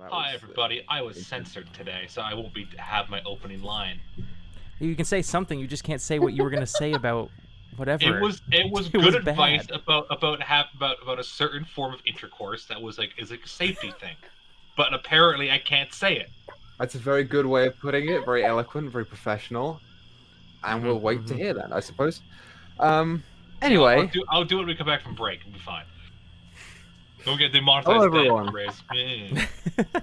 Hi everybody, I was censored today, so I won't have my opening line. You can say something, you just can't say what you were gonna say about whatever. It was good advice about a certain form of intercourse that was is like a safety thing. But apparently I can't say it. That's a very good way of putting it, very eloquent, very professional. And we'll wait to hear that, I suppose. Anyway. I'll do it when we come back from break, it'll be fine. Don't get demonetized. Hello everyone.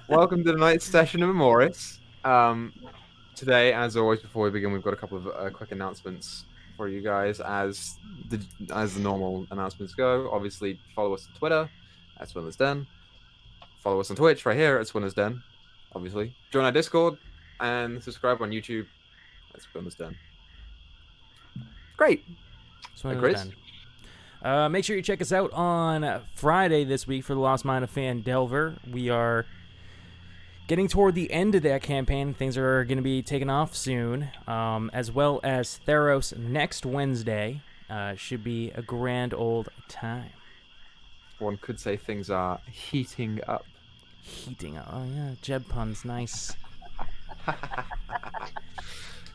Welcome to tonight's session of Emoris. Today, as always, before we begin, we've got a couple of quick announcements for you guys, as the normal announcements go. Obviously, follow us on Twitter at SwinlessDen. Follow us on Twitch right here at SwinlessDen. Obviously, join our Discord and subscribe on YouTube at SwinlessDen. Great. Griz? Make sure you check us out on Friday this week for the Lost Mine of Fan Delver. We are getting toward the end of that campaign. Things are going to be taking off soon, as well as Theros next Wednesday. Should be a grand old time. One could say things are heating up. Heating up. Oh, yeah. Jeb puns. Nice.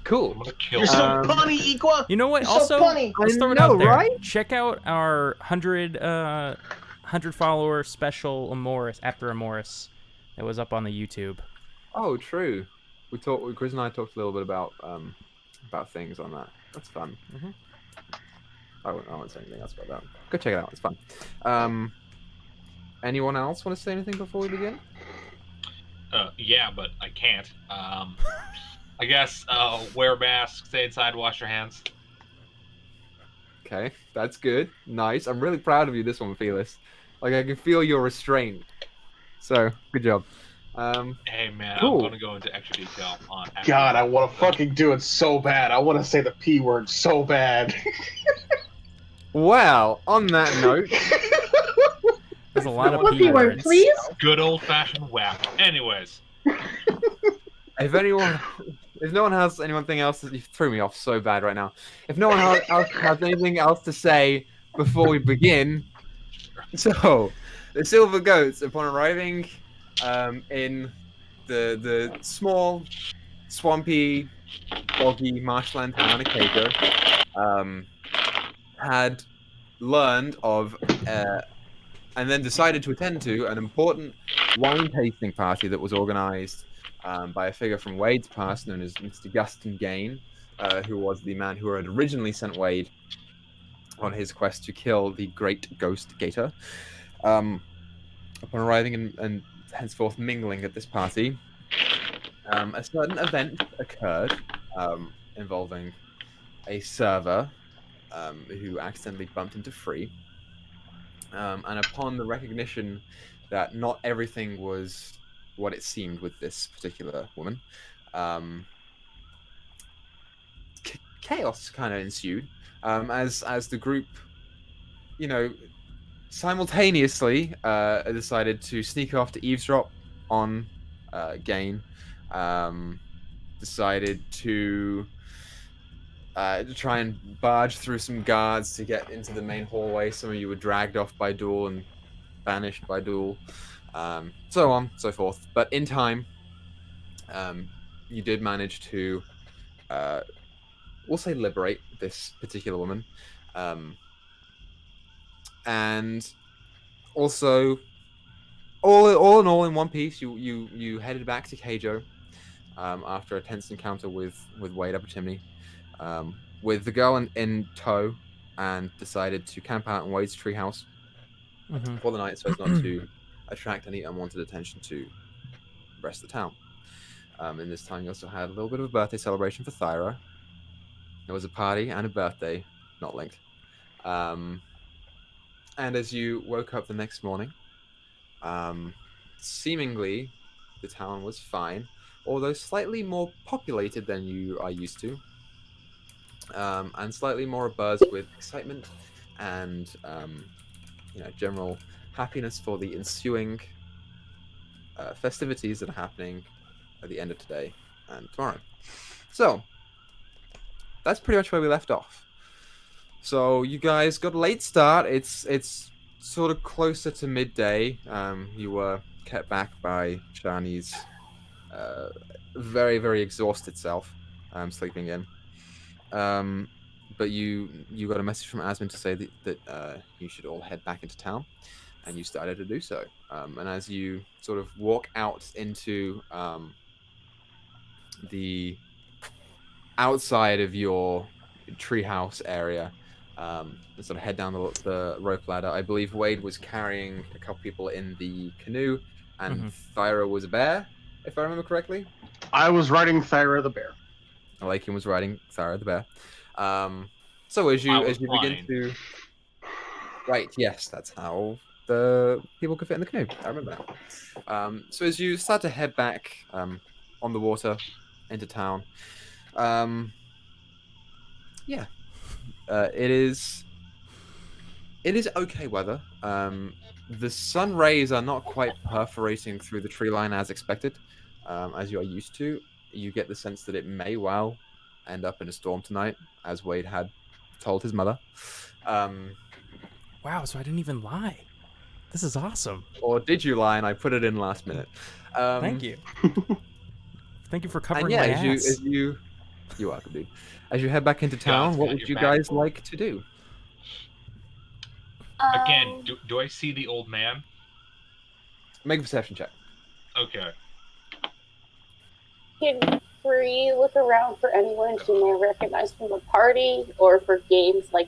Cool. You're so punny, Equa. You know what? You're also, so funny. let's throw it out there. Right? Check out our 100 follower special Emoris after Emoris that was up on the YouTube. Oh, true. Griz and I talked a little bit about things on that. That's fun. I won't say anything else about that. Go check it out. It's fun. Anyone else want to say anything before we begin? Yeah, but I can't. I guess wear a mask, stay inside, wash your hands. Okay, that's good. Nice. I'm really proud of you this one, Felis. Like, I can feel your restraint. So, good job. Hey, man, cool. I'm going to go into extra detail on... God, I want to fucking do it so bad. I want to say the P word so bad. Well, on that note... There's a lot of P word, please? Good old-fashioned whack. Anyways. If no one has anything else, you threw me off so bad right now. If no one else has anything else to say before we begin, so the Silver Goats, upon arriving in the small, swampy, boggy marshland town of Cato, had learned of and then decided to attend to an important wine tasting party that was organized by a figure from Wade's past known as Mr. Gustin Gain, who was the man who had originally sent Wade on his quest to kill the great ghost Gator. Upon arriving and henceforth mingling at this party, a certain event occurred involving a server who accidentally bumped into Free. And upon the recognition that not everything was what it seemed with this particular woman, chaos kind of ensued as the group, simultaneously decided to sneak off to eavesdrop on Gain, decided to try and barge through some guards to get into the main hallway. Some of you were dragged off by Duel and banished by Duel. So on, so forth. But in time, you did manage to, we'll say, liberate this particular woman. And also, all in all, in one piece, you headed back to Keijo after a tense encounter with Wade Upper Chimney, with the girl in tow, and decided to camp out in Wade's treehouse for the night so as not to attract any unwanted attention to the rest of the town. And this time you also had a little bit of a birthday celebration for Thyra. There was a party and a birthday, not linked. And as you woke up the next morning, seemingly the town was fine, although slightly more populated than you are used to, and slightly more abuzz with excitement and general happiness for the ensuing festivities that are happening at the end of today and tomorrow. So that's pretty much where we left off. So you guys got a late start. It's sort of closer to midday. You were kept back by Shani's very, very exhausted self, sleeping in. But you got a message from Asmund to say that you should all head back into town, and you started to do so. And as you sort of walk out into the outside of your treehouse area, and sort of head down the rope ladder, I believe Wade was carrying a couple people in the canoe, and Thyra was a bear, if I remember correctly. I was riding Thyra the bear. Lakin was riding Thyra the bear. So as you begin to, right, yes, that's how the people could fit in the canoe. I remember now. So as you start to head back on the water into town, yeah, it is okay weather. The sun rays are not quite perforating through the tree line as expected, as you are used to. You get the sense that it may well end up in a storm tonight, as Wade had told his mother. Wow, so I didn't even lie. This is awesome. Or did you lie and I put it in last minute? Thank you. Thank you for covering my ass. You're welcome, dude. As you head back into town, what would you guys like to do? Again, do I see the old man? Make a perception check. Okay. Can Bree look around for anyone she may recognize from the party or for games like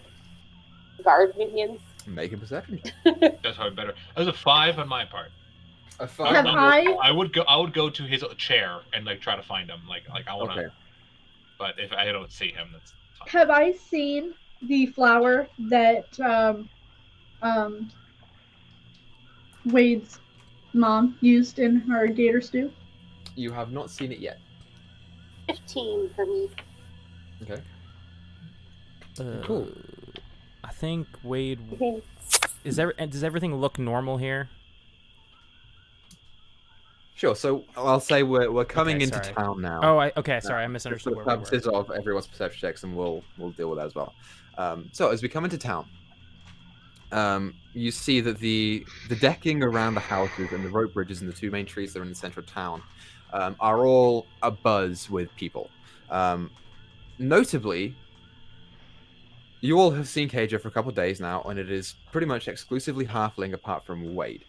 guard minions? Make a perception check. That's probably better. That was a 5 on my part. A 5. I would go to his chair and like try to find him. Like I want to. Okay. But if I don't see him, that's fine. Have I seen the flower that Wade's mom used in her gator stew? You have not seen it yet. 15 for me. Okay. Cool. I think Wade. Does everything look normal here? Sure. So I'll say we're coming into town now. Oh, sorry, I misunderstood. For the purposes of everyone's perception checks, and we'll deal with that as well. So as we come into town, you see that the decking around the houses and the rope bridges and the two main trees that are in the center of town are all abuzz with people. Notably, you all have seen Kaja for a couple of days now, and it is pretty much exclusively halfling apart from Wade.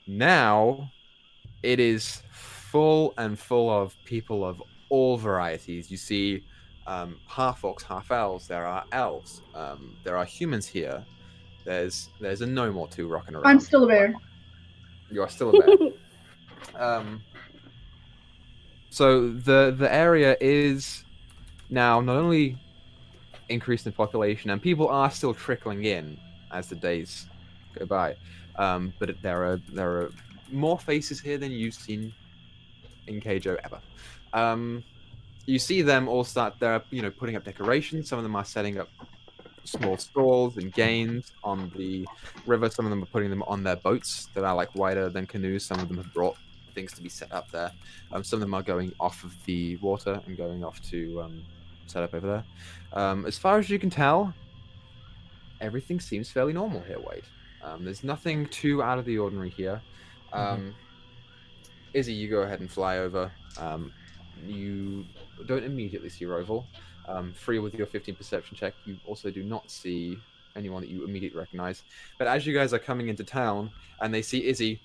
Now, it is full of people of all varieties. You see half-orcs, half-elves, there are elves, there are humans here. There's a gnome or two rocking around. I'm still a bear. You are still a bear. So the area is now not only increased in population, and people are still trickling in as the days go by, but there are more faces here than you've seen in Keijo ever. You see them all start. They're putting up decorations. Some of them are setting up small stalls and games on the river. Some of them are putting them on their boats that are like wider than canoes. Some of them have brought things to be set up there. Some of them are going off of the water and going off to set up over there. As far as you can tell, everything seems fairly normal here, Wade. There's nothing too out of the ordinary here. Izzy, you go ahead and fly over. You don't immediately see Roval. Free with your 15 perception check, you also do not see anyone that you immediately recognize. But as you guys are coming into town, and they see Izzy,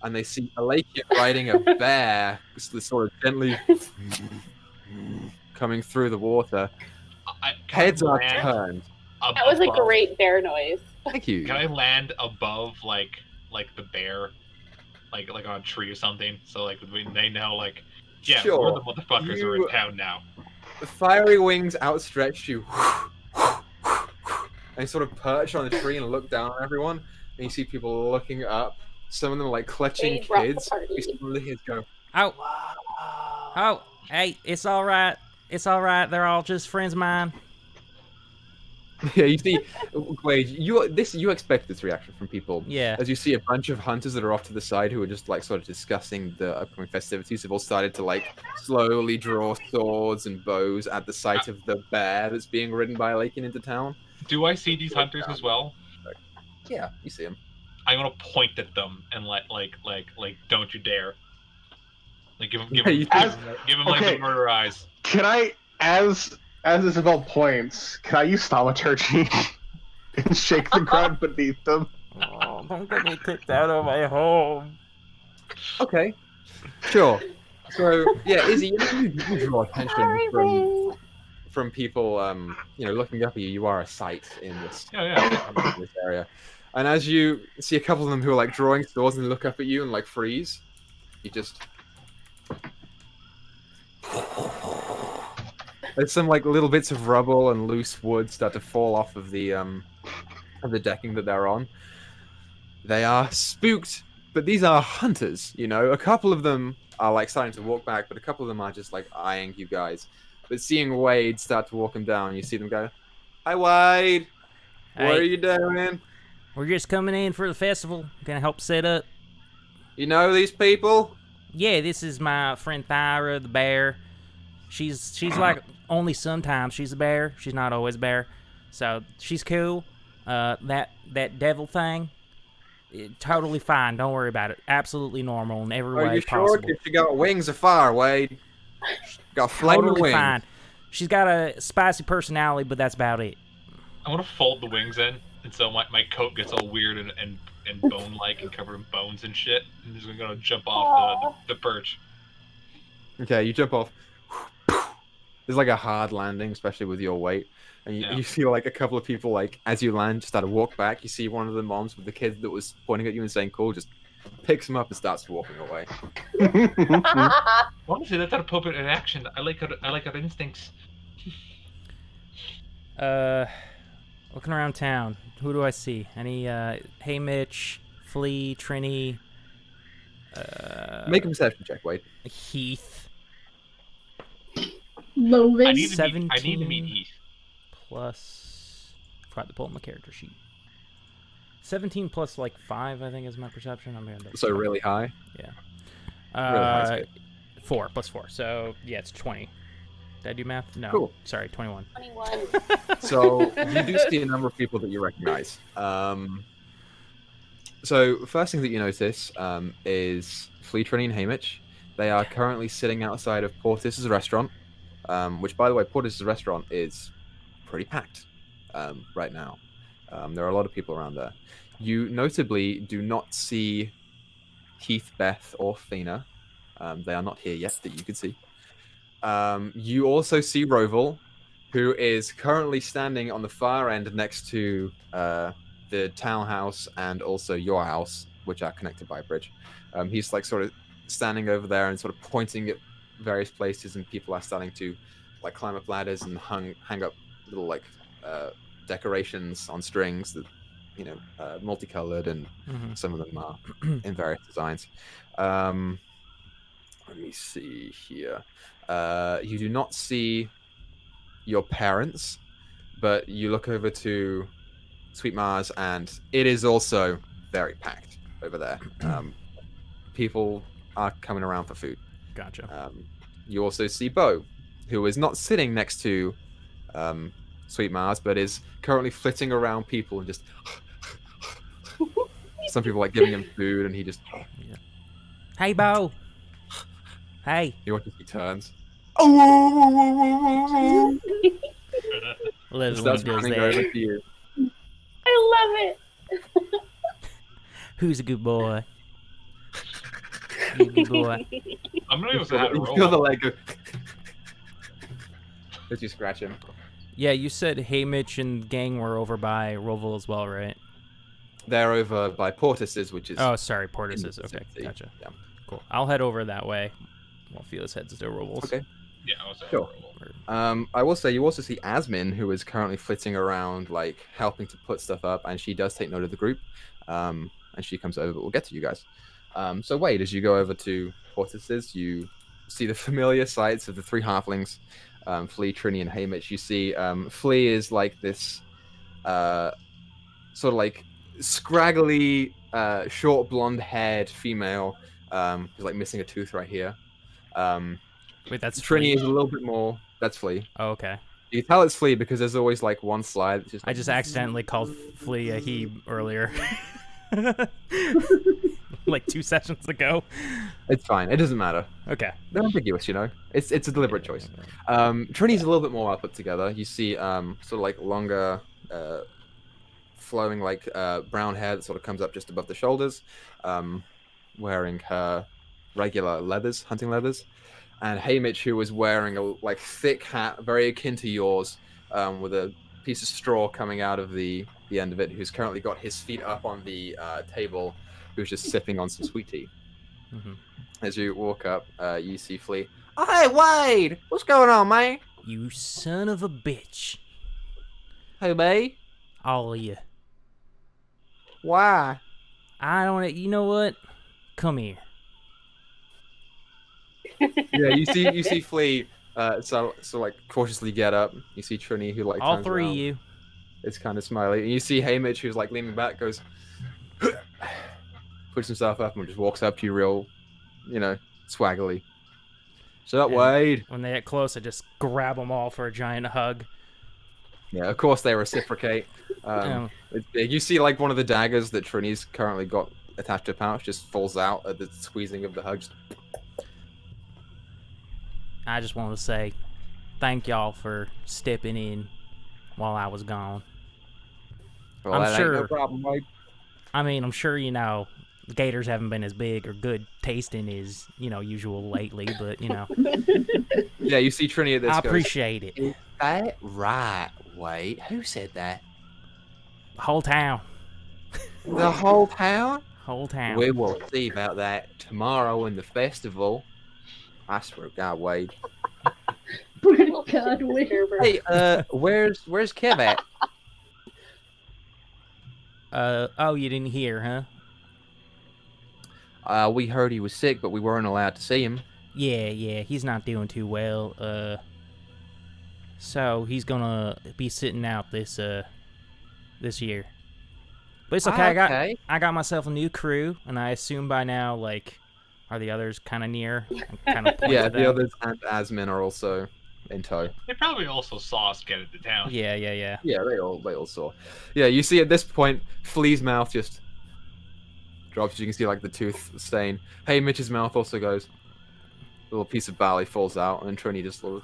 and they see Alakia riding a bear, sort of gently coming through the water, heads are turned. That was a great bear noise. Thank you. Can I land above like the bear, like on a tree or something? So like they know like, yeah, sure. we're the motherfuckers who are in town now. The fiery wings outstretch you, and you sort of perch on the tree and look down on everyone, and you see people looking up. Some of them like clutching kids. You see some of the kids go, "Ow! Oh, hey, it's all right. It's all right. They're all just friends of mine." Yeah, you see, Wade, you expect this reaction from people. Yeah. As you see a bunch of hunters that are off to the side who are just like sort of discussing the upcoming festivities have all started to like slowly draw swords and bows at the sight of the bear that's being ridden by Lakin into town. Do I see these hunters as well? Yeah, you see them. I'm gonna point at them and like don't you dare. Like give him Yeah, you like okay. the murder eyes. Can I, as Isabel points, can I use thaumaturgy and shake the ground beneath them? Oh, don't get me kicked out of my home. Okay, sure. So yeah, Izzy, you draw attention from people, looking up at you. You are a sight in this, Yeah. this area. And as you see a couple of them who are like drawing swords and look up at you and like freeze, you just there's some like little bits of rubble and loose wood start to fall off of the decking that they're on. They are spooked, but these are hunters, A couple of them are like starting to walk back, but a couple of them are just like eyeing you guys. But seeing Wade start to walk him down, you see them go, "Hi, Wade. What are you doing? We're just coming in for the festival. Gonna help set up." You know these people? Yeah, this is my friend Thyra, the bear. She's like only sometimes she's a bear. She's not always a bear. So she's cool. That devil thing, totally fine. Don't worry about it. Absolutely normal in every way possible. Are you sure? She got wings of fire, Wade. Got flaming totally wings. Fine. She's got a spicy personality, but that's about it. I want to fold the wings in, and so my coat gets all weird and bone-like and covered in bones and shit. I'm just gonna jump off the perch. Okay, you jump off. There's like a hard landing, especially with your weight. And you see like a couple of people, like, as you land, just start to walk back. You see one of the moms with the kid that was pointing at you and saying cool, just picks him up and starts walking away. Honestly, that's not appropriate in action. I like her instincts. Looking around town, who do I see? Any, Hey Mitch, Flea, Trini, Make a perception check, Wade. Heath. Lovis. I need to meet Heath. Plus, I forgot to pull up my character sheet. 17 plus like 5, I think, is my perception. I'm gonna So really high. Yeah. Really high 4 plus 4. So yeah, it's 20. Did I do math? No. Cool. Sorry, 21. 21. So you do see a number of people that you recognize. So first thing that you notice is Flea, Trini, and Hamish. They are currently sitting outside of Portis's restaurant, which, by the way, Portis's restaurant is pretty packed right now. There are a lot of people around there. You notably do not see Heath, Beth, or Fina. They are not here yet that you can see. You also see Roval, who is currently standing on the far end next to the townhouse and also your house, which are connected by a bridge. He's like sort of standing over there and sort of pointing at various places, and people are starting to like climb up ladders and hang up little like decorations on strings that multicolored, and some of them are in various designs. Let me see here. You do not see your parents, but you look over to Sweet Mars, and it is also very packed over there. People are coming around for food. Gotcha. You also see Bo, who is not sitting next to Sweet Mars, but is currently flitting around people and just. Some people like giving him food, and he just. Yeah. Hey, Bo. Hey. You watch as he turns. Starts running over to you. I love it. Who's a good boy? You're a good boy. I'm not even supposed to have a You roll. feel the leg go. Did you scratch him? Yeah, you said Hamish and gang were over by Roval as well, right? They're over by Portis's, which is. Oh, sorry, Portis's. Okay, vicinity. gotcha. Yeah. Cool. I'll head over that way. While Felis heads to Roval's. Okay. Yeah, I was Sure. I will say you also see Asmin, who is currently flitting around, like helping to put stuff up, and she does take note of the group. And she comes over, but we'll get to you guys. So Wade, as you go over to Portis's, you see the familiar sights of the three halflings, Flea, Trini, and Hamish. You see Flea is like this sort of like scraggly, short blonde-haired female who's like missing a tooth right here. Wait, that's Trini Flea? is a little bit more. That's Flea. Oh, okay. You can tell it's Flea because there's always like one slide. That's just I just accidentally called Flea a he earlier. Like 2 sessions ago. It's fine. It doesn't matter. Okay. They're ambiguous, you know. It's a deliberate choice. Trini's a little bit more well put together. You see, sort of like longer, flowing like brown hair that sort of comes up just above the shoulders, wearing her regular leathers, hunting leathers, and Haymitch, who was wearing a like thick hat, very akin to yours, with a piece of straw coming out of the end of it, who's currently got his feet up on the table, who's just sipping on some sweet tea. Mm-hmm. As you walk up, you see Flea. Oh, hey, Wade! What's going on, man? You son of a bitch. Who, me? All of you. Why? I don't... You know what? Come here. Yeah, you see Flea, so like cautiously get up. You see Trini, who like All turns three around. of you. It's kind of smiley. And you see Haymitch, who's like leaning back, goes, puts himself up and just walks up to you real, you know, swaggily. Shut up, And Wade. When they get close, I just grab them all for a giant hug. Yeah, of course they reciprocate. It's big. You see like one of the daggers that Trini's currently got attached to a pouch just falls out at the squeezing of the hug. I just want to say thank y'all for stepping in while I was gone. Well, I'm that sure- ain't no problem, Wade. I mean, I'm sure, you know, gators haven't been as big or good tasting as, you know, usual lately, but, you know, Yeah, you see Trini at this. I goes, appreciate it. Is that right, Wade? Who said that? The whole town. The whole town? Whole town. We will see about that tomorrow in the festival. I swear to God, Wade. Good God, Wade. Hey, where's Kev at? Oh, you didn't hear, huh? We heard he was sick, but we weren't allowed to see him. Yeah, he's not doing too well. So he's gonna be sitting out this year. But it's okay. Okay. I got myself a new crew, and I assume by now, like, are the others kind of near? Kind of Yeah, the others and Asmin are also in tow. They probably also saw us get into town. Yeah. Yeah, they all saw. Yeah, you see at this point, Flea's mouth just drops. You can see like the tooth stain. Hey, Mitch's mouth also goes. A little piece of barley falls out, and Trini just little.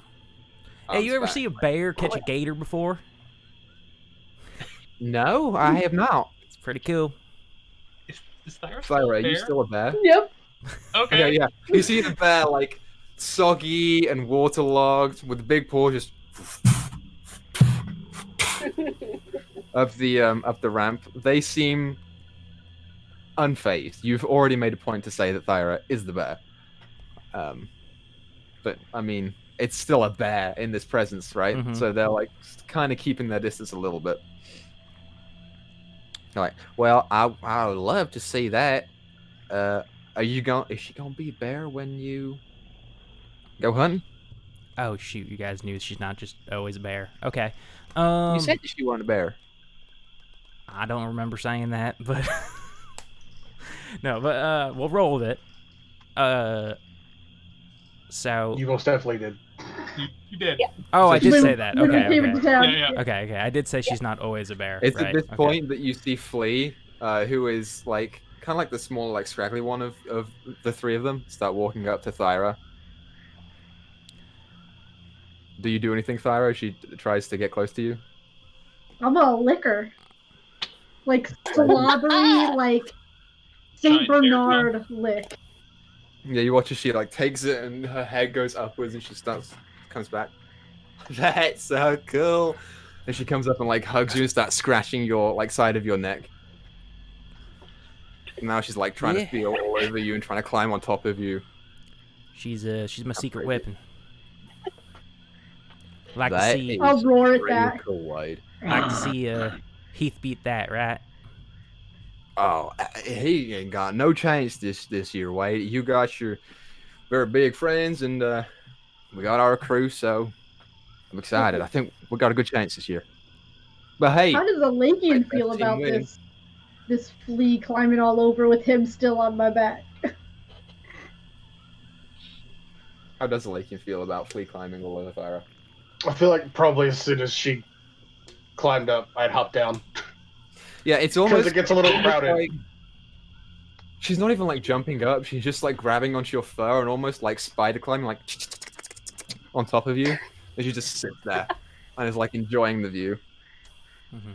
Hey, you ever see a bear catch a gator before? No, I have not. It's pretty cool. Is Thyra Thyra, are you there? still a bear? Yep. Okay. Yeah. You see the bear like soggy and waterlogged with the big paw just up the ramp. They seem unfazed. You've already made a point to say that Thyra is the bear. But I mean, it's still a bear in this presence, right? Mhm. So they're like kind of keeping their distance a little bit. They're like, well, I would love to see that. Is she gonna be a bear when you go hunting? Oh shoot! You guys knew she's not just always a bear. Okay. You said that she wasn't a bear. I don't remember saying that, but no. But we'll roll with it. So. You most definitely did. You did. Yeah. Oh, I did When- say that. when we Okay. came Okay. to town. Yeah. Okay. I did say she's not always a bear. It's right? at this Okay. point that you see Flea, who is like kind of like the small, like scraggly one of the three of them, start walking up to Thyra. Do you do anything, Thyra? She tries to get close to you. I'm a liquor. Like slobbery, like Saint Giant bear Bernard lick. Yeah, you watch as she like takes it and her head goes upwards and she comes back. That's so cool. And she comes up and like hugs you and starts scratching your like side of your neck. And now she's like trying to feel all over you and trying to climb on top of you. She's my secret crazy. weapon. Like to That see, is I'll roar at pretty that. cool, Wade. like to see Heath beat that, right? Oh, he ain't got no chance this year, Wade. You got your very big friends, and we got our crew, so I'm excited. I think we got a good chance this year. But hey, How does a Lakian Like, feel that team about win. this flea climbing all over with him still on my back? how does Lakian feel about Flea climbing all over Thyra? I feel like probably as soon as she climbed up, I'd hop down. Yeah, it's Because almost it gets a little crowded. like She's not even like jumping up. She's just like grabbing onto your fur and almost like spider climbing, like on top of you. And she just sits there and is like enjoying the view. Mm-hmm.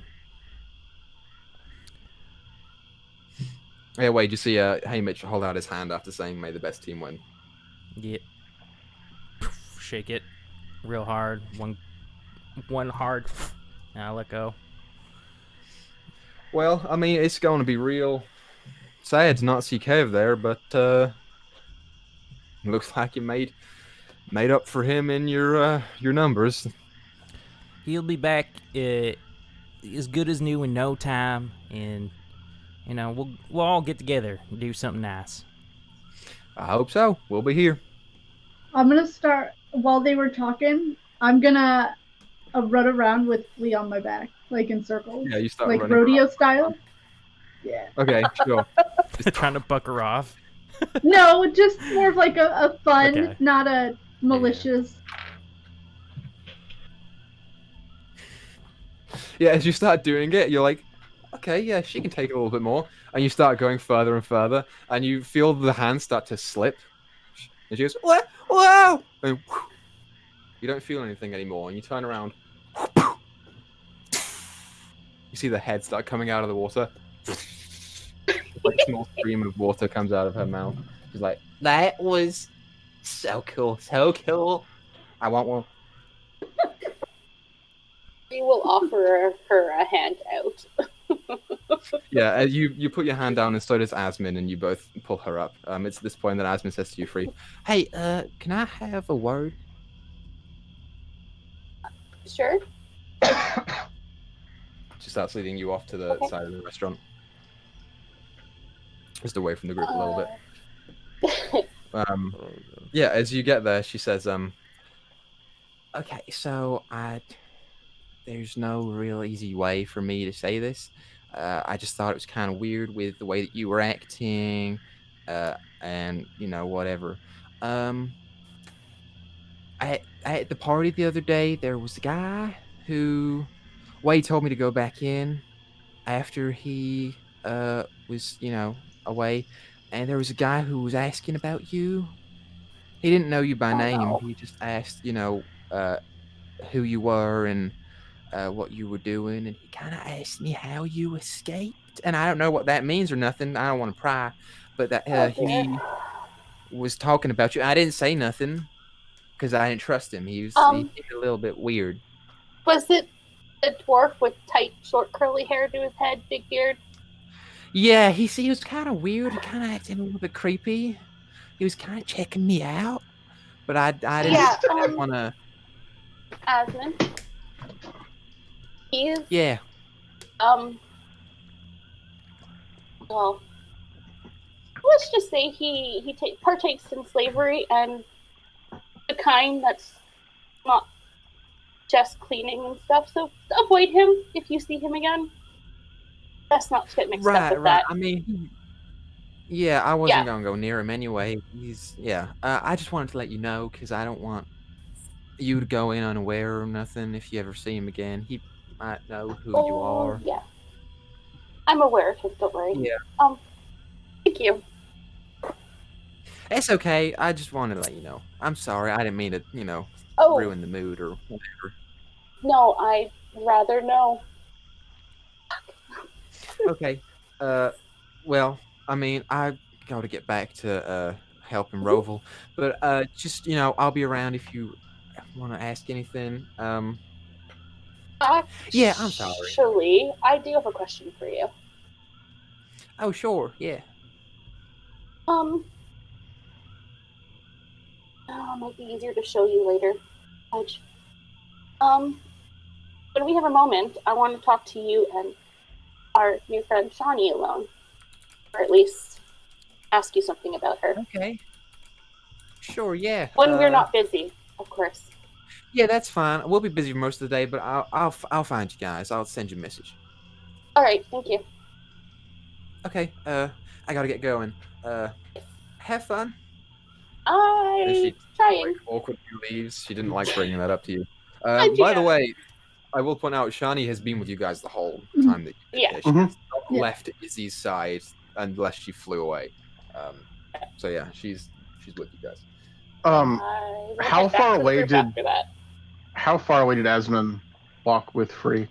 Yeah, wait, you see hey Mitch hold out his hand after saying may the best team win. Yeah. Shake it real hard. One hard. Now let go. Well, I mean, it's going to be real sad to not see Kev there, but looks like you made up for him in your numbers. He'll be back as good as new in no time, and you know we'll all get together and do something nice. I hope so. We'll be here. I'm gonna start while they were talking. I'm gonna run around with Flea on my back, like in circles. Yeah, you start like running rodeo around. style. Yeah. Okay, sure. Just trying to buck her off. No, just more of like a fun, Okay. not a malicious. Yeah, as you start doing it, you're like, okay, yeah, she can take it a little bit more. And you start going further and further, and you feel the hand start to slip. And she goes, what? Whoa! And whew, you don't feel anything anymore, and you turn around. You see the head start coming out of the water. Like a small stream of water comes out of her mouth. She's like, that was so cool, so cool. I want one. We will offer her a hand out. Yeah, you put your hand down, and so does Asmin, and you both pull her up. It's at this point that Asmin says to you, Free, hey, can I have a word? Sure. She starts leading you off to the side of the restaurant. Just away from the group a little bit. Yeah, as you get there, she says, okay, so there's no real easy way for me to say this. I just thought it was kind of weird with the way that you were acting, and, you know, whatever. At the party the other day, there was a guy who, he told me to go back in after he was, you know, away, and there was a guy who was asking about you. He didn't know you by name. No. He just asked, you know, who you were and what you were doing, and he kind of asked me how you escaped, and I don't know what that means or nothing. I don't want to pry, but that he was talking about you. I didn't say nothing because I didn't trust him. He seemed a little bit weird. Was it a dwarf with tight, short, curly hair to his head, big beard? Yeah, he was kind of weird. He kind of acted a little bit creepy. He was kind of checking me out, but I didn't want to. Asmin. He is. Yeah. Well, let's just say he partakes in slavery, and the kind that's not just cleaning and stuff. So avoid him if you see him again. Best not to get mixed up with that. I mean, yeah, I wasn't gonna go near him anyway. I just wanted to let you know because I don't want you to go in unaware or nothing. If you ever see him again, he might know who you are. Yeah, I'm aware of him. Don't worry. Yeah. Thank you. It's okay. I just wanted to let you know. I'm sorry. I didn't mean to, you know, ruin the mood or whatever. No, I'd rather know. Okay. Well, I mean, I got to get back to helping Roval, but just, you know, I'll be around if you want to ask anything. Yeah, I'm sorry. Actually, I do have a question for you. Oh, sure. Yeah. Might be easier to show you later. When we have a moment, I want to talk to you and our new friend Shawnee alone, or at least ask you something about her. Okay. Sure. Yeah. When we're not busy, of course. Yeah, that's fine. We'll be busy most of the day, but I'll find you guys. I'll send you a message. All right. Thank you. Okay. I gotta get going. Have fun. I'm trying. Like, awkwardly leaves. She didn't like bringing that up to you. By the way, I will point out Shani has been with you guys the whole time that Yeah. she's not left Izzy's side unless she flew away. So yeah, she's with you guys. I will How head back far to the away group did after that. Asmund walk with Free?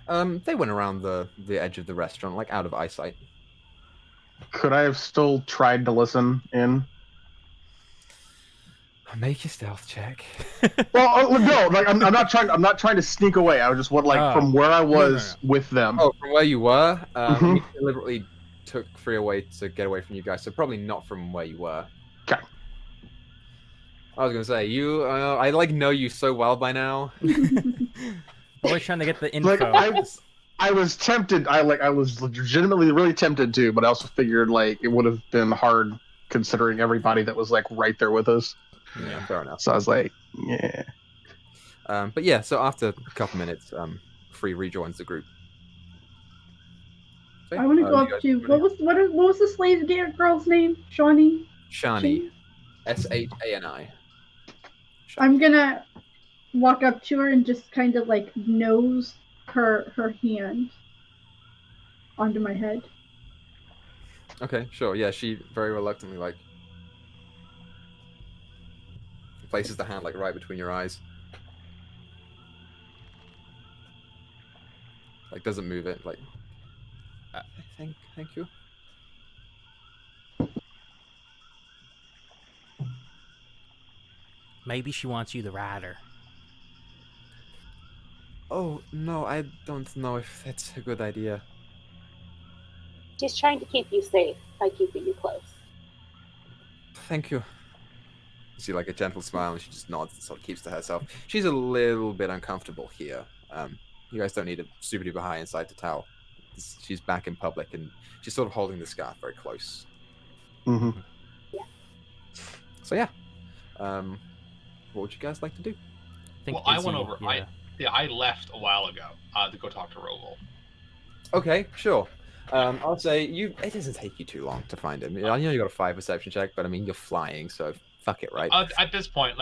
They went around the edge of the restaurant, like out of eyesight. Could I have still tried to listen in? Make your stealth check. Well, no, like I'm not trying to sneak away. I was just from where I was with them. Oh, from where you were? Mhm. You deliberately took Free away to get away from you guys, so probably not from where you were. Okay. I was gonna say I know you so well by now. Always trying to get the info. Like I was tempted. I was legitimately really tempted to, but I also figured like it would have been hard considering everybody that was like right there with us. Yeah, fair enough. So I was like, yeah. But yeah, so after a couple minutes, Free rejoins the group. So, I want to go up to what was the slave girl's name? Shani. Shani. Shani. I'm gonna walk up to her and just kind of like nose her hand onto my head. Okay, sure. Yeah, she very reluctantly places the hand right between your eyes. Doesn't move it. Thank you. Maybe she wants you to ride her. Oh no, I don't know if that's a good idea. She's trying to keep you safe by keeping you close. Thank you. You see a gentle smile, and she just nods and sort of keeps to herself. She's a little bit uncomfortable here. You guys don't need a super duper high insight to tell. She's back in public, and she's sort of holding the scarf very close. Mm-hmm. Yeah. So yeah, what would you guys like to do? I went over. Yeah. I left a while ago to go talk to Roval. Okay, sure. I'll say it doesn't take you too long to find him. I know you got a 5 perception check, but I mean you're flying, so fuck it, right? At this point,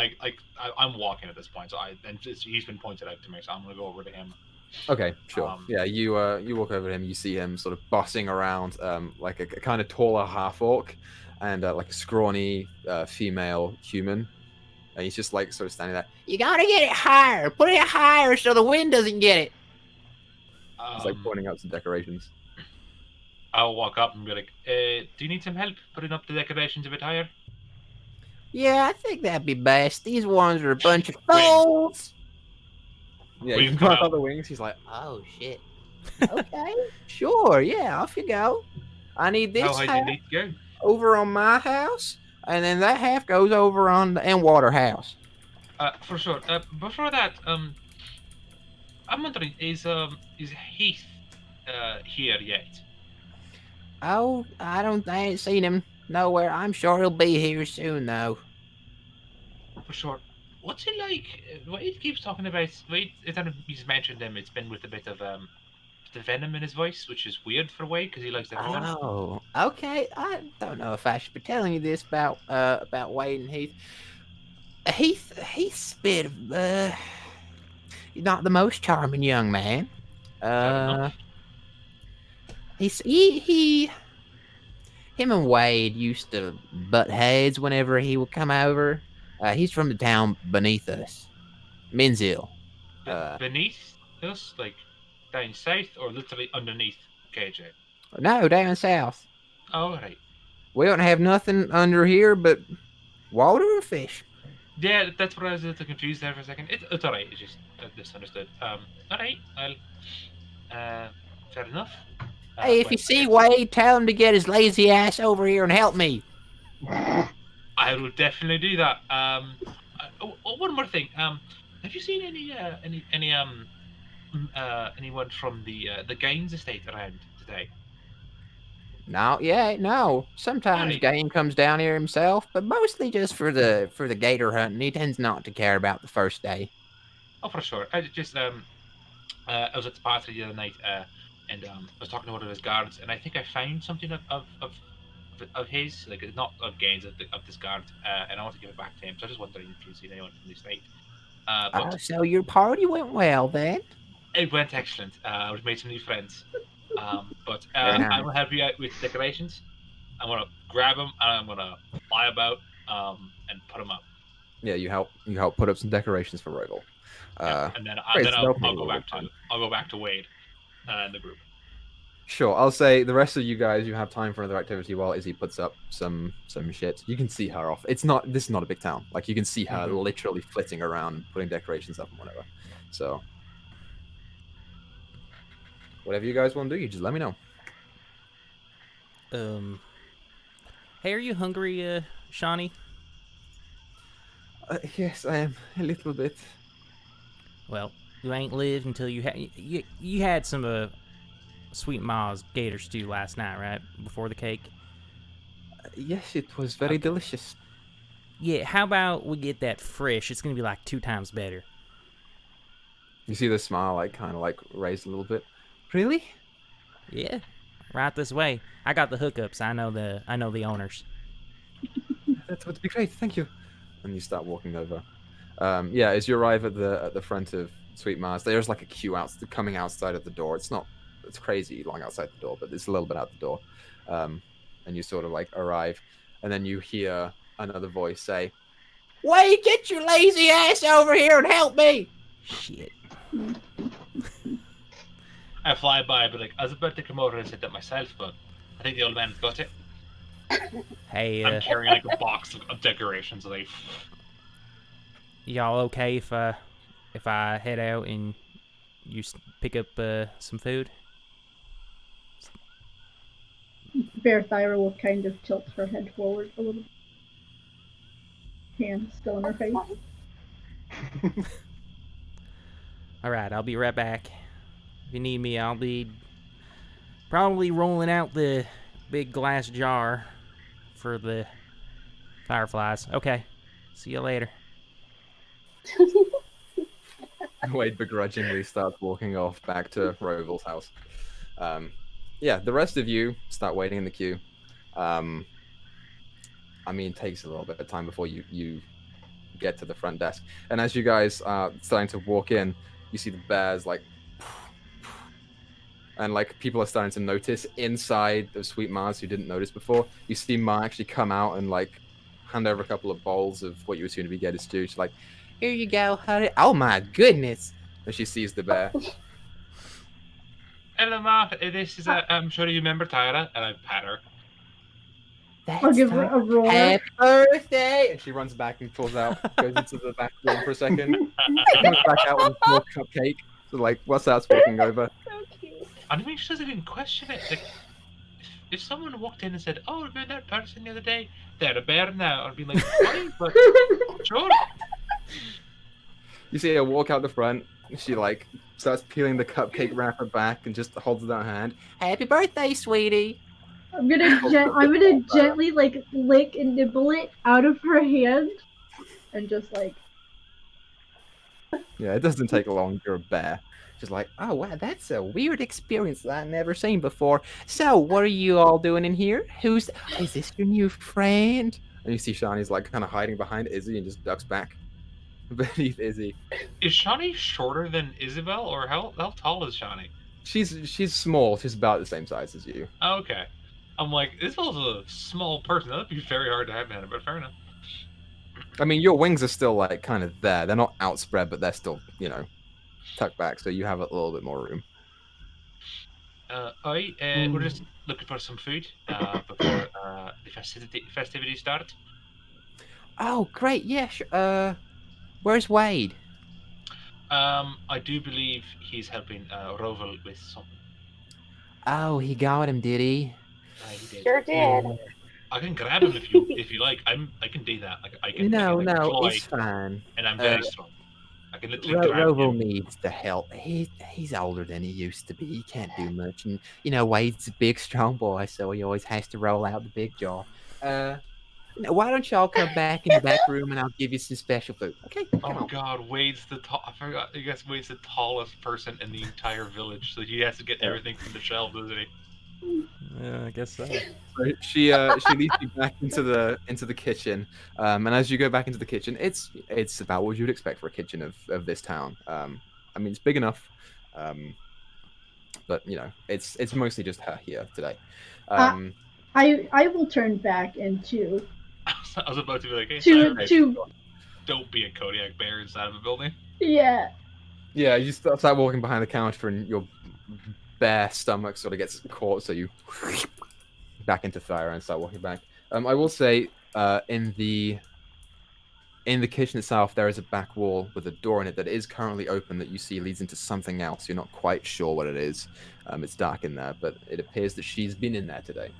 I'm walking at this point, so he's been pointed out to me, so I'm gonna go over to him. Okay, sure. Yeah, you walk over to him. You see him sort of bossing around, like a kind of taller half-orc, and like a scrawny female human. And he's just sort of standing there. You gotta get it higher. Put it higher so the wind doesn't get it. He's pointing out some decorations. I'll walk up and be like, do you need some help putting up the decorations a bit higher? Yeah, I think that'd be best. These ones are a bunch of fools. Yeah, you can out the wings. He's like, oh shit. Okay, sure. Yeah, off you go. I need this How high do you need to go? over on my house, and then that half goes over on the Water house. For sure. Before that, I'm wondering, is Heath here yet? Oh, I ain't seen him nowhere. I'm sure he'll be here soon, though. For sure. What's he like? What he keeps talking about? He's mentioned him. It's been with a bit of the venom in his voice, which is weird for a way because he likes everyone. Oh, okay. I don't know if I should be telling you this about Wade and Heath. Heath's a bit of he's not the most charming young man. Him and Wade used to butt heads whenever he would come over. He's from the town beneath us, Menzill. Beneath us, like down south, or literally underneath KJ? No, down south. Oh, right. We don't have nothing under here but water and fish. Yeah, that's what I was a little confused there for a second. It's alright. It's just misunderstood. Alright. I'll. Fair enough. Hey, if you see Wade, tell him to get his lazy ass over here and help me. I will definitely do that. One more thing. Have you seen anyone from the Gaines estate around today? No. Sometimes Game comes down here himself, but mostly just for the gator hunting. He tends not to care about the first day. Oh, for sure. I was at the party the other night, and I was talking to one of his guards, and I think I found something of his, like not of Gaines, of this guard, and I want to give it back to him. So I was just wondering if you've seen anyone from the estate. So your party went well then? It went excellent. We've made some new friends. But Very nice. I will help you out with decorations. I'm gonna grab them and I'm gonna fly about and put them up. Yeah, you help put up some decorations for Roval. Yeah, and then great, so I'll that'll take a go little back bit of time. I'll go back to Wade and the group. Sure, I'll say the rest of you guys, you have time for another activity while Izzy puts up some shit. You can see her off. This is not a big town. Like you can see her literally flitting around and putting decorations up and whatever. So whatever you guys want to do, you just let me know. Hey, are you hungry, Shawnee? Yes, I am a little bit. Well, you ain't lived until you had some Sweet Ma's gator stew last night, right? Before the cake. Yes, it was very delicious. Yeah, how about we get that fresh? It's gonna be like 2 times better. You see the smile like kind of like raised a little bit. Really? Yeah, right this way. I got the hookups. I know the owners. That would be great. Thank you. And you start walking over. Yeah, as you arrive at the front of Sweet Mars, there's like a queue coming outside of the door. It's crazy long outside the door, but it's a little bit out the door. And you sort of like arrive, and then you hear another voice say, Wade, get your lazy ass over here and help me! Shit. I fly by, but like I was about to come over and say that myself, but I think the old man's got it. Hey, I'm carrying like a box of decorations. Like, y'all okay if I head out and you pick up some food? Bear Thyra will kind of tilt her head forward a little bit. Hand still in her face. Alright, I'll be right back. If you need me, I'll be probably rolling out the big glass jar for the fireflies. Okay, see you later. Wade begrudgingly starts walking off back to Roval's house. Yeah, the rest of you start waiting in the queue. I mean, it takes a little bit of time before you get to the front desk. And as you guys are starting to walk in, you see the bears like, and like people are starting to notice inside of Sweet Mars who didn't notice before. You see Ma actually come out and like hand over a couple of bowls of what you assume to be gator stew. She's like, Here you go, honey. Oh my goodness. and she sees the bear. hello, Ma. This is I'm sure you remember Tyra, and I pat her. I'll give her a roar. Happy birthday! And she runs back and pulls out, goes into the back room for a second, comes back out with a small cupcake. So like, what's that walking over? So cute. I mean, she doesn't even question it. Like, if someone walked in and said, "Oh, remember that person the other day? They're a bear now," I'd be like, "Why?" But sure. You see her walk out the front. She like starts peeling the cupcake wrapper back and just holds it out her hand. Happy birthday, sweetie! I'm gonna gently like lick and nibble it out of her hand, and just like. Yeah, it doesn't take long. You're a bear. Just like, oh wow, that's a weird experience that I've never seen before. So, what are you all doing in here? Is this your new friend? And you see Shani's like kind of hiding behind Izzy and just ducks back beneath Izzy. Is Shawnee shorter than Isabel, or how tall is Shawnee? She's small. She's about the same size as you. Oh, okay. I'm like, Isabel's a small person. That'd be very hard to have in it, but fair enough. I mean, your wings are still like kind of there. They're not outspread, but they're still, tucked back. So you have a little bit more room. We're just looking for some food before the festivities start. Oh, great, yeah, sure. Where's Wade? I do believe he's helping Roval with something. Oh, he got him, did he? He did. Sure did. I can grab him if you like. I can do that. Like I can. No, I can, no, fly, it's fine. and I'm very strong. I can literally grab Roval him. needs the help. He's older than he used to be. He can't do much, and Wade's a big, strong boy, so he always has to roll out the big jaw. Why don't y'all come back in the back room, and I'll give you some special food. Okay. Oh God, Wade's the tall. I forgot. I guess Wade's the tallest person in the entire village, so he has to get everything from the shelves, doesn't he? Yeah, I guess so. So she leads you back into the kitchen, and as you go back into the kitchen, it's about what you'd expect for a kitchen of this town. I mean, it's big enough, but it's mostly just her here today. I will turn back into I was about to be like, hey, to don't be a Kodiak bear inside of a building. yeah. Yeah, you start walking behind the counter, and your bare stomach sort of gets caught, so you back into fire and start walking back. I will say, in the kitchen itself, there is a back wall with a door in it that is currently open that you see leads into something else. You're not quite sure what it is. It's dark in there, but it appears that she's been in there today.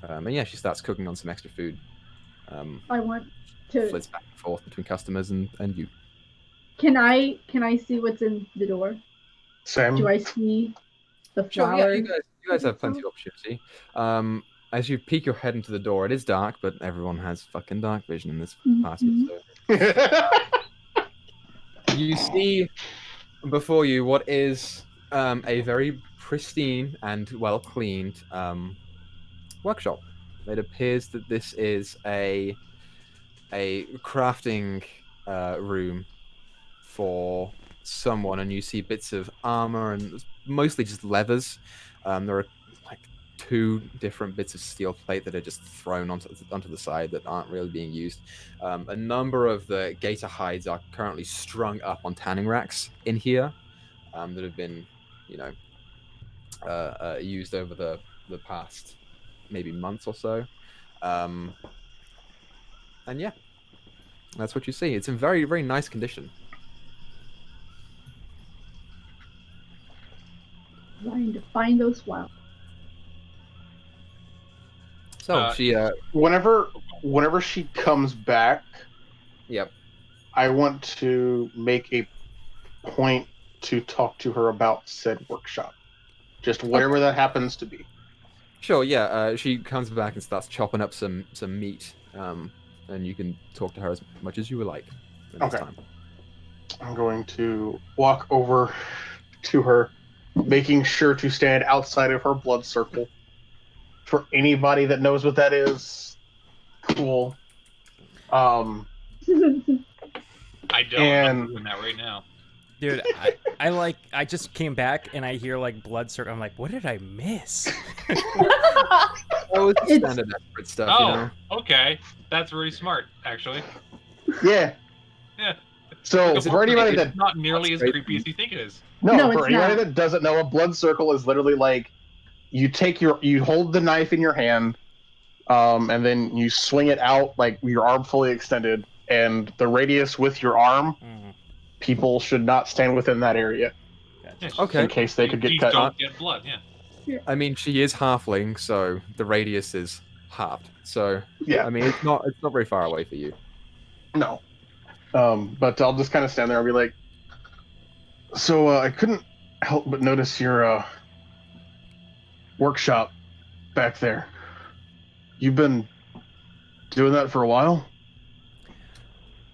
And yeah, she starts cooking on some extra food. I want to. Flits back and forth between customers and you. Can I see what's in the door? Same. Do I see the Sure, flower? yeah, you guys have plenty of opportunity. As you peek your head into the door, it is dark, but everyone has fucking dark vision in this party. So. You see before you what is a very pristine and well-cleaned workshop. It appears that this is a crafting room for someone, and you see bits of armor and mostly just leathers. There are like 2 different bits of steel plate that are just thrown onto the side that aren't really being used. A number of the gator hides are currently strung up on tanning racks in here that have been, used over the past maybe months or so. And yeah, that's what you see. It's in very, very nice condition. Trying to find those flowers. So she whenever she comes back, yep. I want to make a point to talk to her about said workshop. Just whatever that happens to be. Sure, yeah. She comes back and starts chopping up some meat, and you can talk to her as much as you would like. At this time. I'm going to walk over to her, making sure to stand outside of her blood circle. For anybody that knows what that is, cool. I don't. I'm doing that right now. Dude, I just came back and I hear like blood circle. I'm like, what did I miss? Oh, it's standard expert stuff. Oh, okay. That's really smart, actually. Yeah. Yeah. So for anybody that's not nearly as creepy as you think it is. No, for anybody that doesn't know, a blood circle is literally like you hold the knife in your hand, and then you swing it out like your arm fully extended, and the radius with your arm. People should not stand within that area. Gotcha. Okay. In case they could get cut. Don't get blood. Yeah. I mean, she is halfling, so the radius is halved. So yeah, I mean, it's not very far away for you. No. But I'll just kind of stand there and be like, so I couldn't help but notice your workshop back there. You've been doing that for a while?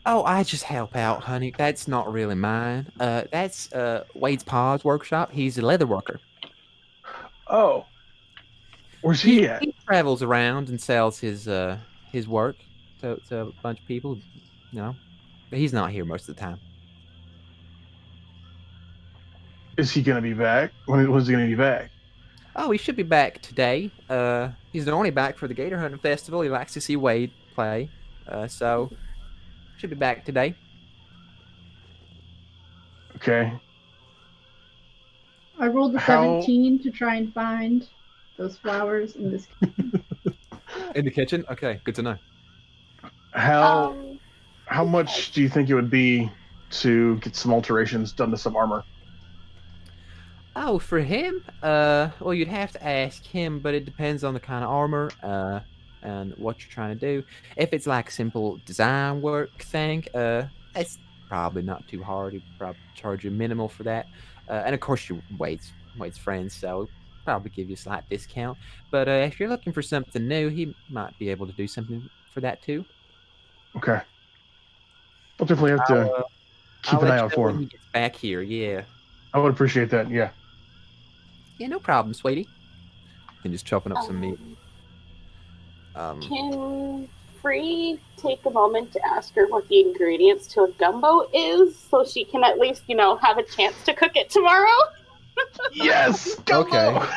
Oh, I just help out, honey. That's not really mine. That's Wade's pa's workshop. He's a leather worker. Oh. Where's he at? He travels around and sells his work to a bunch of people. But he's not here most of the time. Is he going to be back? When's he going to be back? Oh, he should be back today. He's only back for the Gator Hunting Festival. He likes to see Wade play. So should be back today. Okay. I rolled a 17 to try and find those flowers in this kitchen. In the kitchen? Okay, good to know. How much do you think it would be to get some alterations done to some armor? Oh, for him? Well, you'd have to ask him, but it depends on the kind of armor and what you're trying to do. If it's like simple design work thing, it's probably not too hard. He'd probably charge you minimal for that. And of course, you're Wade's friend, so probably give you a slight discount. But if you're looking for something new, he might be able to do something for that too. Okay. We'll definitely have to keep an eye out for him. When he gets back here, yeah. I would appreciate that, yeah. Yeah, no problem, sweetie. And just chopping up some meat. Can Free take a moment to ask her what the ingredients to a gumbo is, so she can at least, have a chance to cook it tomorrow? Yes. Gumbo. Okay.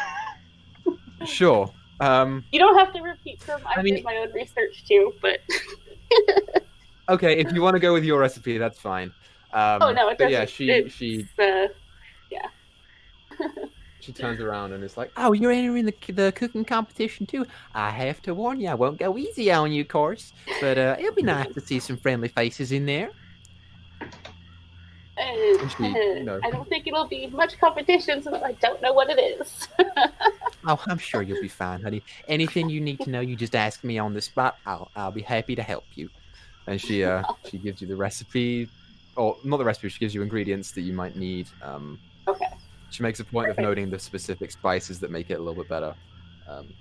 Sure. You don't have to repeat from. I mean- did my own research too, but Okay, if you want to go with your recipe, that's fine. oh no, it but doesn't. yeah, It's, yeah. she turns around and is like, "Oh, you're entering the cooking competition too. I have to warn you, I won't go easy on you, of course. But it'll be nice to see some friendly faces in there." I don't think it'll be much competition since I don't know what it is. Oh, I'm sure you'll be fine, honey. Anything you need to know, you just ask me on the spot. I'll be happy to help you. And she gives you the recipe, or not the recipe. She gives you ingredients that you might need. Okay. She makes a point Perfect. of noting the specific spices that make it a little bit better,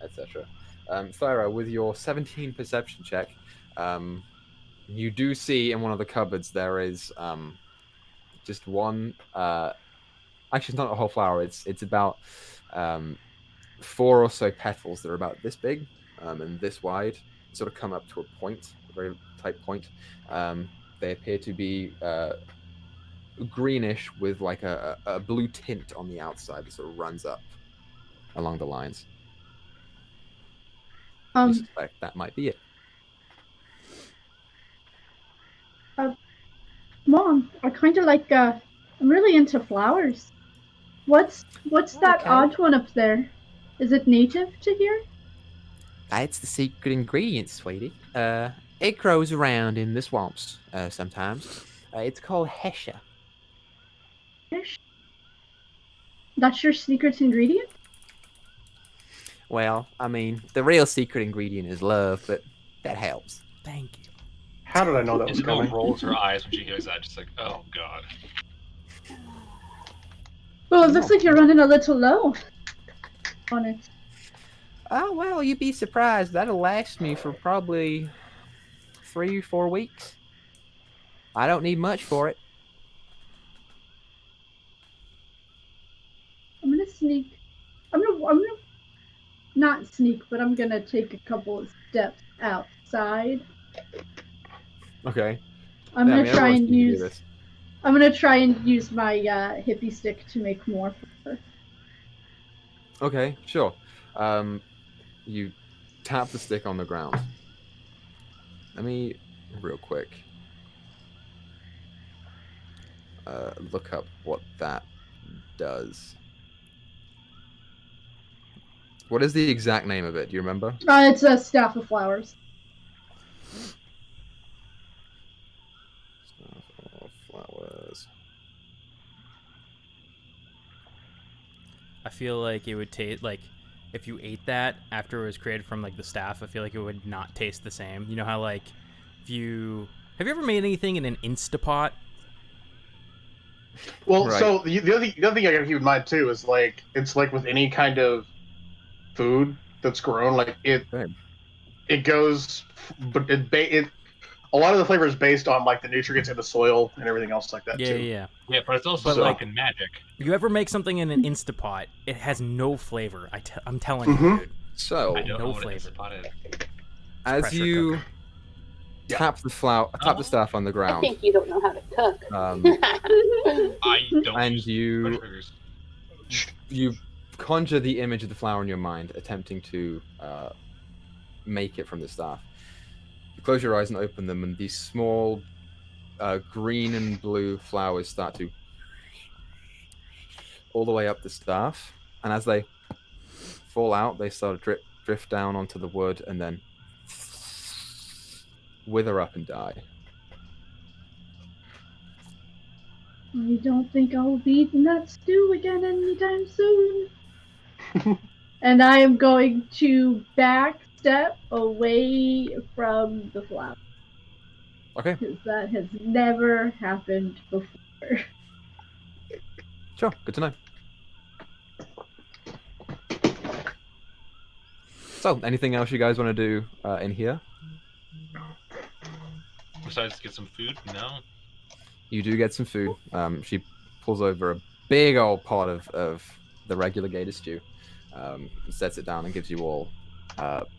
etc. Thyra, with your 17 perception check, you do see in one of the cupboards there is just one. Actually, it's not a whole flower. It's about 4 or so petals that are about this big and this wide, sort of come up to a point, a very tight point. They appear to be greenish with like a blue tint on the outside that sort of runs up along the lines. You suspect that might be it. Mom, I kind of like. I'm really into flowers. What's that Okay. odd one up there? Is it native to here? That's the secret ingredient, sweetie. It grows around in the swamps sometimes. It's called hesha. Fish? That's your secret ingredient? Well, I mean, the real secret ingredient is love, but that helps. Thank you. How did I know that was Isabel coming? rolls her eyes when she hears that, just like, oh god. Well, it looks like you're running a little low on it. Oh, well, you'd be surprised. That'll last me for probably 3 or 4 weeks. I don't need much for it. I'm gonna sneak. I'm gonna not sneak, but I'm gonna take a couple of steps outside. Okay. I'm Yeah, I gonna mean, try everyone's and gonna do use. this. I'm gonna try and use my hippie stick to make more for her. Okay, sure. You tap the stick on the ground. Let me real quick look up what that does. What is the exact name of it? Do you remember? It's a staff of flowers. Staff of flowers. I feel like it would taste like if you ate that after it was created from like the staff. I feel like it would not taste the same. You know how like if you have you ever made anything in an Instapot? Well, Right. so the other thing I gotta keep in mind too is like it's like with any kind of food that's grown, like Good. it goes, but it a lot of the flavor is based on like the nutrients in the soil and everything else like that Yeah, too. yeah. Yeah, but it's also But, like- fucking magic. You ever make something in an Instapot? It has no flavor. I'm telling you, Mhm. dude. So, I don't no know what flavor. it is. Spot is. as pressure you cooker. tap the Oh. staff on the I ground, think you don't know how to cook. I don't. and use you triggers. you conjure the image of the flower in your mind, attempting to make it from the staff. You close your eyes and open them, and these small green and blue flowers start to all the way up the staff, and as they fall out, they sort of drift down onto the wood, and then wither up and die. I don't think I'll be eating that stew again anytime soon. And I am going to back step away from the flower. Okay, Because that has never happened before. sure, good to know. So, anything else you guys want to do in here? Besides, get some food. No. You do get some food. She pulls over a big old pot of the regular gator stew, sets it down, and gives you all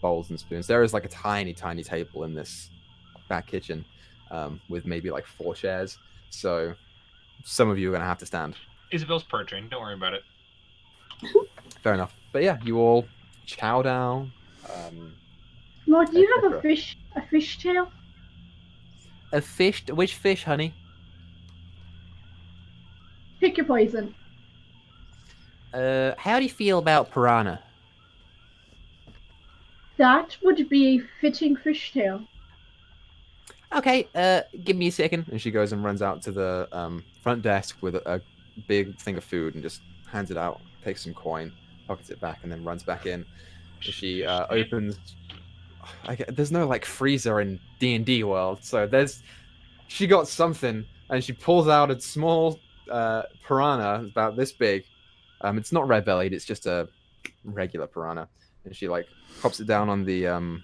bowls and spoons. There is like a tiny, tiny table in this back kitchen with maybe like 4 chairs. So some of you are going to have to stand. Isabel's perching. Don't worry about it. Fair enough. But yeah, you all chow down. Lord, do you have etc. a fish tail? A fish? Which fish, honey? Pick your poison. How do you feel about piranha? That would be a fitting fish tail. Okay, give me a second. And she goes and runs out to the front desk with a big thing of food and just hands it out, takes some coin, pockets it back, and then runs back in. And she opens. There's no like freezer in D&D world, so she got something, and she pulls out a small piranha about this big. It's not red bellied; it's just a regular piranha, and she like pops it down on the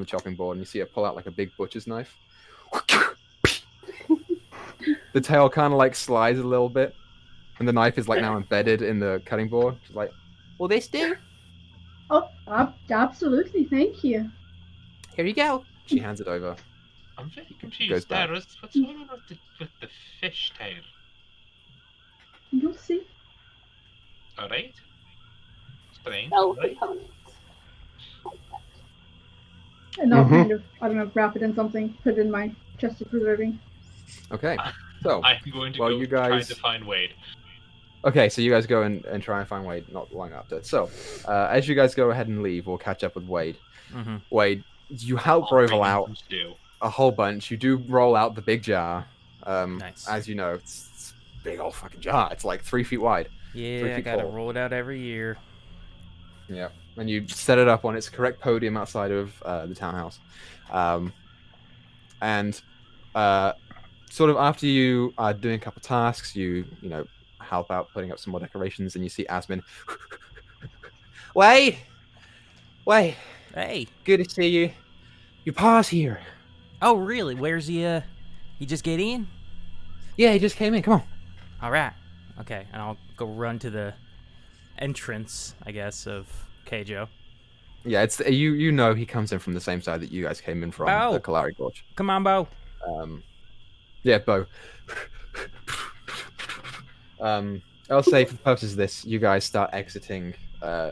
chopping board, and you see her pull out like a big butcher's knife. The tail kind of like slides a little bit, and the knife is like now embedded in the cutting board. She's like, "Will this do?" Oh, absolutely. Thank you. Here you go. She hands it over. I'm very Goes confused back. there. What's going on with the fish tail? You'll see. Alright. Strange. Spell Right? components. And I'll kind of, I don't know, wrap it in something, put it in my chest of preserving. Okay. So, I'm going to Well, go you try guys- to find Wade. okay, so you guys go and try and find Wade not long after. So, as you guys go ahead and leave, we'll catch up with Wade. Mm-hmm. Wade, you help Roval out Do. a whole bunch. You do roll out the big jar. Nice. As you know, it's a big old fucking jar. It's like 3 feet wide. 3 Yeah, I feet gotta tall. roll it out every year. Yeah, and you set it up on its correct podium outside of the townhouse. And sort of after you are doing a couple tasks, you know, help out putting up some more decorations, and you see Asmin. Wade! Wade! Hey. Good to see you. Your pa's here. Oh, really? Where's he? He just get in? Yeah, he just came in. Come on. All right. Okay, and I'll go run to the entrance, I guess, of Keijo. Yeah, it's you know he comes in from the same side that you guys came in from, Bow. the Kalari Gorge. Come on, Bo. Yeah, Bo. I'll say for the purposes of this, you guys start exiting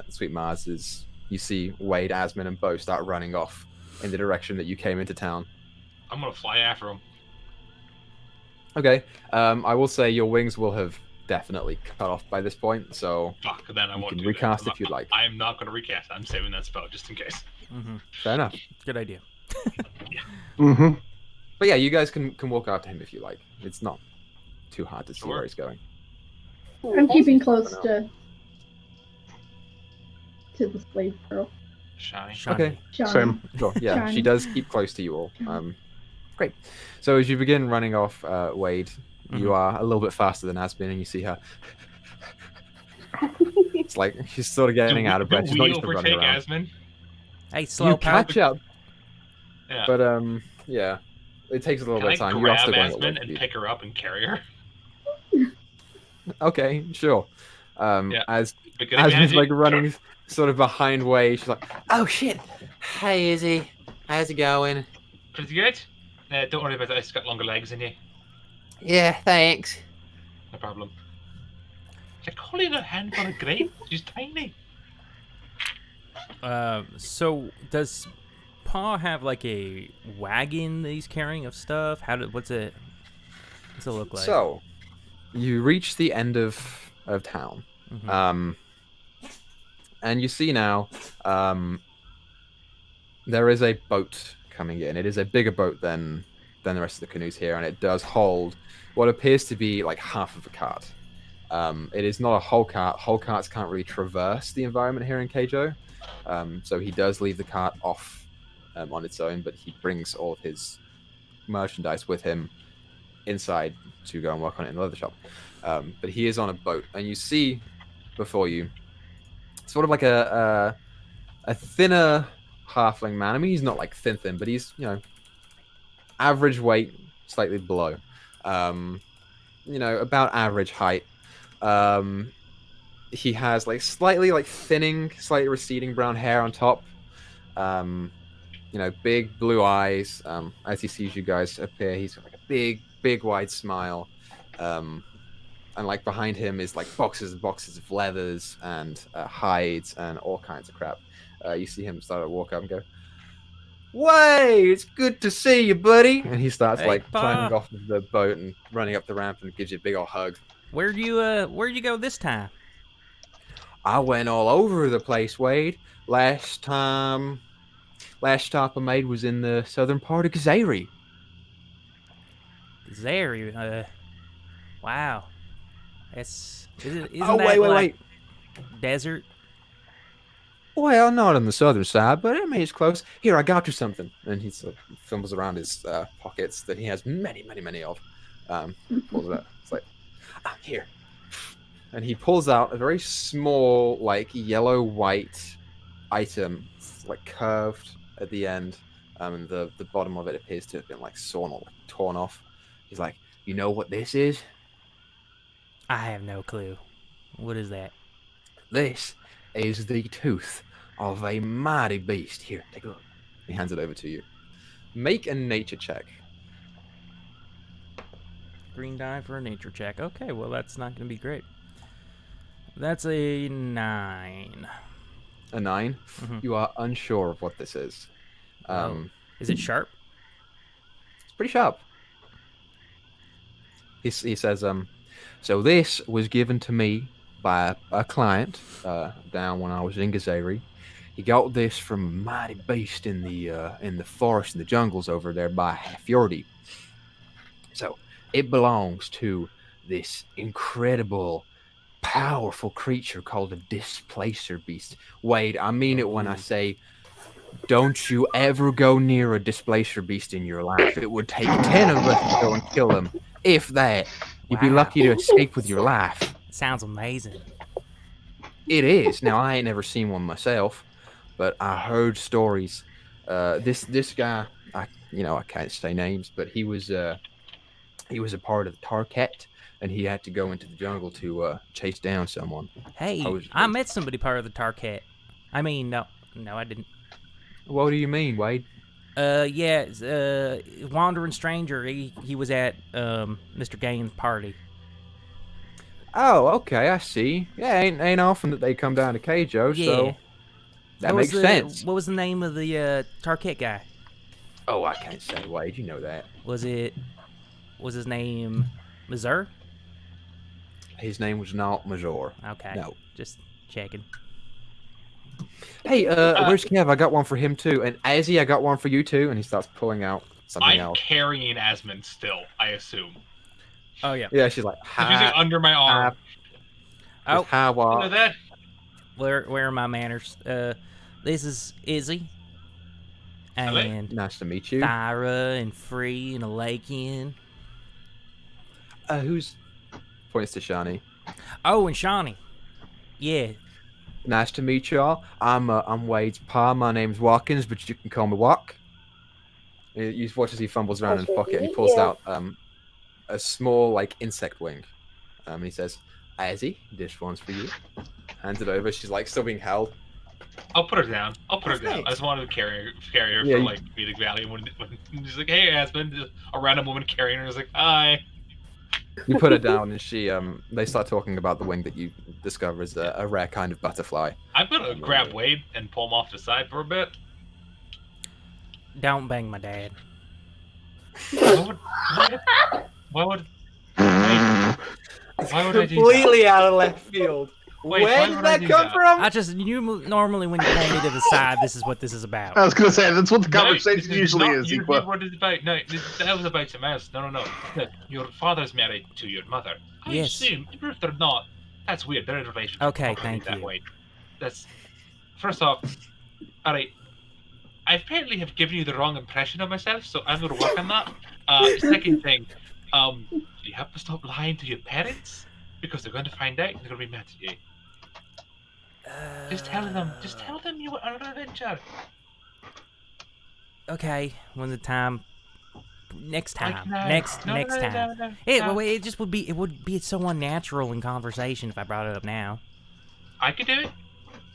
Sweet Mars as you see Wade, Asmin, and Bo start running off in the direction that you came into town. I'm gonna fly after him. Okay, I will say your wings will have definitely cut off by this point, so Fuck, then I you won't can do recast that. if you'd like. I'm not gonna recast. I'm saving that spell just in case. Mm-hmm. Fair enough. Good idea. But yeah, you guys can walk after him if you like. It's not too hard to see Sure. where he's going. I'm keeping close to the slave girl. Shiny. Okay. Shani. Same. Sure. Yeah, she Shiny. does keep close to you all. Great. So as you begin running off, Wade, you are a little bit faster than Asmin, and you see her. It's like she's sort of getting out of breath. She's Do not we used to running overtake around. Asmin? Hey, slow You catch up, Yeah. but yeah, it takes a little Can bit I of time. You're grab still going at low Asmin and speed. pick her up and carry her? Okay, sure. Yeah. As Beginning Asmin's magic? like running Sure. sort of behind Wade, she's like, "Oh shit! Hey, Izzy, how's it going?" Pretty good. Don't worry about it. I just got longer legs than you. Yeah, thanks. No problem. You're calling her hand on a grape? She's tiny. So does Pa have like a wagon that he's carrying of stuff? What's it look like? So, you reach the end of town, Mhm. and you see now there is a boat coming in. It is a bigger boat than the rest of the canoes here, and it does hold what appears to be like half of a cart. It is not a whole cart. Whole carts can't really traverse the environment here in Keijo, so he does leave the cart off on its own, but he brings all of his merchandise with him inside to go and work on it in the leather shop. But he is on a boat, and you see before you sort of like a thinner halfling man. I mean, he's not like thin, but he's, you know, average weight, slightly below. You know, about average height. He has like slightly like thinning, slightly receding brown hair on top. You know, big blue eyes. As he sees you guys appear, he's got like a big wide smile. and like behind him is like boxes and boxes of leathers and hides and all kinds of crap. You see him start to walk up and go, "Way, it's good to see you, buddy." And he starts Hey, like Pa. climbing off of the boat and running up the ramp and gives you a big old hug. Where'd you go this time? I went all over the place, Wade. Last stop I made was in the southern part of Grizlocke. Zeri, wow. Isn't Oh, that wait. like desert? Well, not on the southern side, but I mean, it's close. Here, I got you something. And he sort of fumbles around his pockets that he has many, many, many of. Pulls it out. It's like, here. And he pulls out a very small, like, yellow-white item. It's, like, curved at the end. And the bottom of it appears to have been, like, sawn or torn off. He's like, you know what this is? I have no clue. What is that? This is the tooth of a mighty beast. Here, take a look. He hands it over to you. Make a nature check. Green die for a nature check. Okay, well that's not going to be great. That's a 9. A 9. Mhm. You are unsure of what this is. Is it sharp? It's pretty sharp. He says, so this was given to me by a client down when I was in Grizlocke. He got this from a mighty beast in the forest and the jungles over there by half-orc. So it belongs to this incredible, powerful creature called a displacer beast. Wade, I mean it when I say, don't you ever go near a displacer beast in your life. It would take 10 of us to go and kill him. If that, you'd be Wow. lucky to escape with your life. Sounds amazing. It is. Now, I ain't never seen one myself, but I heard stories. This guy, I can't say names, but he was a part of the Tarket, and he had to go into the jungle to chase down someone. Hey, I met somebody part of the Tarket. I mean, no, I didn't. What do you mean, Wade? Wandering stranger. He was at Mr. Gaines' party. Oh, okay, I see. Yeah, ain't often that they come down to Keijo, so that makes sense. What was the name of the Tarket guy? Oh, I can't say, Wade. You know that. Was his name Mazur? His name was not Major. Okay. No. Just checking. Hey, where's Kev? I got one for him too. And Azzy, I got one for you too. And he starts pulling out something I'm else. carrying Asmund still, I assume. Oh yeah. Yeah, she's like, She's using under my arm. Oh. Hi, You know that? Where are my manners? This is Izzy. Hello. And Nice to meet you. Thyra and Free and Alakian. Who's points to Shani? Oh, and Shawnee. Yeah. Nice to meet y'all. I'm Wade's pa. My name's Watkins, but you can call me Walk. You watch as he fumbles around in his pocket and he pulls out a small like insect wing. And he says, "Azzy, this one's for you." Hands it over. She's like still being held. I'll put her down. I just wanted to carry her for like comedic value. When she's like, "Hey, Asmund," a random woman carrying her is like, "Hi." You put her down, and they start talking about the wing that you discover is a rare kind of butterfly. I'm gonna grab Wade and pull him off the side for a bit. Don't bang my dad. Why would I do that? Completely out of left field. Wait, Where why did would I that do come that? from? Normally when you play me to the side, this is what this is about. I was gonna say that's what the No, conversation this usually not is. usually Equa. what it's about. No, that was about something else. No. Your father's married to your mother. I Yes. assume, even if they're not, that's weird. They're in a relationship. Okay, Don't thank behave that you. way. That's first off. All right. I apparently have given you the wrong impression of myself, so I'm going to work on that. Second thing, you have to stop lying to your parents because they're going to find out and they're going to be mad at you. Just tell them you were on an adventure. Okay, when the time. Next time. Like now. Next No, time. no. Well, it would be so unnatural in conversation if I brought it up now. I could do it.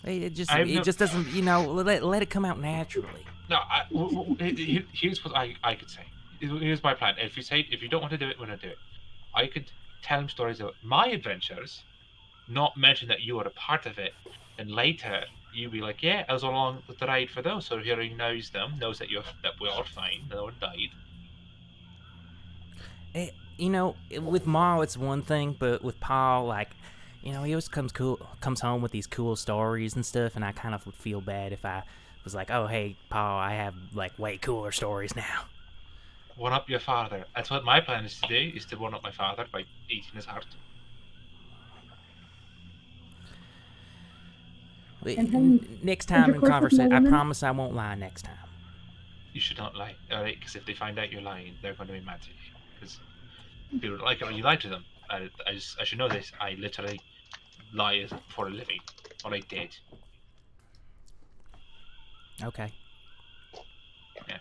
It just I have no- doesn't, let it come out naturally. No, here's what I could say. Here's my plan. If you don't want to do it, we're not do it. I could tell him stories about my adventures, not mention that you are a part of it, and later you'll be like, yeah, I was along with the ride for those. So here he knows them, knows that we're all fine, no one died. With Ma, it's one thing, but with Paul, like, he always comes home with these cool stories and stuff, and I kind of would feel bad if I was like, oh, hey, Paul, I have, like, way cooler stories now. One up your father. That's what my plan is today, is to one up my father by eating his heart. Next time in conversation, I promise I won't lie next time. You should not lie, alright? Because if they find out you're lying, they're going to be mad at you. Because people don't like it when you lie to them. I should know this. I literally lie for a living. Or I did. Okay. Yeah.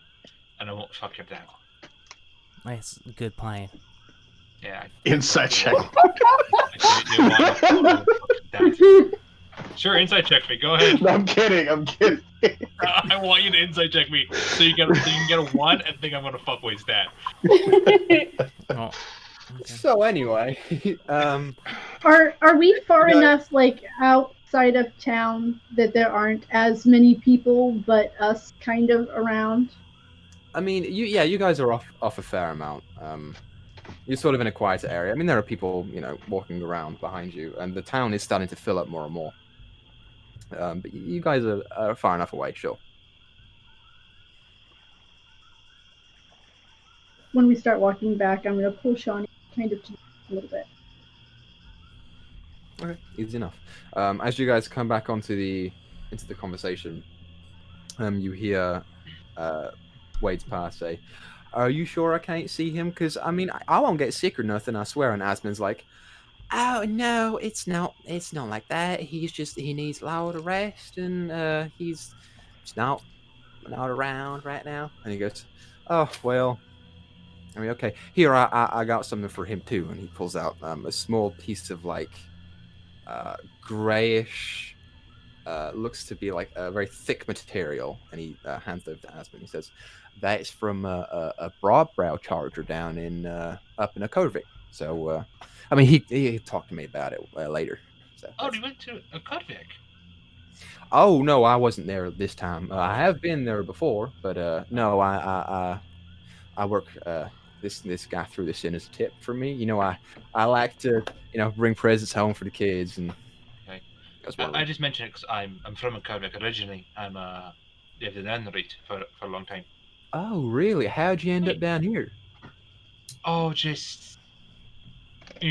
And I won't fuck your dad. That's a good plan. Yeah. Inside check. Sure, inside check me. Go ahead. No, I'm kidding. I want you to inside check me so you can get a 1 and think I'm gonna fuck with dad. Oh. Okay. So anyway, Are we far enough, like, outside of town that there aren't as many people but us kind of around? I mean, you guys are off a fair amount. You're sort of in a quieter area. I mean, there are people, walking around behind you, and the town is starting to fill up more and more. But you guys are far enough away, sure. When we start walking back, I'm going to pull Shawnee kind of to a little bit. Okay, easy enough. As you guys come back into the conversation, you hear Wade's pa say, "Are you sure I can't see him? Because I mean, I won't get sick or nothing, I swear." And Asmon's like, "Oh no, it's not like that. He needs a lot of rest, and he's not around right now." And he goes, "Oh well, I mean, okay. Here, I got something for him too." And he pulls out a small piece of like grayish, looks to be like a very thick material, and he hands it over to Asmon. He says, "That's from a broadbrow charger down in up in Akovik." So, I mean, he talked to me about it later. So Oh, you went to Akovik? Oh no, I wasn't there this time. I have been there before, but no, I work. This guy threw this in as a tip for me. I like to bring presents home for the kids, and okay. That's one I just mentioned it because I'm from Akovik originally. I'm lived in Enright for a long time. Oh really? How'd you end up down here? Oh, just a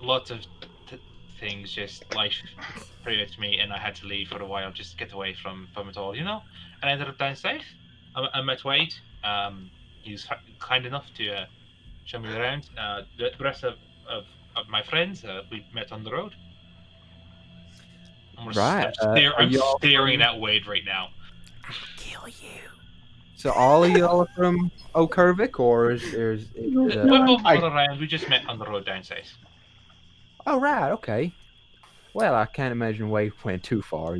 lot of things. Just life threw at me, and I had to leave for a while, just get away from it all. And I ended up down south. I met Wade. He was kind enough to show me around. The rest of my friends we met on the road. Right. I'm staring at Wade right now. I'll kill you. So all of y'all are from Okervik, or is We're both around. We just met on the road down south. Oh right, okay. Well, I can't imagine Wade went too far.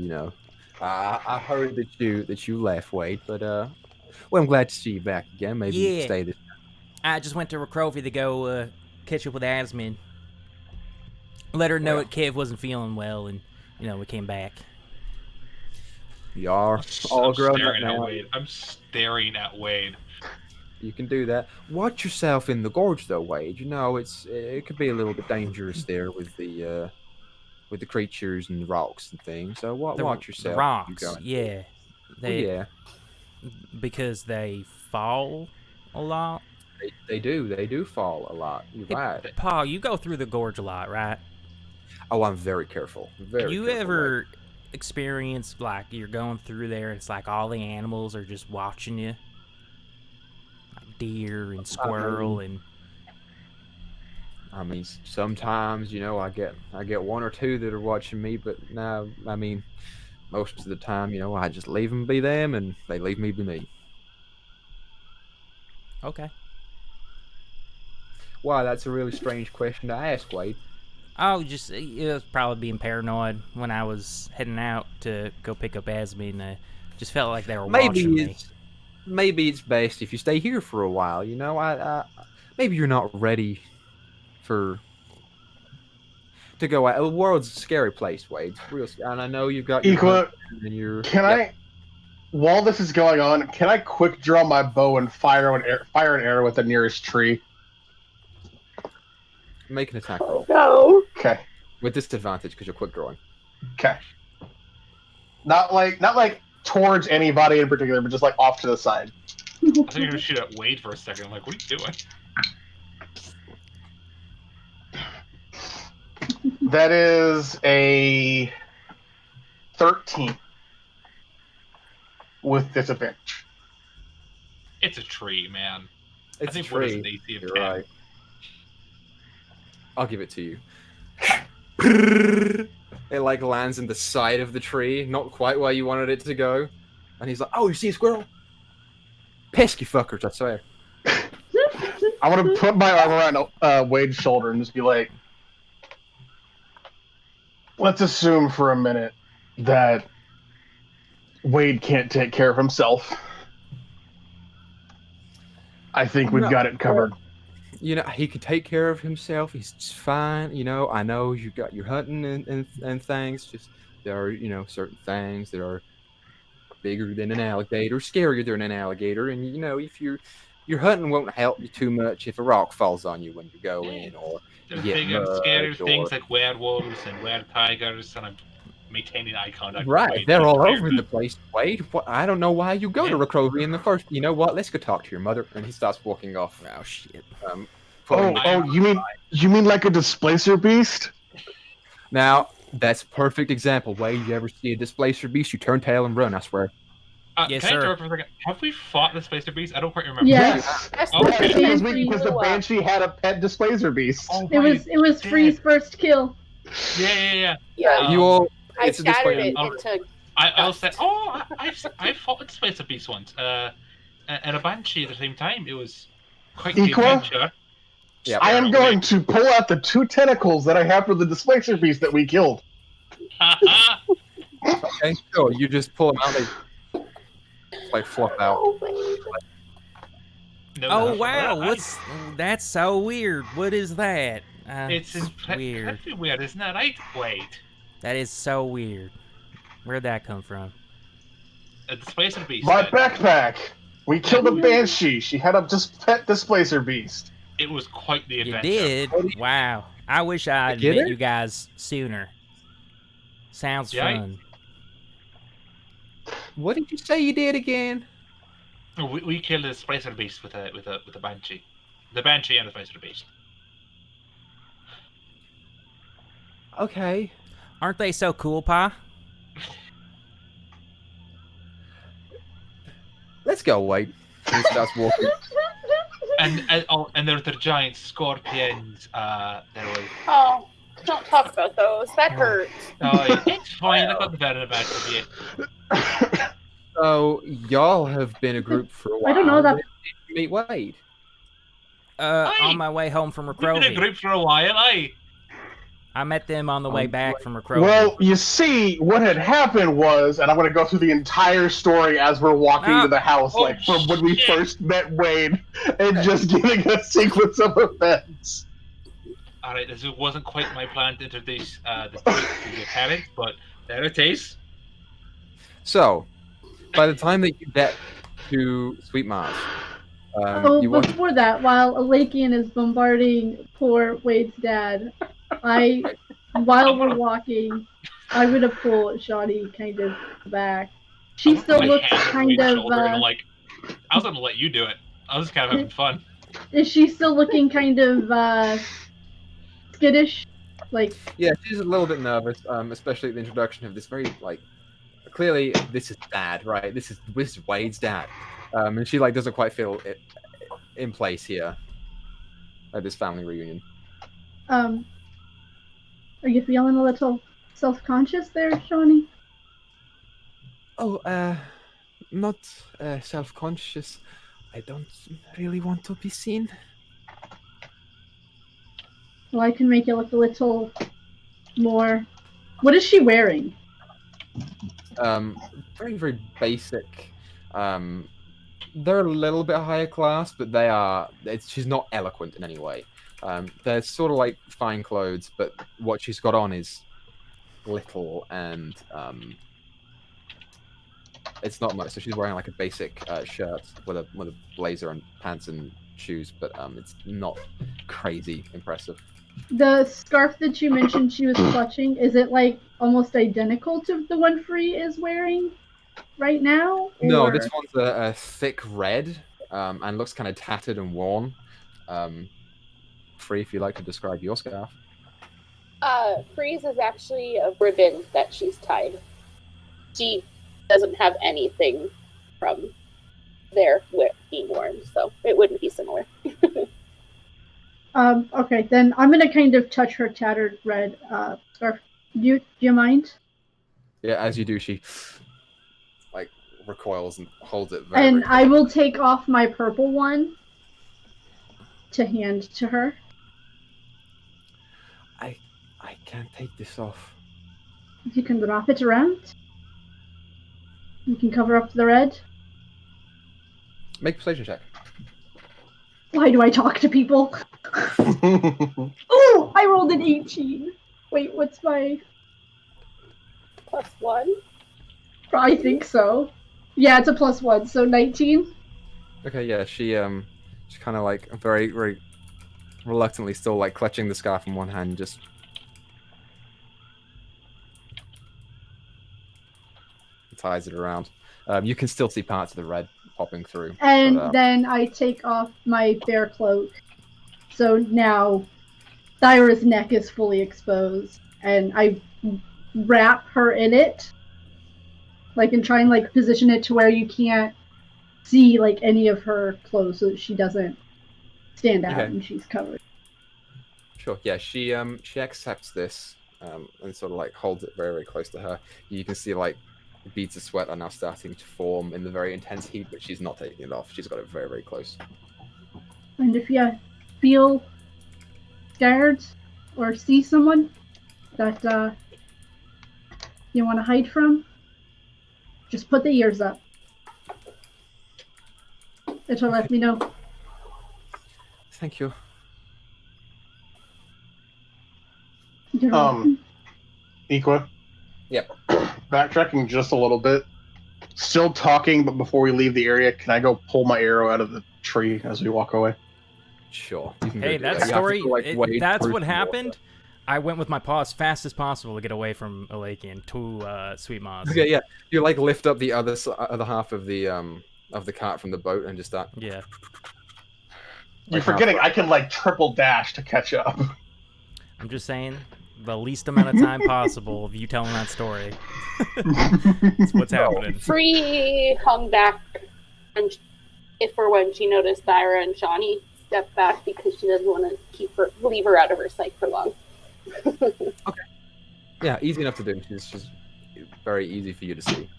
I heard that you left, Wade, but well, I'm glad to see you back again. Maybe you can stay this time. I just went to Rakrovi to go catch up with Asmin. Let her know that Kev wasn't feeling well, and we came back. You are all grown up now. I'm staring at Wade. You can do that. Watch yourself in the gorge, though, Wade. It could be a little bit dangerous there with the creatures and the rocks and things. So watch yourself. The rocks, yeah. Yeah. Because they fall a lot. They do fall a lot. You're right. Paul, you go through the gorge a lot, right? Oh, I'm very careful. Very. You careful, ever experience like you're going through there and it's like all the animals are just watching you? Like deer and squirrel and I mean, sometimes I get one or two that are watching me, but no, I mean, most of the time, I just leave them be them, and they leave me be me. Okay. Wow, that's a really strange question to ask, Wade. Oh, just it was probably being paranoid when I was heading out to go pick up Asmin. And just felt like they were watching me. Maybe it's best if you stay here for a while. maybe you're not ready to go out. The world's a scary place, Wade. It's real scary. And I know you've got your Equa, and your. can I, while this is going on, can I quick draw my bow and fire an arrow at the nearest tree? Make an attack roll No. Okay. with disadvantage because you're quick drawing. Okay. Not like towards anybody in particular, but just like off to the side. I thought you were gonna shoot at Wade for a second. I'm like, what are you doing? That is a 13 with disadvantage. It's a tree, man. It's I think a what is tree. an AC of You're 10? right. I'll give it to you. It like lands in the side of the tree, not quite where you wanted it to go. And he's like, "Oh, you see a squirrel? Pesky fuckers, I swear." I want to put my arm around Wade's shoulder and just be like, let's assume for a minute that Wade can't take care of himself. I think we've got it covered. You know, he can take care of himself. He's just fine. You know, I know you got your hunting and things. Just there are, you know, certain things that are bigger than an alligator, scarier than an alligator. And you know, if your hunting won't help you too much if a rock falls on you when you go in, or There's you get big and scary mugged, or things like werewolves and were-tigers, and I'm maintaining eye contact. with right, Wade. they're all Very over good. the place. Wade, I don't know why you go to Rickovia in the first. You know what? Let's go talk to your mother. And he starts walking off. Oh shit. You mean like a displacer beast? Now that's a perfect example. Wade, you ever see a displacer beast? You turn tail and run. I swear. Yes, can I sir. interrupt for a second? Have we fought the Spacer Beast? I don't quite remember. Yes. That's Okay. the Because the Banshee had a pet displacer beast. Oh, It was damn. Free's first kill. Yeah. Yeah. You all. I It's a scattered displacer. it into. I'll say. Oh, I fought the Spacer Beast once. And a Banshee at the same time. It was quite the Equal? adventure. Yeah. I am going to pull out the 2 tentacles that I have for the displacer beast that we killed. Okay, sure. You just pull them out. They like flop out. Oh wow, that's so weird. What is that? It's weird. Pretty weird, isn't it? Right? Wait. That is so weird. Where'd that come from? The Spacer Beast. My backpack. We killed a banshee. She had a pet displacer beast. It was quite the You adventure. did? Wow. I wish I had Get met it? you guys sooner. Sounds Yeah, fun. What did you say you did again? We killed a Spacer Beast with a Banshee. The Banshee and the Spacer Beast. Okay. Aren't they so cool, Pa? Let's go, Wade. He starts walking. And there's the giant scorpions. There was. Oh, don't talk about those. That hurts. Oh, it's fine. I got the better of it. So y'all have been a group for a while. I don't know that. When did you meet Wade? On my way home from We've been a Rickovia. group for a while, I met them on the way back from Rickovia. Well, you see, what had happened was, and I'm going to go through the entire story as we're walking to the house, Oh, like from when we shit. first met Wade, and just giving a sequence of events. Alright, this wasn't quite my plan to introduce the group to your parents, but there it is. So, by the time that you get to Sweet Mars, you want Before that, while Alakian is bombarding poor Wade's dad, while we're walking, I'm gonna pull Shoddy kind of back. She still My looks hand on kind Wade's of. shoulder, and I'm like, I was gonna let you do it. I was kind of having fun. Is she still looking kind of skittish? Like, yeah, she's a little bit nervous, especially at the introduction of this very like. Clearly, this is dad, right? This is Wade's dad, and she like doesn't quite feel it in place here at this family reunion. are you feeling a little self-conscious there, Shawnee? Oh, not self-conscious. I don't really want to be seen. Well, I can make you look a little more. What is she wearing? Very, very basic They're a little bit higher class, but they are. She's not eloquent in any way. They're sort of like fine clothes, but what she's got on is little and it's not much. So she's wearing like a basic shirt with a blazer and pants and shoes, but it's not crazy impressive. The scarf that you mentioned she was clutching, is it like almost identical to the one Free is wearing right now? No, or- this one's a thick red and looks kind of tattered and worn. Free, if you'd like to describe your scarf. Freeze is actually a ribbon that she's tied. She doesn't have anything from there being worn, so it wouldn't be similar. Okay, then I'm gonna kind of touch her tattered red scarf. Do you mind? Yeah, as you do, she like recoils and holds it very. And very I will take off my purple one to hand to her. I can't take this off. You can wrap it around. You can cover up the red. Make a persuasion check. Why do I talk to people? Oh, I rolled an 18. Wait, what's my... +1? I think so. Yeah, it's a +1, so 19. Okay, yeah, she's kind of like very, very reluctantly still like clutching the scarf in one hand, just ties it around. You can still see parts of the red popping through. And but, then I take off my bear cloak. So now Thyra's neck is fully exposed. And I wrap her in it. Like, and try and like position it to where you can't see like any of her clothes so that she doesn't stand out and she's covered. Sure, yeah, she accepts this and sort of like holds it very, very close to her. You can see like beads of sweat are now starting to form in the very intense heat, but she's not taking it off. She's got it very, very close. And if you feel scared or see someone that you want to hide from, just put the ears up. It'll let me know. Thank you. You're welcome. Equa? Yep. Backtracking just a little bit. Still talking, but before we leave the area, can I go pull my arrow out of the tree as we walk away? Sure. You can go Hey, do that You have to story, go, like, wade that's through what some happened. water. I went with my paw as fast as possible to get away from Elakian to Sweet Moss. Okay, yeah. You like lift up the other half of the cart from the boat and just start. Yeah. You're forgetting I can like triple dash to catch up. I'm just saying, the least amount of time possible of you telling that story. That's what's happening. Free hung back, and if or when she noticed Thyra and Shawnee step back because she doesn't want to leave her out of her sight for long. Yeah, easy enough to do. She's very easy for you to see.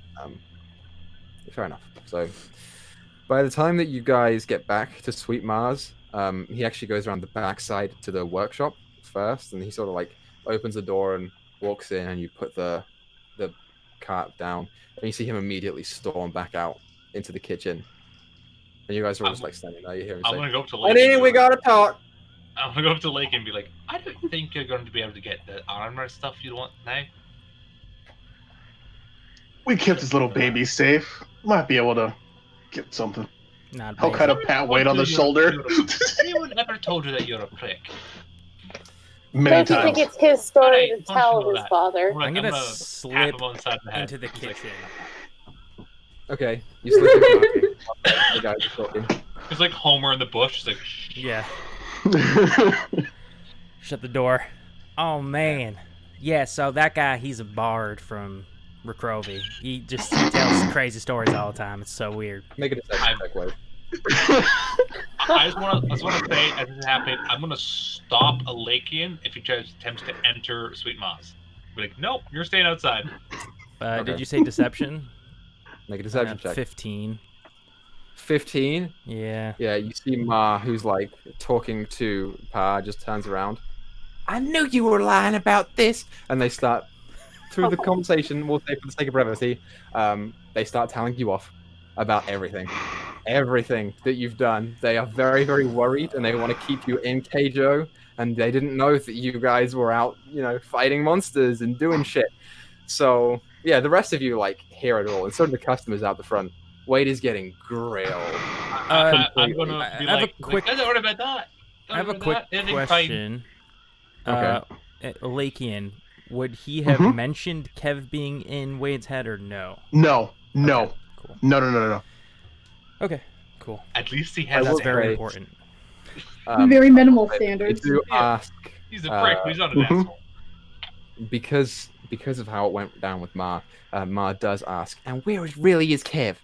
Fair enough. So, by the time that you guys get back to Sweet Mars, he actually goes around the backside to the workshop first, and he sort of like opens the door and walks in, and you put the cart down, and you see him immediately storm back out into the kitchen. And you guys are all just like standing there. You hear him I'm say, gonna go up to Lake. "Honey, we gotta talk." I'm gonna go up to Lake and be like, I don't think you're going to be able to get the armor stuff you want now. We kept this little baby safe. Might be able to get something. Not I'll bad. kind of pat weight on the shoulder. Anyone ever told you that you're a prick? Many Don't you times. think it's his story to Alright, don't tell you know his that? father? I'm gonna tap slip him on the side of the head. into the He's like, kitchen. Okay, you slip into the guys are talking. It's like Homer in the bush. It's like, shh. Yeah. Shut the door. Oh man. Yeah, so that guy, he's a bard from Recrovy. He tells crazy stories all the time. It's so weird. Make a deception check, Wade. I just want to say, as this is happening, I'm gonna stop a Lakian if he attempts to enter Sweet Moss. Be like, nope, you're staying outside. Okay. Did you say deception? Make a deception check. 15. 15? Yeah. Yeah, you see Ma, who's like talking to Pa, just turns around. I knew you were lying about this. And they start, through the conversation, we'll say for the sake of brevity, they start telling you off about everything. everything that you've done. They are very, very worried, and they want to keep you in Keijo. And they didn't know that you guys were out, fighting monsters and doing shit. So yeah, the rest of you like hear it all, and so do the customers out the front. Wade is getting grilled. I'm gonna be I have like, a quick- don't worry about that. I have a quick question. Okay. Lakian, would he have Mhm. mentioned Kev being in Wade's head or no? No. Okay, cool. No. Okay, cool. At least he I has. will That's very say- important. Very minimal I standards. do Yeah. ask He's a prick, but he's not an Mhm. asshole. because of how it went down with Ma. Ma does ask, and where really is Kev?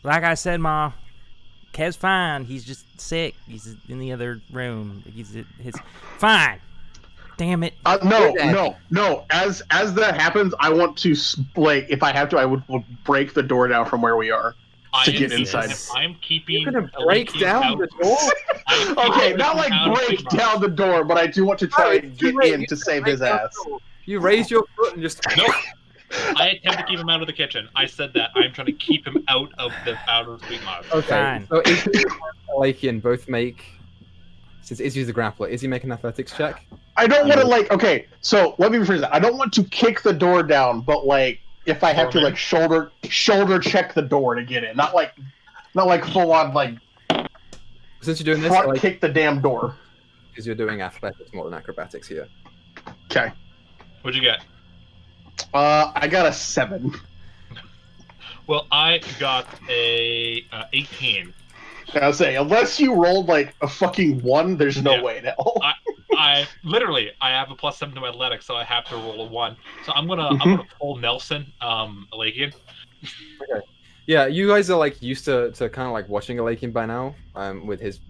Like I said, Ma, Kev's fine. He's just sick. He's in the other room. He's fine. Damn it. No. As that happens, I want to if I have to, I would break the door down from where we are to get inside. I'm keeping. You're gonna break down the door? Okay, not like break down the door, but I do want to try and get in to save his ass. You raise your foot and just Nope. I attempt to keep him out of the kitchen. I said that. I'm trying to keep him out of the sweet mod. Okay, Fine. so Izzy and Lakian both make. Since Izzy's the grappler, Izzy make an athletics check. I don't want to okay. So let me rephrase that. I don't want to kick the door down, but if I have to shoulder check the door to get in, not like full on Since you're doing this, front kick the damn door. because you're doing athletics more than acrobatics here. Okay. What'd you get? I got a 7. Well, I got a 18. I'll say, unless you rolled a fucking 1, there's no way in hell. I have a +7 to my athletics, so I have to roll a 1. So I'm gonna pull Nelson, Lakian. Okay. Yeah, you guys are used to kind of watching Lakian by now, with his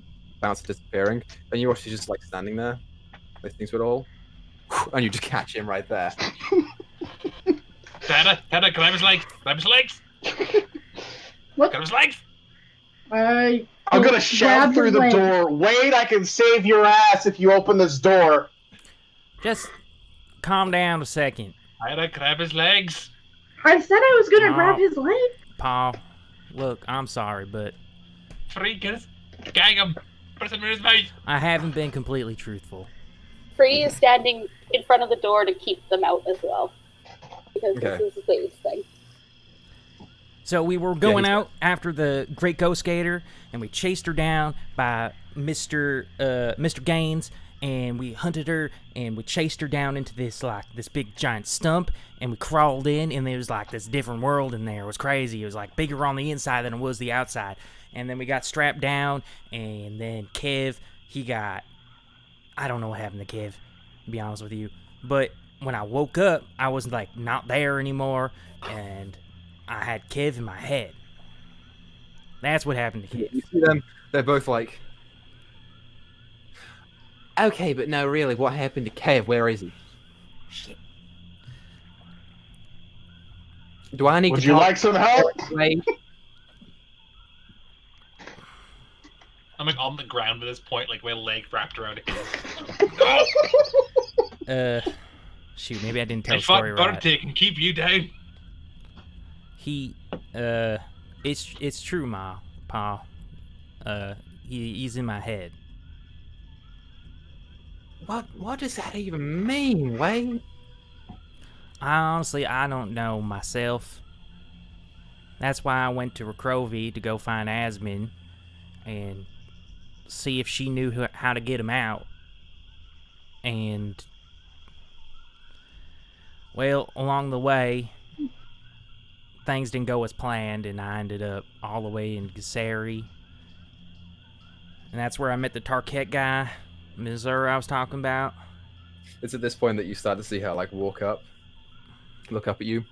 bounce disappearing, and you watch he's just standing there, listening to it all, and you just catch him right there. Tada, grab his legs! What? Grab his legs! I'm gonna shout through the door. Wade, I can save your ass if you open this door. Just calm down a second. Tada, grab his legs! I said I was gonna No. grab his leg. Paul, look, I'm sorry, but Gag him! Put him in his mouth! I haven't been completely truthful. Free is standing in front of the door to keep them out as well. Because this is Wade's thing. So we were going out after the Great Ghost Gator, and we chased her down by Mr. Gaines, and we hunted her, and we chased her down into this big giant stump, and we crawled in, and there was this different world in there. It was crazy. It was bigger on the inside than it was the outside. And then we got strapped down, and then Kev, I don't know what happened to Kev, to be honest with you. But when I woke up, I was not there anymore, and I had Kev in my head. That's what happened to Kev. You see them, they're both okay, but no, really, what happened to Kev? Where is he? Shit. Do I need Would to you talk like some help? Wade? I'm on the ground at this point, my leg wrapped around his. Shoot, maybe I didn't tell I the story fought right. Bartek and keep you down. It's true, Pa. He's in my head. What does that even mean, Wade? I don't know myself. That's why I went to Rakrovi to go find Asmin and see if she knew how to get him out. And, well, along the way, things didn't go as planned, and I ended up all the way in Gesari. And that's where I met the Tarket guy, Missouri I was talking about. It's at this point that you start to see her look up at you.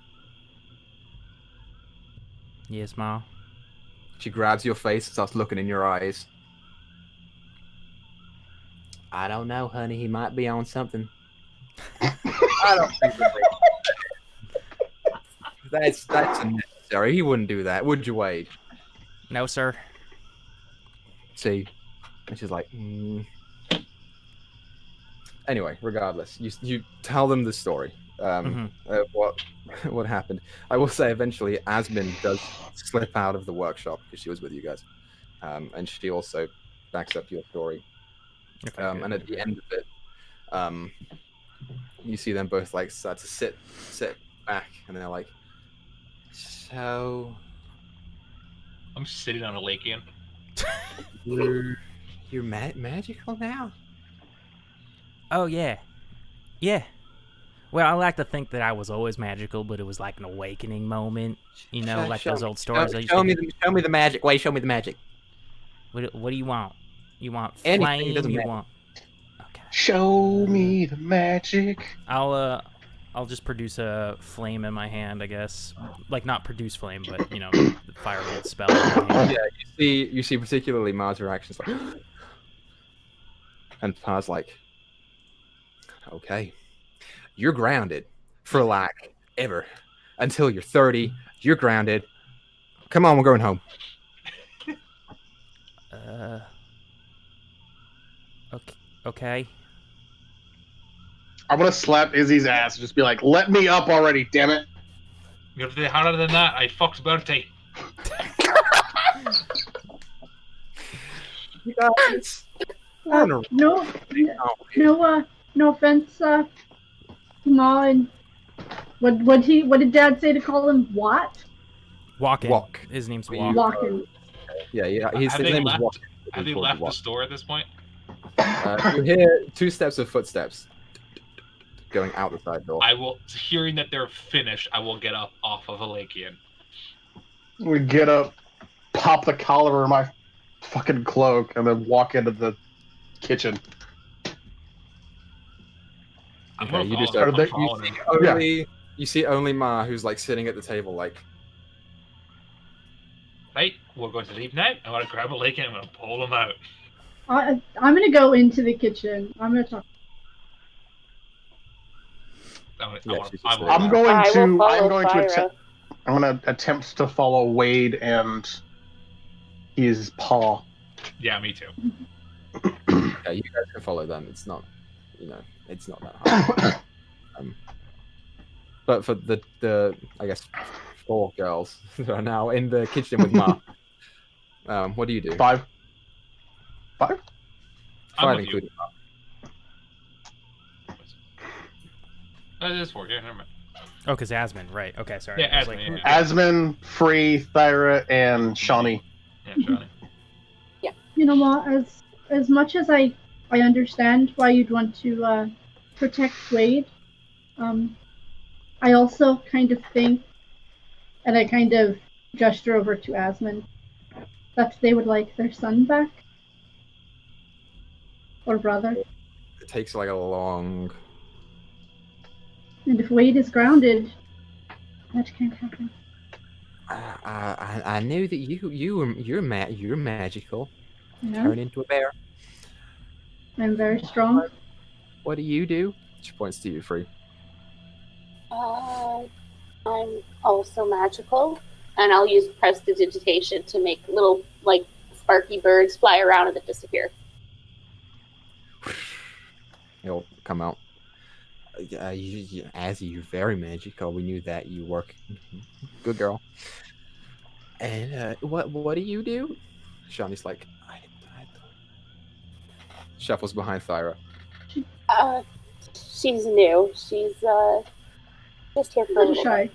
Yes, Ma. She grabs your face and starts looking in your eyes. I don't know, honey. He might be on something. I don't think that's unnecessary. He wouldn't do that, would you, Wade? No, sir. See, and she's like, Anyway, regardless, you tell them the story. what happened. I will say eventually Asmin does slip out of the workshop because she was with you guys, and she also backs up your story. Okay, And at the end of it, you see them both like start to sit back, and they're like, "So I'm sitting on a lake again. you're magical now?" Oh yeah. Well, I like to think that I was always magical, but it was like an awakening moment. You know, like those old stories. I used Show to me hear. show me the magic. Wait, show me the magic. What do you want? You want Anything, it flame? doesn't You matter. want? Okay. Show me the magic. I'll just produce a flame in my hand, I guess. Like not produce flame, but firebolt spell in my hand. Yeah, you see particularly Mars' reactions like, and Par's like, "Okay, you're grounded for like ever until you're 30. You're grounded. Come on, we're going home." Okay. I'm gonna slap Izzy's ass and just be like, "Let me up already, damn it!" If they're harder than that, I fucked Bertie. You guys, No offense, Ma, and what did Dad say to call him? What? Walk. His name's Walk. Walking. Yeah. His name is Walk. Have they left the store at this point? You hear 2 steps of footsteps going out the side door. I will, hearing that they're finished, I will get up off of a Lakean. We get up, pop the collar over my fucking cloak, and then walk into the kitchen. I'm Okay, gonna you follow just him. are I'm following him. you see only Ma, who's like sitting at the table, like, Right, we're going to leave now. I'm gonna grab a Lakean and I'm gonna pull him out. I'm gonna go into the kitchen. I'm gonna talk. I'm I going will to follow Fyra. I'm going to attempt to follow Wade and his paw. Yeah, me too. yeah, you guys can follow them. It's not, it's not that hard. But for the I guess 4 girls that are now in the kitchen with Ma, what do you do? 5. 5? 5 including Ma. It is 4. Yeah, never mind. Oh, because Asmin, right? Okay, sorry. Yeah, I was Asmin, like, yeah. Asmin, Free, Thyra, and Shawnee. Yeah, Johnny. Ma, as much as I understand why you'd want to protect Wade, I also kind of think, and I kind of gesture over to Asmin, that they would like their son back. Or brother. It takes like a long. And if Wade is grounded, that can't happen. I knew that you're magical. Yeah, Turn into a bear. I'm very strong. What do you do? She points to you, Free. I'm also magical, and I'll use prestidigitation to make little, sparky birds fly around and then disappear. He'll come out. As you're very magical, we knew that you work. Good girl. And what do you do? Shawnee's like, I shuffles behind Thyra. She's new. She's just here for a Little little shy.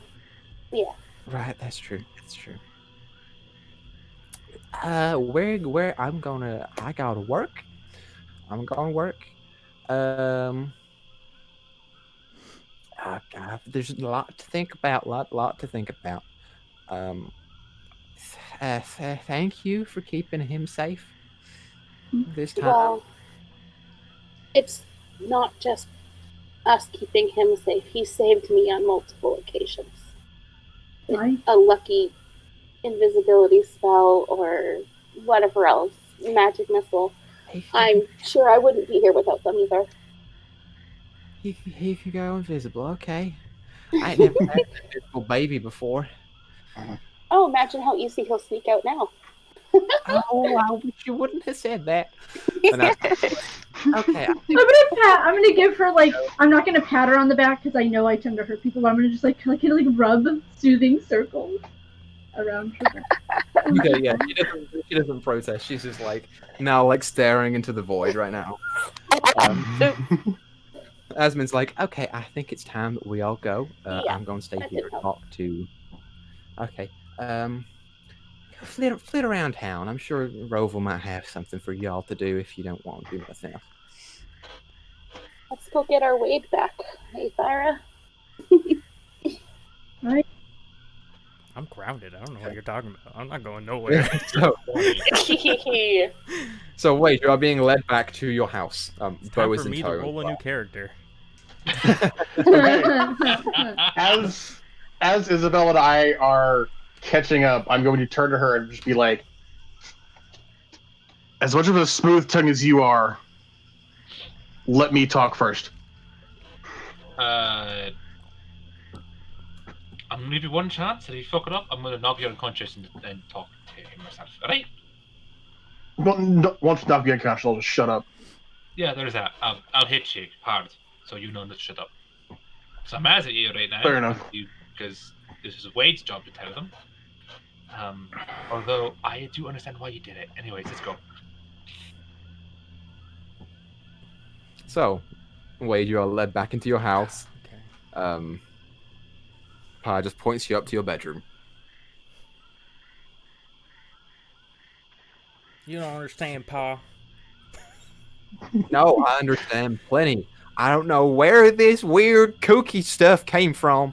bit. Yeah. Right, that's true. That's true. Where I gotta work. I'm gonna work. God, there's a lot to think about. Lot to think about. Thank you for keeping him safe this time. Well, it's not just us keeping him safe. He saved me on multiple occasions. Why? A lucky invisibility spell or whatever else, magic missile. I'm sure I wouldn't be here without them either. He could go invisible. Okay. I ain't never had an invisible baby before. Oh, imagine how easy he'll sneak out now. Oh, I wish you wouldn't have said that. And Okay. I'm gonna give her like I'm not gonna pat her on the back because I know I tend to hurt people. But I'm gonna just like kind of rub soothing circles around her. Okay, yeah, she doesn't protest. She's just like now like staring into the void right now. Asmin's like, okay, I think it's time that we all go. Yeah, I'm going to stay that here did and help. talk to. Okay. Flit around town. I'm sure Roval might have something for y'all to do if you don't want to do nothing else. Let's go get our Wade back. Hey, Thyra. I'm grounded. I don't know what you're talking about. I'm not going nowhere. So wait, you are being led back to your house. It's Bo time is for in me to tow. roll a new character. As Isabel and I are catching up, I'm going to turn to her and just be like, as much of a smooth tongue as you are, let me talk first. I'm gonna give you one chance. If you fuck it up, I'm gonna knock you unconscious and talk to him myself. Alright? Once not be unconscious, I'll just shut up. Yeah, there's that. I'll hit you hard, so you know to shut up. So I'm mad at you right now. Fair enough. Because this is Wade's job to tell them. Although I do understand why you did it. Anyways, let's go. So, Wade, you are led back into your house. Okay. Pa just points you up to your bedroom. You don't understand, Pa. No, I understand plenty. I don't know where this weird kooky stuff came from,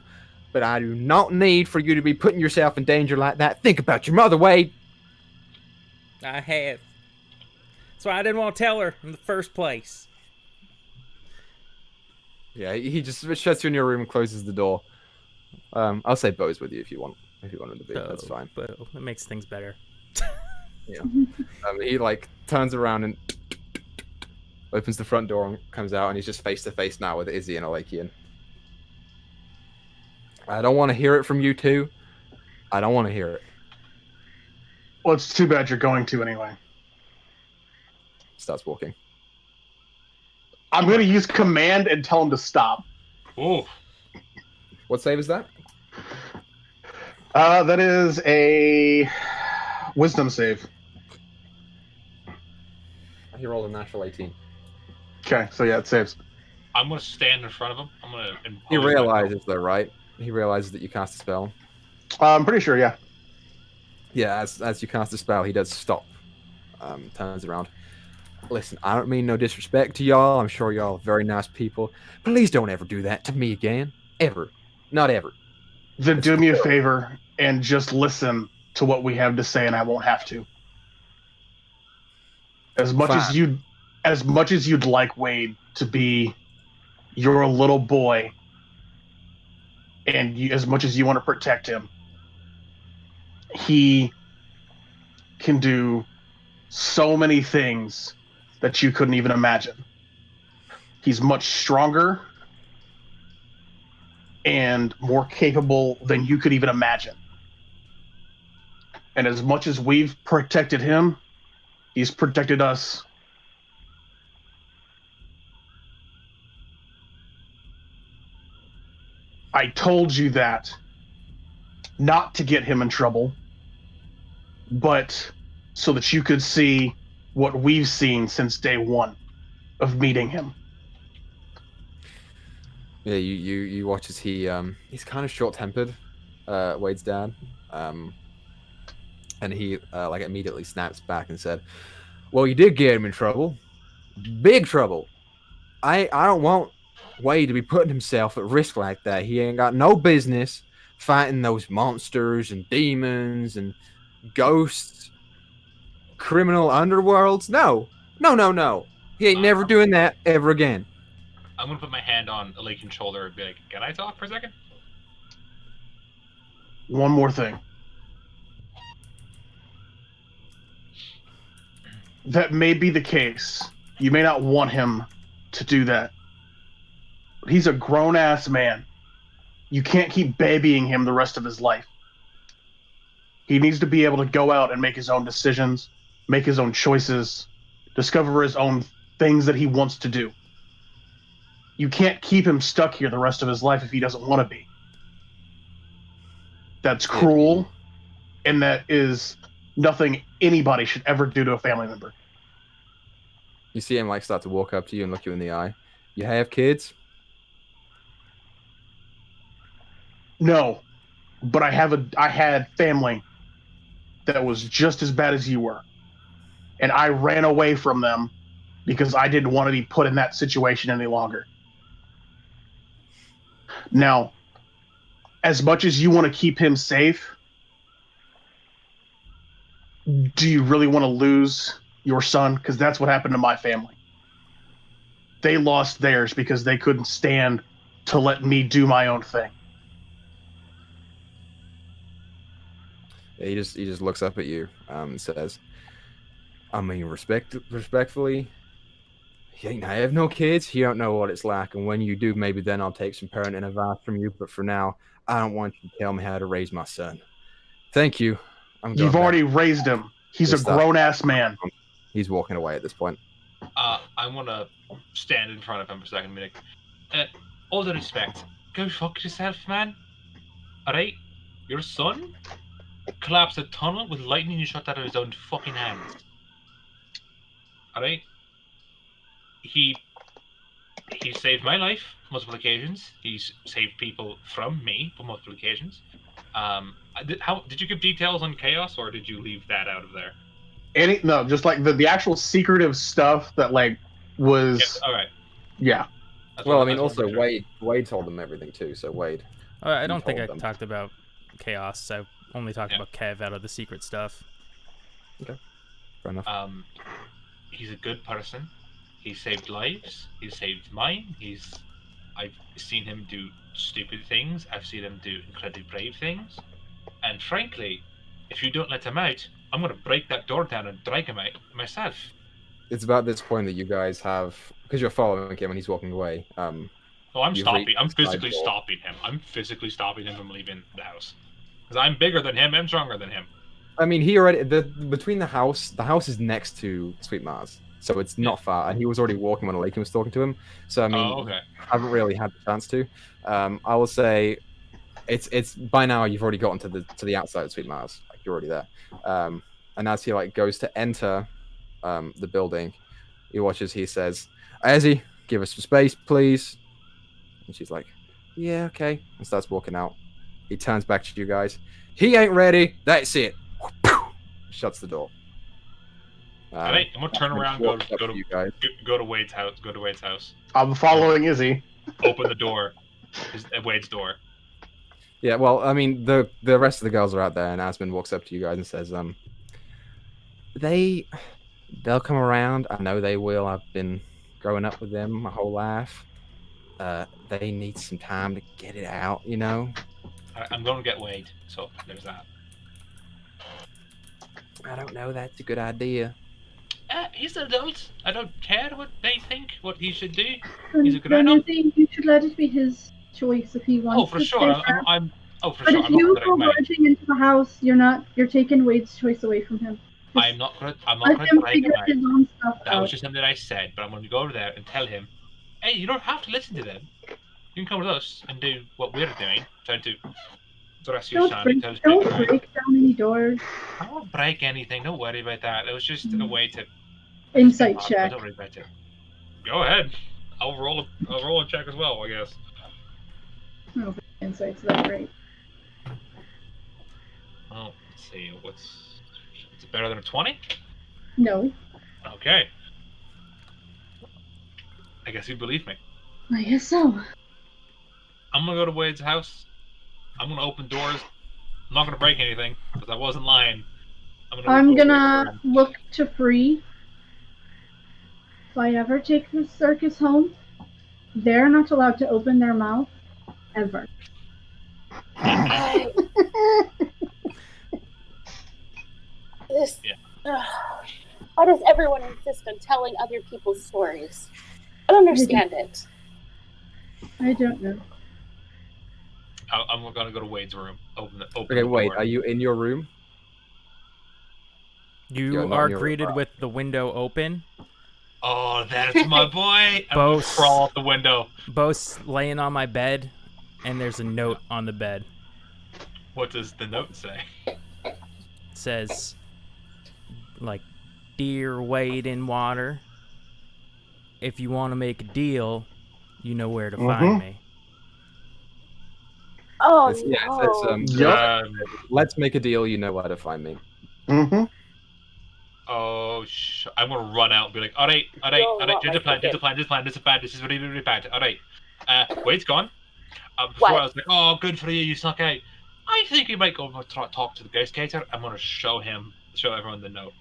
but I do not need for you to be putting yourself in danger like that. Think about your mother, Wade. I have. That's why I didn't want to tell her in the first place. Yeah, he just shuts you in your room and closes the door. I'll say Bo's with you if you want. If you want him to be, that's fine. But it makes things better. Yeah. He like turns around and opens the front door and comes out, and he's just face to face now with Izzy and Alakian. I don't want to hear it from you two. I don't want to hear it. Well, it's too bad you're going to anyway. Starts walking. I'm going to use command and tell him to stop. Oh. What save is that? That is a wisdom save. He rolled a natural 18. Okay, so yeah, it saves. I'm gonna stand in front of him. I'm gonna. He realizes though, right? He realizes that you cast a spell. I'm pretty sure, yeah. Yeah, as you cast a spell, he does stop. Turns around. Listen, I don't mean no disrespect to y'all. I'm sure y'all are very nice people. Please don't ever do that to me again. Ever. Not ever. Then do me a favor and just listen to what we have to say, and I won't have to. As much as you'd like Wade to be your little boy, and as much as you want to protect him, he can do so many things that you couldn't even imagine. He's much stronger and more capable than you could even imagine. And as much as we've protected him, he's protected us. I told you that not to get him in trouble, but so that you could see what we've seen since day one of meeting him. Yeah, you watch as he's kind of short-tempered, Wade's dad, and he like immediately snaps back and said, "Well, you did get him in trouble, big trouble. I don't want Wade to be putting himself at risk like that. He ain't got no business fighting those monsters and demons and ghosts, criminal underworlds. No. He ain't never doing that ever again." I'm gonna put my hand on Alakin's shoulder and be like, "Can I talk for a second?" One more thing. That may be the case. You may not want him to do that. But he's a grown-ass man. You can't keep babying him the rest of his life. He needs to be able to go out and make his own decisions, make his own choices, discover his own things that he wants to do. You can't keep him stuck here the rest of his life if he doesn't want to be. That's cruel, and that is nothing anybody should ever do to a family member. You see him like start to walk up to you and look you in the eye. You have kids? No, but I had family that was just as bad as you were, and I ran away from them because I didn't want to be put in that situation any longer. Now, as much as you want to keep him safe, do you really want to lose your son? Because that's what happened to my family. They lost theirs because they couldn't stand to let me do my own thing. Yeah, he just looks up at you and says, I mean, respectfully, I have no kids. You don't know what it's like. And when you do, maybe then I'll take some parenting advice from you. But for now, I don't want you to tell me how to raise my son. Thank you. You've already raised him. He's a grown-ass man. He's walking away at this point. I want to stand in front of him for a second and be like, all due respect, go fuck yourself, man. Alright? Your son collapsed a tunnel with lightning shot out of his own fucking hands. Alright? He saved my life multiple occasions. He's saved people from me on multiple occasions. Did you give details on chaos, or did you leave that out of there? No, just like the actual secretive stuff that like was. Yes, all right. Yeah. Well, I mean, also Wade told them everything too. So Wade. I don't think I talked about chaos. I only talked about Kev out of the secret stuff. Okay. Fair enough. He's a good person. He saved lives. He saved mine. I've seen him do stupid things. I've seen him do incredibly brave things. And frankly, if you don't let him out, I'm going to break that door down and drag him out myself. It's about this point that you guys have, because you're following him when he's walking away. I'm stopping. I'm physically stopping him. I'm physically stopping him from leaving the house. Because I'm bigger than him. I'm stronger than him. I mean, he already between the house is next to Sweet Mars, so it's not far. And he was already walking when Lakin was talking to him. So I mean, I haven't really had the chance to. I will say, it's by now you've already gotten to the outside of Sweet Mars. Like you're already there. And as he like goes to enter the building, he watches. He says, "Azzy, give us some space, please." And she's like, "Yeah, okay," and starts walking out. He turns back to you guys. He ain't ready. That's it. Shuts the door. All right, I'm gonna turn around, go to Wade's house. Go to Wade's house. I'm following Izzy. Open the door. Wade's door. Yeah, well, I mean, the rest of the girls are out there, and Asmund walks up to you guys and says, they'll come around. I know they will. I've been growing up with them my whole life. They need some time to get it out, you know? I'm going to get Wade, so there's that. I don't know. That's a good idea. He's an adult. I don't care what they think, what he should do. And He's a good adult. You should let it be his choice if he wants. Oh, for sure. But if you go barging into the house, you're taking Wade's choice away from him. I'm not gonna drag him out. That was just something I said, but I'm gonna go over there and tell him, hey, you don't have to listen to them. You can come with us and do what we're doing, trying to rescue Sandy. Don't break down any doors. I won't break anything. Don't worry about that. It was just a way to insight check. Don't worry about it. Go ahead. I'll roll a check as well, I guess. I don't think insight's that great. Well, let's see. Is it better than a 20? No. Okay. I guess you believe me. I guess so. I'm gonna go to Wade's house. I'm gonna open doors. I'm not gonna break anything because I wasn't lying. I'm gonna look to Free. If I ever take the circus home, they're not allowed to open their mouth ever. Why does everyone insist on telling other people's stories? I don't understand it. I don't know. I'm gonna go to Wade's room. Open Okay, the Wade, door. are you in your room? You are greeted with the window open, Oh, that's my boy. I'm gonna Both. crawl out the window. Bo's laying on my bed, and there's a note on the bed. What does the note say? It says, like, "Dear Wade in Water, if you want to make a deal, you know where to find me." Oh It's- yeah, no. it says, Yup. let's make a deal. You know where to find me. Mm-hmm. Oh, I'm gonna run out and be like, all right, here's a plan, this is really, really bad. All right, Wade's gone. Before What? I was like, oh, good for you, you snuck out. I think we might go over talk to the ghost cater. I'm gonna show everyone the note.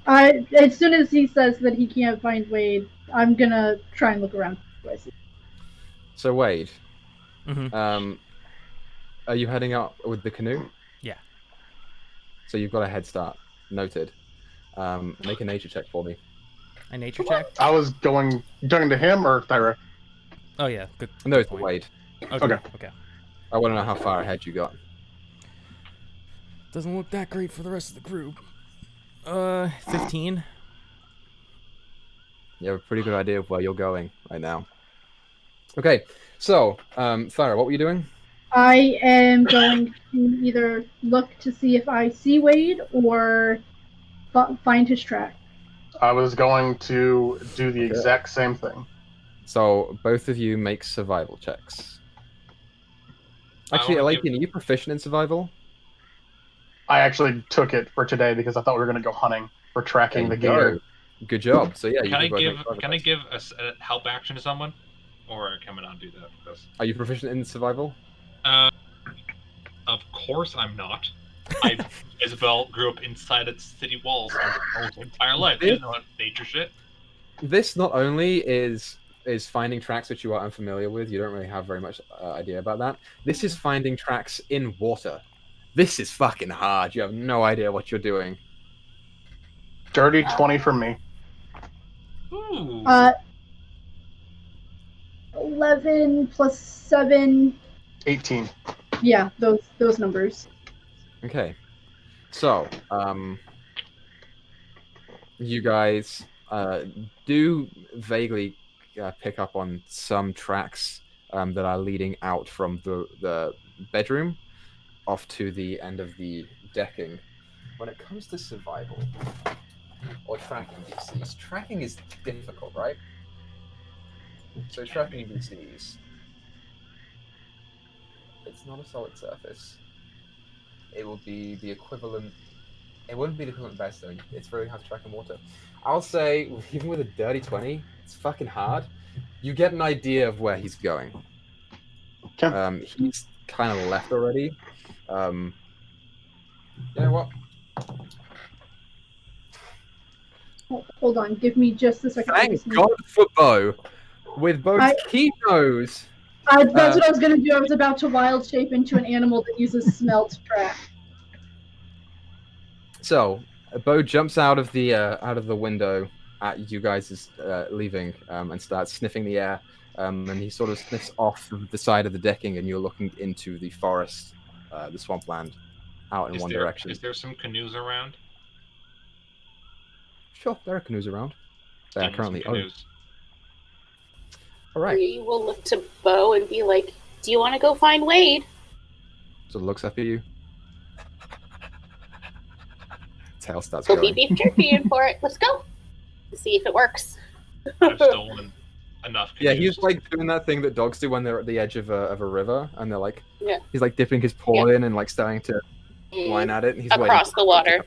As soon as he says that he can't find Wade, I'm gonna try and look around. So Wade, Mm-hmm. are you heading up with the canoe? Yeah. So you've got a head start. Noted. Make a nature check for me. A nature check? I was going to him or Thyra. Oh, yeah. Good. No, good it's point. Wade. Okay. I want to know how far ahead you got. Doesn't look that great for the rest of the group. 15. You have a pretty good idea of where you're going right now. Okay, so, Thyra, what were you doing? I am going to either look to see if I see Wade or find his track. I was going to do the exact same thing. So, both of you make survival checks. Actually, Alakian, are you proficient in survival? I actually took it for today because I thought we were going to go hunting for tracking the gator. Good job. So yeah, Can I give a help action to someone, or can we not do that? Because... Are you proficient in survival? Of course I'm not. Isabel grew up inside its city walls her entire life. She doesn't know nature shit. This not only is finding tracks which you are unfamiliar with. You don't really have very much idea about that. This is finding tracks in water. This is fucking hard. You have no idea what you're doing. Dirty 20 from me. Ooh. 11 plus 7. 18. Yeah, those numbers. Okay. So, you guys do vaguely pick up on some tracks that are leading out from the bedroom off to the end of the decking. When it comes to survival or tracking VCs, tracking is difficult, right? So tracking VCs, it's not a solid surface. It will be the equivalent. It wouldn't be the equivalent best though. It's very hard to track in water. I'll say, even with a dirty 20, it's fucking hard. You get an idea of where he's going. Okay. He's kind of left already. You know what? Hold on, give me just a second. Thank God for Bo. With Bo's keynotes. That's what I was gonna do. I was about to wild shape into an animal that uses smell to track. So, Bo jumps out of the window at you guys leaving and starts sniffing the air. And he sort of sniffs off the side of the decking, and you're looking into the forest, the swampland, out in one direction. Is there some canoes around? Sure, there are canoes around. They are currently owned. All right. We will look to Bo and be like, "Do you want to go find Wade?" So it looks up at you. Tail starts We'll going. be beef jerky for it. Let's go. Let's see if it works. I've stolen enough canoes. Yeah, he's like doing that thing that dogs do when they're at the edge of a river, and they're like, Yeah. he's like dipping his paw in and like starting to whine at it. And he's Across the water.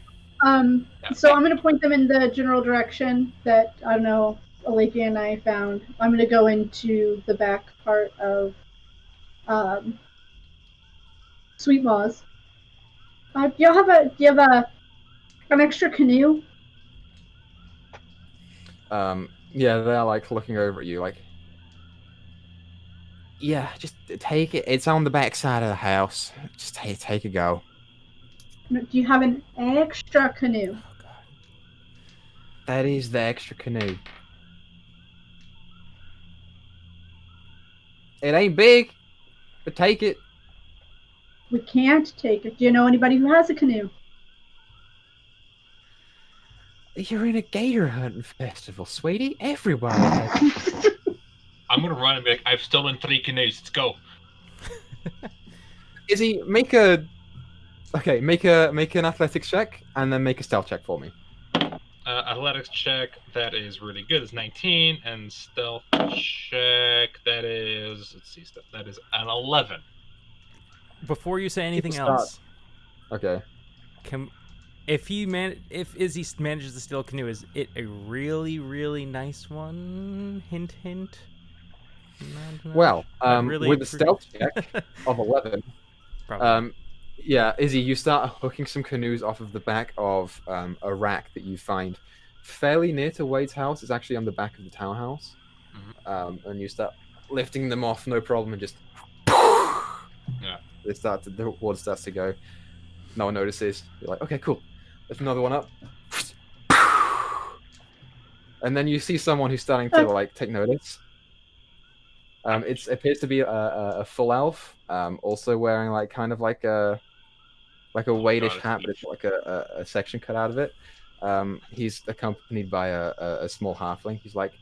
So I'm gonna point them in the general direction that I don't know, Alakia and I found. I'm gonna go into the back part of Sweet Maws. Do you have an extra canoe? Yeah, they're like looking over at you, like, yeah, just take it. It's on the back side of the house. Just take a go. Do you have an extra canoe? Oh, God. That is the extra canoe. It ain't big, but take it. We can't take it. Do you know anybody who has a canoe? You're in a gator hunting festival, sweetie. Everybody has. I'm gonna run and be like, I've stolen 3 canoes. Let's go. Izzy, make an athletics check and then make a stealth check for me. Athletics check, that is really good. It's 19, and stealth check, that is, let's see, that is an 11. Before you say anything Keep a start. else, Okay. if Izzy manages to steal a canoe, is it a really, really nice one? Hint, hint. Well, Not really with a stealth check of 11, Probably. yeah, Izzy, you start hooking some canoes off of the back of a rack that you find fairly near to Wade's house. It's actually on the back of the townhouse. And you start lifting them off, no problem, and just Yeah. the water starts to go. No one notices. You're like, okay, cool. There's another one up. And then you see someone who's starting to like take notice. It appears to be a full elf, also wearing like kind of like a Wade-ish hat, but it's like a section cut out of it. He's accompanied by a small halfling. He's like,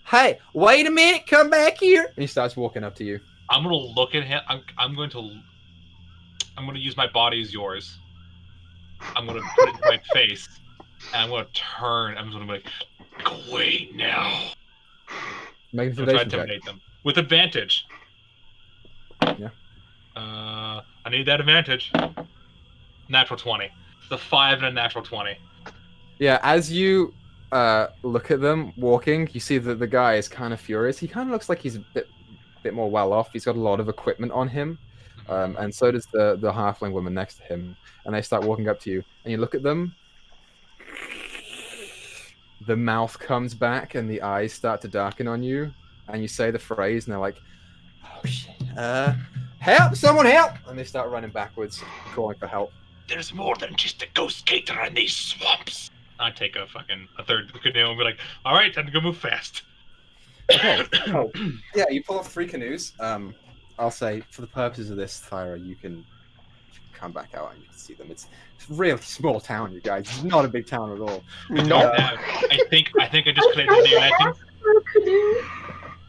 "Hey, wait a minute, come back here!" And he starts walking up to you. I'm gonna look at him. I'm going to use my body as yours. I'm gonna put it in my face, and I'm gonna turn. I'm gonna be like, "Go away now." Make I'm an gonna try to intimidation check. intimidate them with advantage. Yeah. I need that advantage. Natural 20. It's a 5 and a natural 20. Yeah, as you look at them walking, you see that the guy is kind of furious. He kind of looks like he's a bit more well off. He's got a lot of equipment on him, and so does the halfling woman next to him. And they start walking up to you, and you look at them. The mouth comes back, and the eyes start to darken on you. And you say the phrase, and they're like, "Oh shit! Help! Someone help!" And they start running backwards, calling for help. There's more than just a ghost gator in these swamps. I take a third canoe and be like, all right, time to go move fast. Okay. Oh, yeah, you pull off 3 canoes. I'll say, for the purposes of this, Thyra, you can come back out and you can see them. It's a really small town, you guys. It's not a big town at all. No. I think I just created a new legend.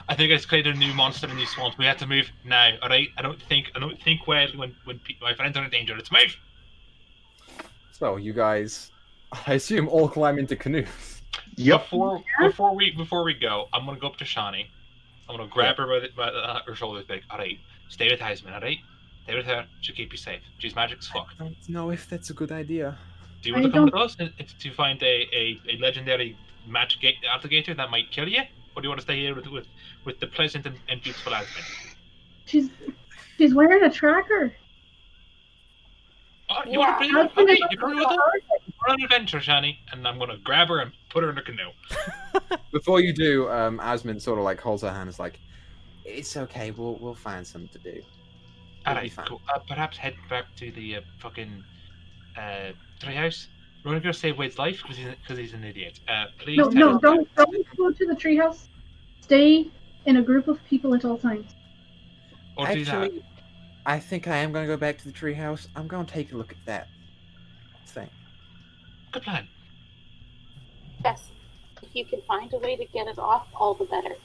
I think I just created a new monster in these swamps. We have to move now, all right? I don't think well when my friends are in danger. Let's move. So you guys, I assume, all climb into canoes. Yep. Before we go, I'm gonna go up to Shani. I'm gonna grab her by her shoulders, like, all right, stay with Heisman, all right? Stay with her. She'll keep you safe. She's magic as fuck. I don't know if that's a good idea. Do you want to come with us to find a legendary magic alligator that might kill you, or do you want to stay here with the pleasant and beautiful Heisman? She's wearing a tracker. Oh, you want to bring her? Okay, you bring her with us? We're on an adventure, Shani, and I'm gonna grab her and put her in a canoe. Before you do, Asmin sort of like holds her hand. It's like, it's okay. We'll find something to do. Alright, cool. Perhaps head back to the fucking treehouse. We're gonna go save Wade's life because he's an idiot. Please. No, don't go to the treehouse. Stay in a group of people at all times. Or do that. Actually, I think I am going to go back to the treehouse. I'm going to take a look at that thing. Good plan. Yes. If you can find a way to get it off, all the better.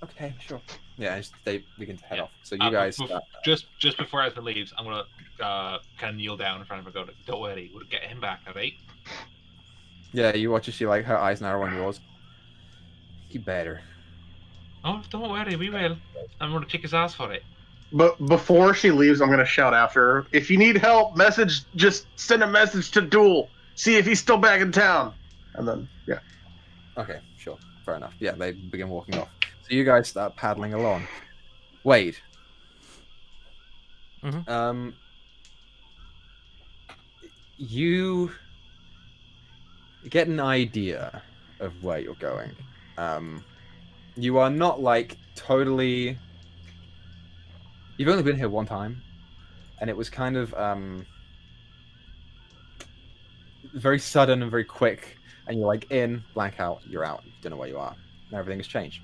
Okay, sure. Yeah, they begin to head off. So you guys, just before Asma leaves, I'm gonna kind of kneel down in front of her. Go, don't worry, we'll get him back, all right? yeah, you watch as she like her eyes narrow on yours. You better. Oh, don't worry, we will. I'm gonna kick his ass for it. But before she leaves, I'm gonna shout after her. If you need help, just send a message to Duel. See if he's still back in town. And then, yeah. Okay, sure, fair enough. Yeah, they begin walking off. So you guys start paddling along. Wade. You get an idea of where you're going. You are not like totally. You've only been here one time, and it was kind of very sudden and very quick. And you're like in, blank out, you're out. You don't know where you are. And everything has changed.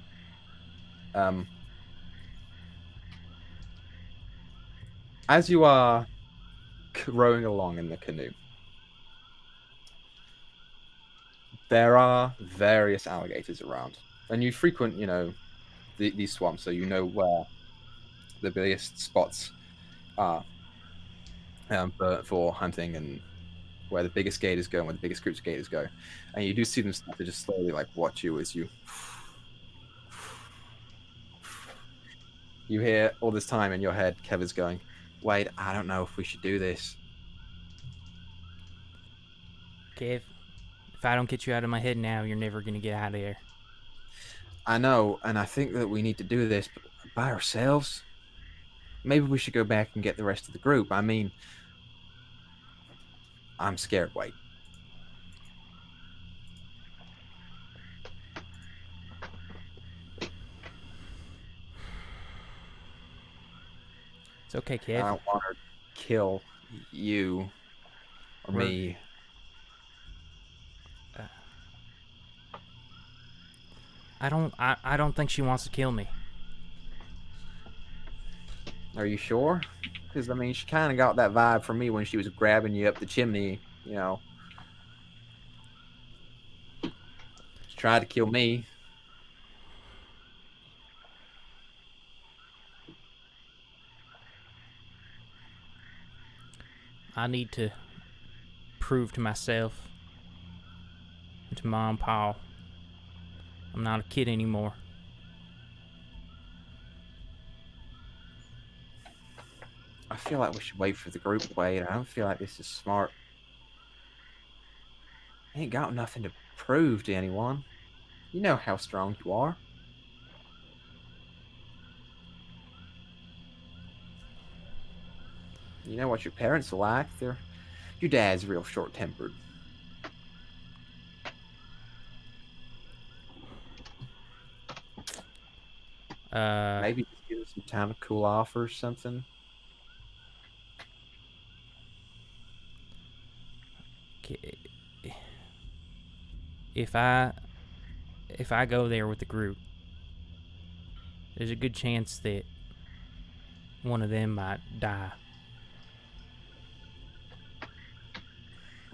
As you are rowing along in the canoe, There are various alligators around, and you frequent, these swamps, so you know where the biggest spots are for hunting and where the biggest gators go and where the biggest groups of gators go. And you do see them start to just slowly like watch you as you hear all this time in your head, Kevin's going, wait, I don't know if we should do this. Kev, if I don't get you out of my head now, you're never gonna get out of here. I know, and I think that we need to do this by ourselves. Maybe we should go back and get the rest of the group. I mean, I'm scared, wait. It's okay, I Kev. don't want to kill you or me. I don't think she wants to kill me. Are you sure? Because, I mean, she kind of got that vibe from me when she was grabbing you up the chimney, She tried to kill me. I need to prove to myself and to Mom and Pa I'm not a kid anymore. I feel like we should wait for the group to wait. I don't feel like this is smart. I ain't got nothing to prove to anyone. You know how strong you are. You know what your parents are like. Your dad's real short-tempered. Maybe just give us some time to cool off or something. If I go there with the group, there's a good chance that one of them might die.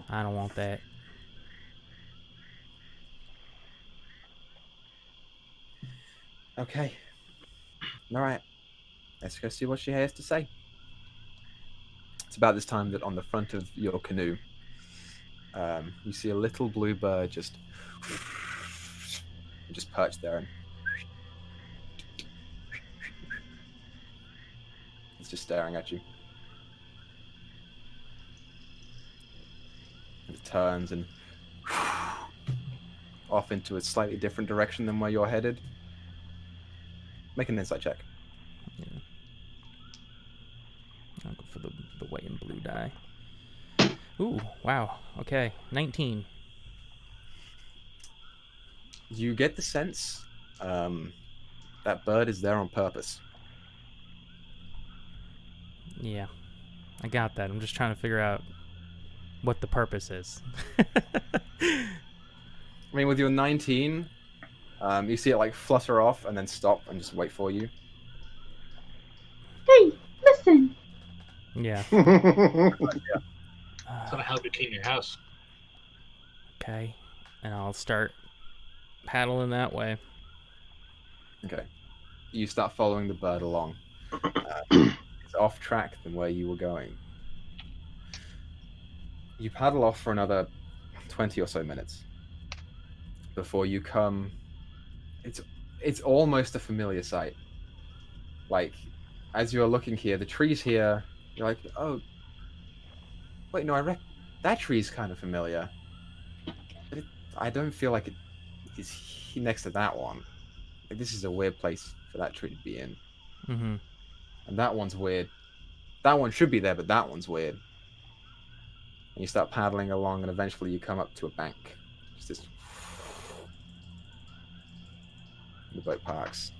I don't want that. Okay. All right. Let's go see what she has to say. It's about this time that on the front of your canoe, you see a little blue bird just perched there. And it's just staring at you. It turns and off into a slightly different direction than where you're headed. Make an insight check. Yeah. I'll go for the white and blue die. Ooh, wow. Okay, 19. You get the sense that bird is there on purpose. Yeah, I got that. I'm just trying to figure out what the purpose is. I mean, with your 19, you see it like flutter off and then stop and just wait for you. Hey, listen. Yeah. It's gonna help you clean your house. Okay, and I'll start paddling that way. Okay. You start following the bird along. It's off track than where you were going. You paddle off for another 20 or so minutes before you come. It's almost a familiar sight. Like, as you're looking here, the trees here, you're like, oh, wait, no, that tree's kind of familiar. But I don't feel like it is next to that one. Like, this is a weird place for that tree to be in. Mm-hmm. And that one's weird. That one should be there, but that one's weird. And you start paddling along, and eventually you come up to a bank. Just this. The boat parks.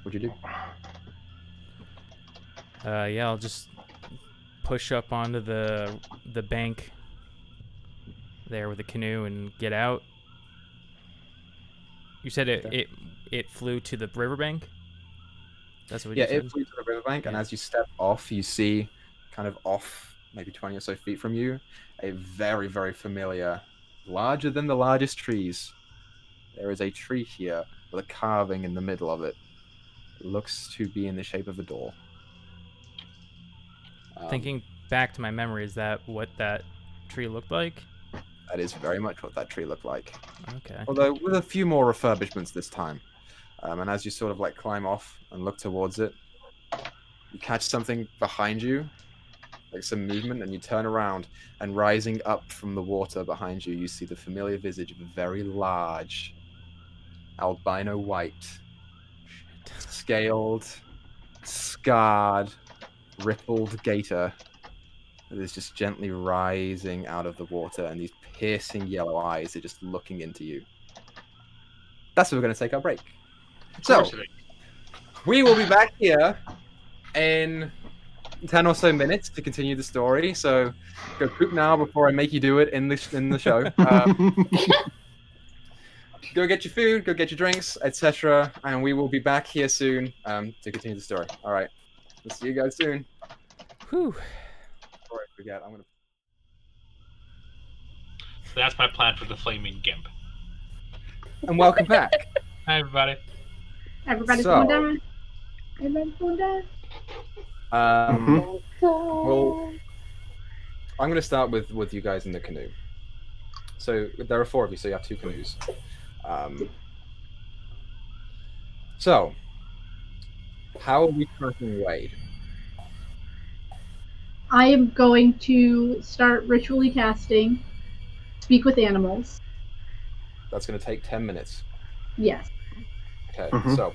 What'd you do? Yeah, I'll just push up onto the bank there with the canoe and get out. You said it flew to the riverbank? That's what you said? Yeah, it flew to the riverbank, and as you step off, you see, kind of off, maybe 20 or so feet from you, a very, very familiar larger than the largest trees. There is a tree here with a carving in the middle of it. It looks to be in the shape of a door. Thinking back to my memory, is that what that tree looked like? That is very much what that tree looked like. Okay. Although with a few more refurbishments this time. And as you sort of like climb off and look towards it, you catch something behind you, like some movement, and you turn around, and rising up from the water behind you, you see the familiar visage of a very large, albino white, scaled, scarred, rippled gator that is just gently rising out of the water, and these piercing yellow eyes are just looking into you. That's where we're going to take our break. So, we will be back here in 10 or so minutes to continue the story. So, go poop now before I make you do it in the show. Go get your food, go get your drinks, etc. And we will be back here soon to continue the story. All right. We'll see you guys soon. Whew. Before I forget, I'm going to... So that's my plan for the flaming gimp. And welcome back. Hi, everybody. Everybody's So- going down. Everybody's going down. Well, I'm going to start with you guys in the canoe. So there are 4 of you, so you have 2 canoes. So, how are we tracking Wade? I am going to start ritually casting Speak with Animals. That's going to take 10 minutes. Yes. Okay, Mhm. so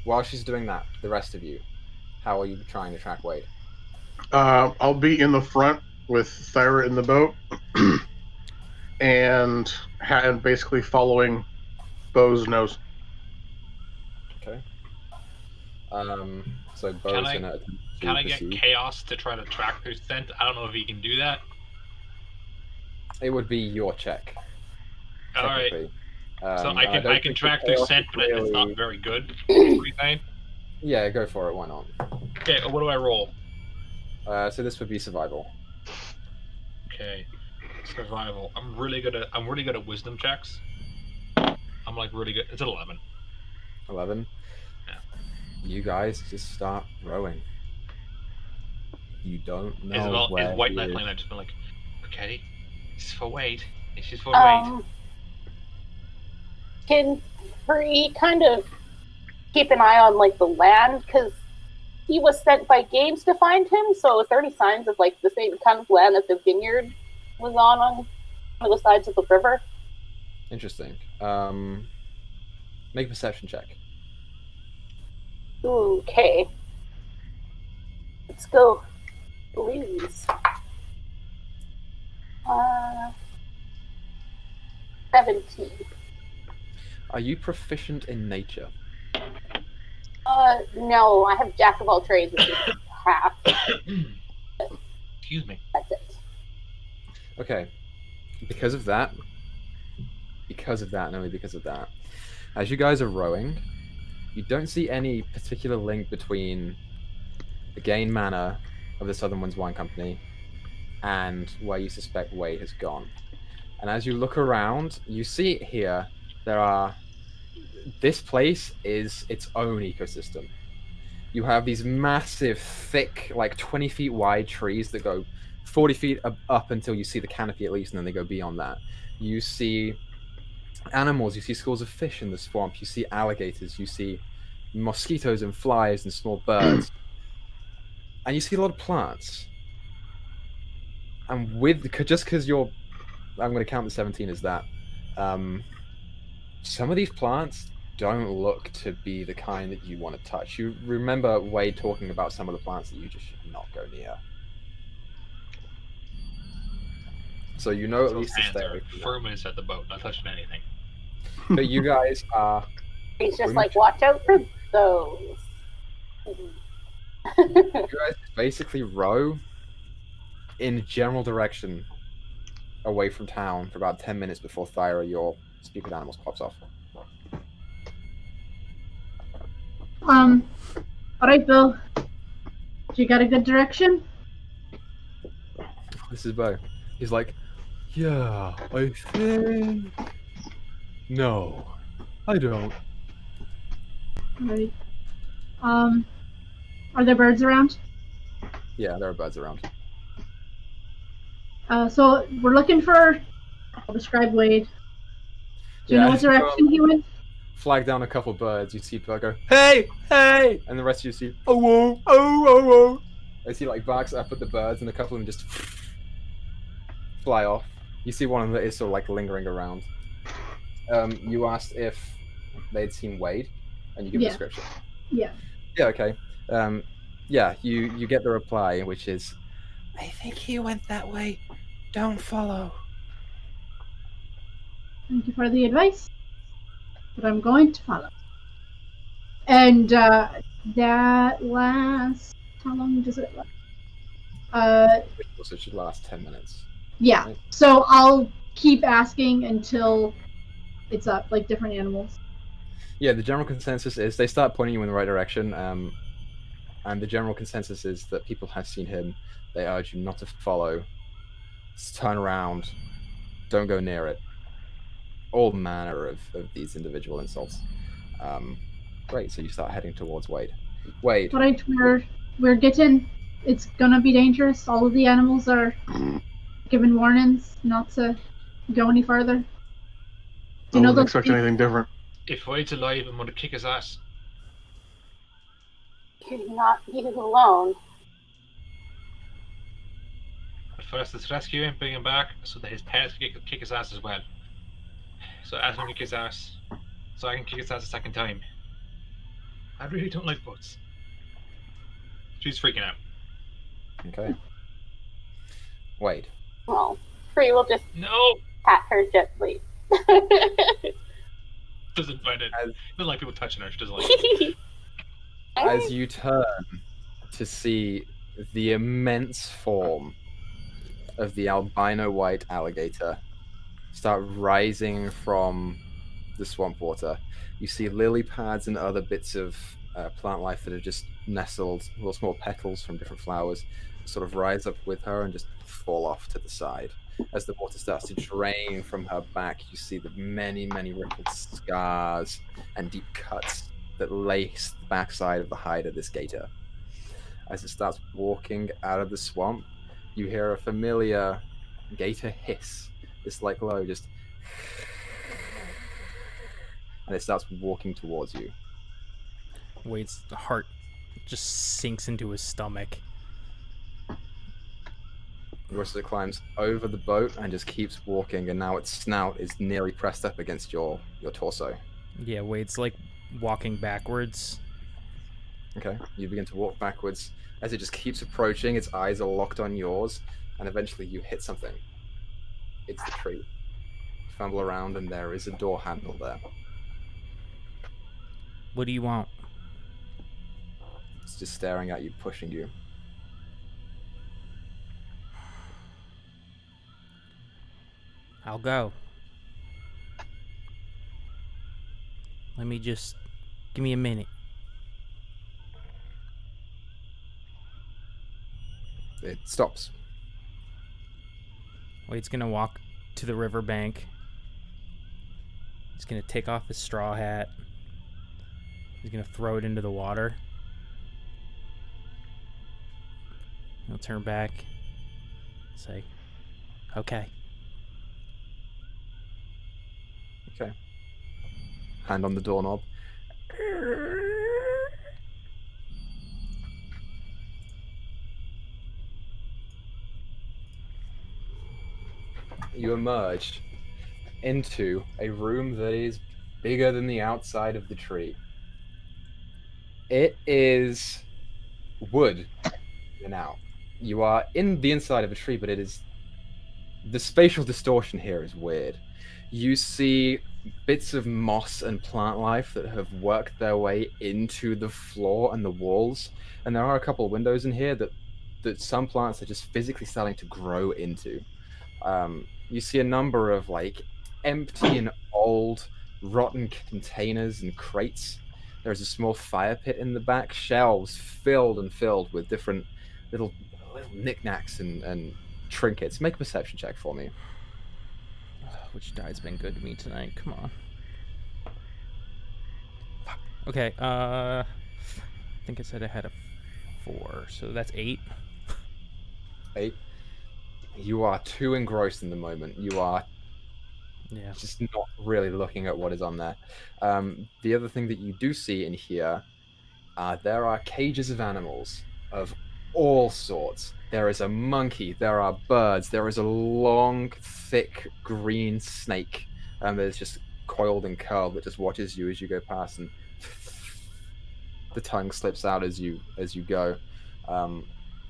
while she's doing that, the rest of you, how are you trying to track Wade? I'll be in the front with Thyra in the boat, and basically following Bo's nose. Okay. So Bo's Can I- gonna attempt to Can I get pursue. Chaos to try to track their scent? I don't know if he can do that. It would be your check. All right. technically. So And I don't can think track the their chaos scent, is but it's really- not very good. What you saying? Yeah, go for it. Why not? Okay, what do I roll? So this would be survival. Okay, survival. I'm really good at wisdom checks. I'm like really good. It's an 11. 11. Yeah. You guys just start rowing. You don't know Is where White he Knight is. playing? I've just been like, okay, this is for Wade. This is for Wade. Can Free kind of keep an eye on like the land, because he was sent by Games to find him, so is there any signs of like the same kind of land that the vineyard was on one of the sides of the river? Interesting. Make a perception check. Okay. Let's go. Please. 17. Are you proficient in nature? No, I have Jack of all trades, which is half. Excuse me. That's it. Okay. Because of that, and only because of that, as you guys are rowing, you don't see any particular link between the Gain Manor of the Southern Winds Wine Company and where you suspect Wade has gone. And as you look around, you see it here, this place is its own ecosystem. You have these massive, thick, like 20 feet wide trees that go 40 feet up until you see the canopy at least, and then they go beyond that. You see animals, you see schools of fish in the swamp, you see alligators, you see mosquitoes and flies and small birds. And you see a lot of plants. And just because I'm going to count the 17 as that, some of these plants don't look to be the kind that you want to touch. You remember Wade talking about some of the plants that you just should not go near. So you know at Those least to hands stay are away from that. firm inside the boat, not touching anything. But you guys are He's just Pretty like, watch out for those. you guys basically row in general direction away from town for about 10 minutes before Thyra, your Speak with Animals, pops off. Alright, Bill. You got a good direction? This is Bo. He's like, Yeah, I think. No, I don't. Right. Are there birds around? Yeah, there are birds around. So we're looking for. I'll describe Wade. Do you know what as you go direction he went? flag down a couple birds, you see bird go, hey, hey, and the rest of you see, oh, whoa, oh, oh, oh. As he like barks up at the birds, and a couple of them just fly off. You see one of them that is sort of like lingering around. You asked if they'd seen Wade, and you give a Yeah. description. Yeah. Yeah, okay. Yeah, you get the reply, which is, I think he went that way. Don't follow. Thank you for the advice, but I'm going to follow. And that lasts. How long does it last? So it should last 10 minutes. Yeah. Right. So I'll keep asking until it's up, like different animals. Yeah, the general consensus is they start pointing you in the right direction, and the general consensus is that people have seen him. They urge you not to follow. Just turn around. Don't go near it. All manner of these individual insults. Great, so you start heading towards Wade. Wade. Right, we're getting. It's gonna be dangerous. All of the animals are given warnings not to go any further. I wouldn't expect anything different. If Wade's alive, I'm gonna kick his ass. You're not you alone. But first, let's rescue him, bring him back, so that his parents can kick his ass as well. So ask him to kick his ass, so I can kick his ass a second time. I really don't like boats. She's freaking out. Okay. Wade. Well, Free will just No! pat her gently. Doesn't find it. Doesn't like people touching her. She doesn't like it. As you turn to see the immense form of the albino white alligator start rising from the swamp water, you see lily pads and other bits of plant life that are just nestled, little small petals from different flowers, sort of rise up with her and just fall off to the side. As the water starts to drain from her back, you see the many, many rippled scars and deep cuts that lace the backside of the hide of this gator. As it starts walking out of the swamp, you hear a familiar gator hiss, this like low, just, and it starts walking towards you. Wade's heart just sinks into his stomach. The rest of it climbs over the boat and just keeps walking, and now its snout is nearly pressed up against your torso. Yeah, Wade's like walking backwards. Okay, you begin to walk backwards. As it just keeps approaching, its eyes are locked on yours, and eventually you hit something. It's the tree. You fumble around, and there is a door handle there. What do you want? It's just staring at you, pushing you. I'll go. Let me just... give me a minute. It stops. Wade's gonna walk to the riverbank. He's gonna take off his straw hat. He's gonna throw it into the water. He'll turn back. Say, okay. Okay. Hand on the doorknob. You emerge into a room that is bigger than the outside of the tree. It is wood now. You are in the inside of a tree, but it is... the spatial distortion here is weird. You see bits of moss and plant life that have worked their way into the floor and the walls, and there are a couple of windows in here that some plants are just physically starting to grow into. You see a number of like empty and old rotten containers and crates. There's a small fire pit in the back, shelves filled with different little knickknacks and trinkets. Make a perception check for me. Which die's been good to me tonight? Come on. Okay, I think I said I had a 4, so that's 8. 8. You are too engrossed in the moment. You are Yeah. just not really looking at what is on there. The other thing that you do see in here, there are cages of animals of all sorts. There is a monkey, there are birds, there is a long, thick green snake that is just coiled and curled that just watches you as you go past, and the tongue slips out as you go.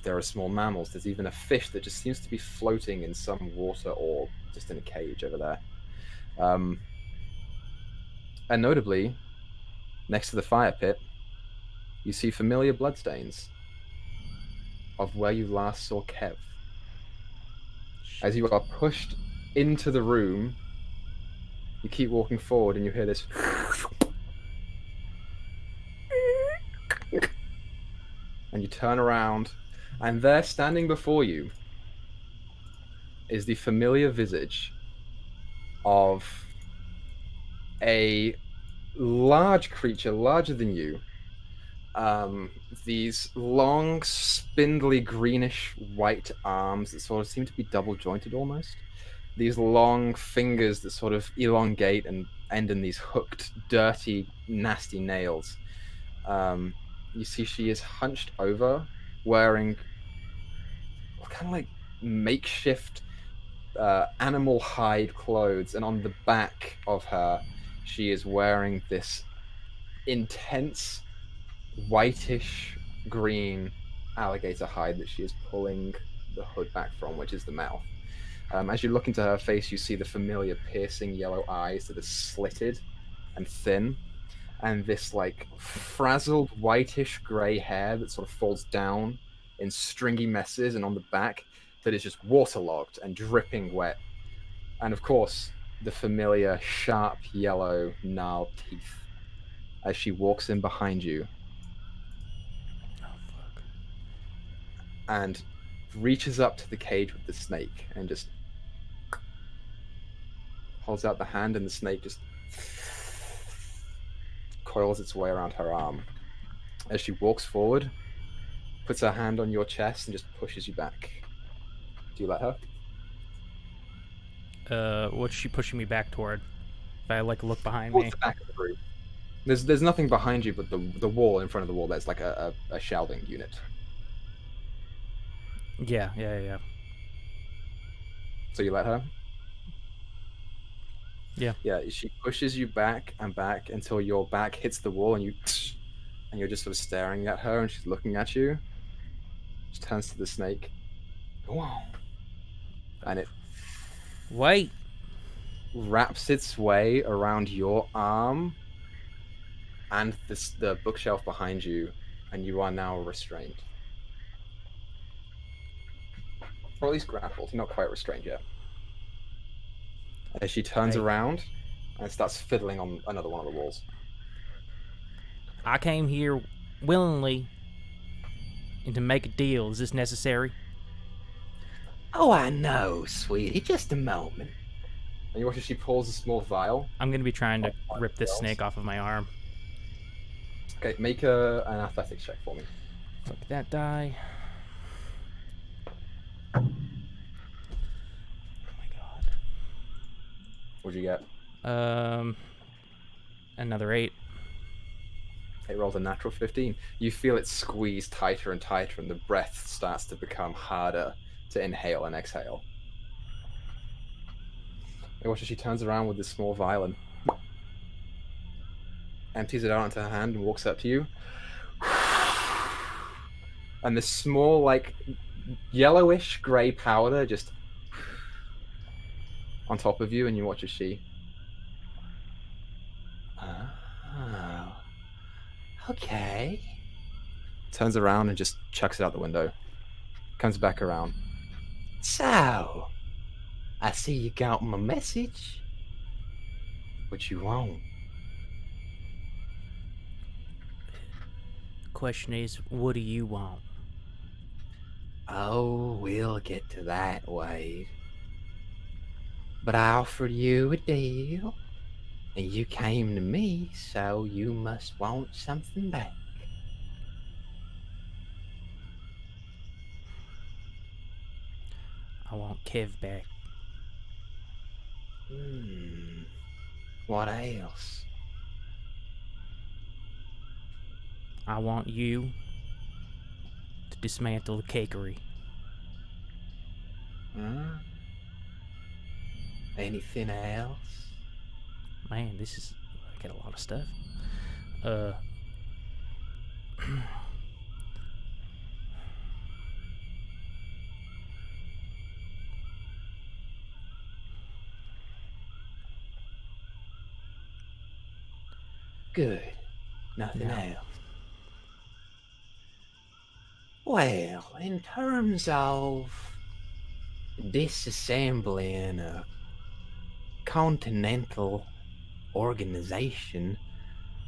There are small mammals. There's even a fish that just seems to be floating in some water or just in a cage over there. And notably, next to the fire pit, you see familiar bloodstains of where you last saw Kev. As you are pushed into the room, you keep walking forward and you hear this. And you turn around, and there, standing before you, is the familiar visage of a large creature, larger than you. These long, spindly, greenish white arms that sort of seem to be double jointed almost. These long fingers that sort of elongate and end in these hooked, dirty, nasty nails. You see she is hunched over, wearing kind of like makeshift animal hide clothes, and on the back of her, she is wearing this intense whitish green alligator hide that she is pulling the hood back from, which is the mouth. As you look into her face, you see the familiar piercing yellow eyes that are slitted and thin, and this like frazzled whitish grey hair that sort of falls down in stringy messes, and on the back that is just waterlogged and dripping wet. And of course, the familiar sharp yellow gnarled teeth as she walks in behind you and reaches up to the cage with the snake and just holds out the hand, and the snake just coils its way around her arm. As she walks forward, puts her hand on your chest and just pushes you back. Do you let her? What's she pushing me back toward? If I like look behind Towards me. the back of the room. There's nothing behind you but the wall in front of the wall. There's like a shelving unit. Yeah. So you let her? Yeah. Yeah, she pushes you back and back until your back hits the wall, and you're just sort of staring at her, and she's looking at you. She turns to the snake. Go on. And it Wait. wraps its way around your arm and the bookshelf behind you, and you are now restrained. Or at least grappled. You're not quite restrained yet. As she turns around and starts fiddling on another one of the walls. I came here willingly and to make a deal. Is this necessary? Oh, I know, sweetie. Just a moment. And you watch as she pulls a small vial. I'm going to be trying to rip this snake off of my arm. Okay, make an athletics check for me. Fuck that die. Oh my god. What'd you get? Another 8. It rolls a natural 15. You feel it squeeze tighter and tighter, and the breath starts to become harder to inhale and exhale. You watch as she turns around with this small vial and empties it out into her hand and walks up to you. And this small, like, yellowish grey powder just on top of you, and you watch as she... Oh. Okay. turns around and just chucks it out the window. Comes back around. So, I see you got my message. What you want? Question is, what do you want? Oh, we'll get to that, Wade. but I offered you a deal, and you came to me, so you must want something back. I want Kev back. What else? I want you to dismantle the cakery. Anything else? Man, this is... I get a lot of stuff. Good. Nothing No. else. Well, in terms of disassembling a continental organization,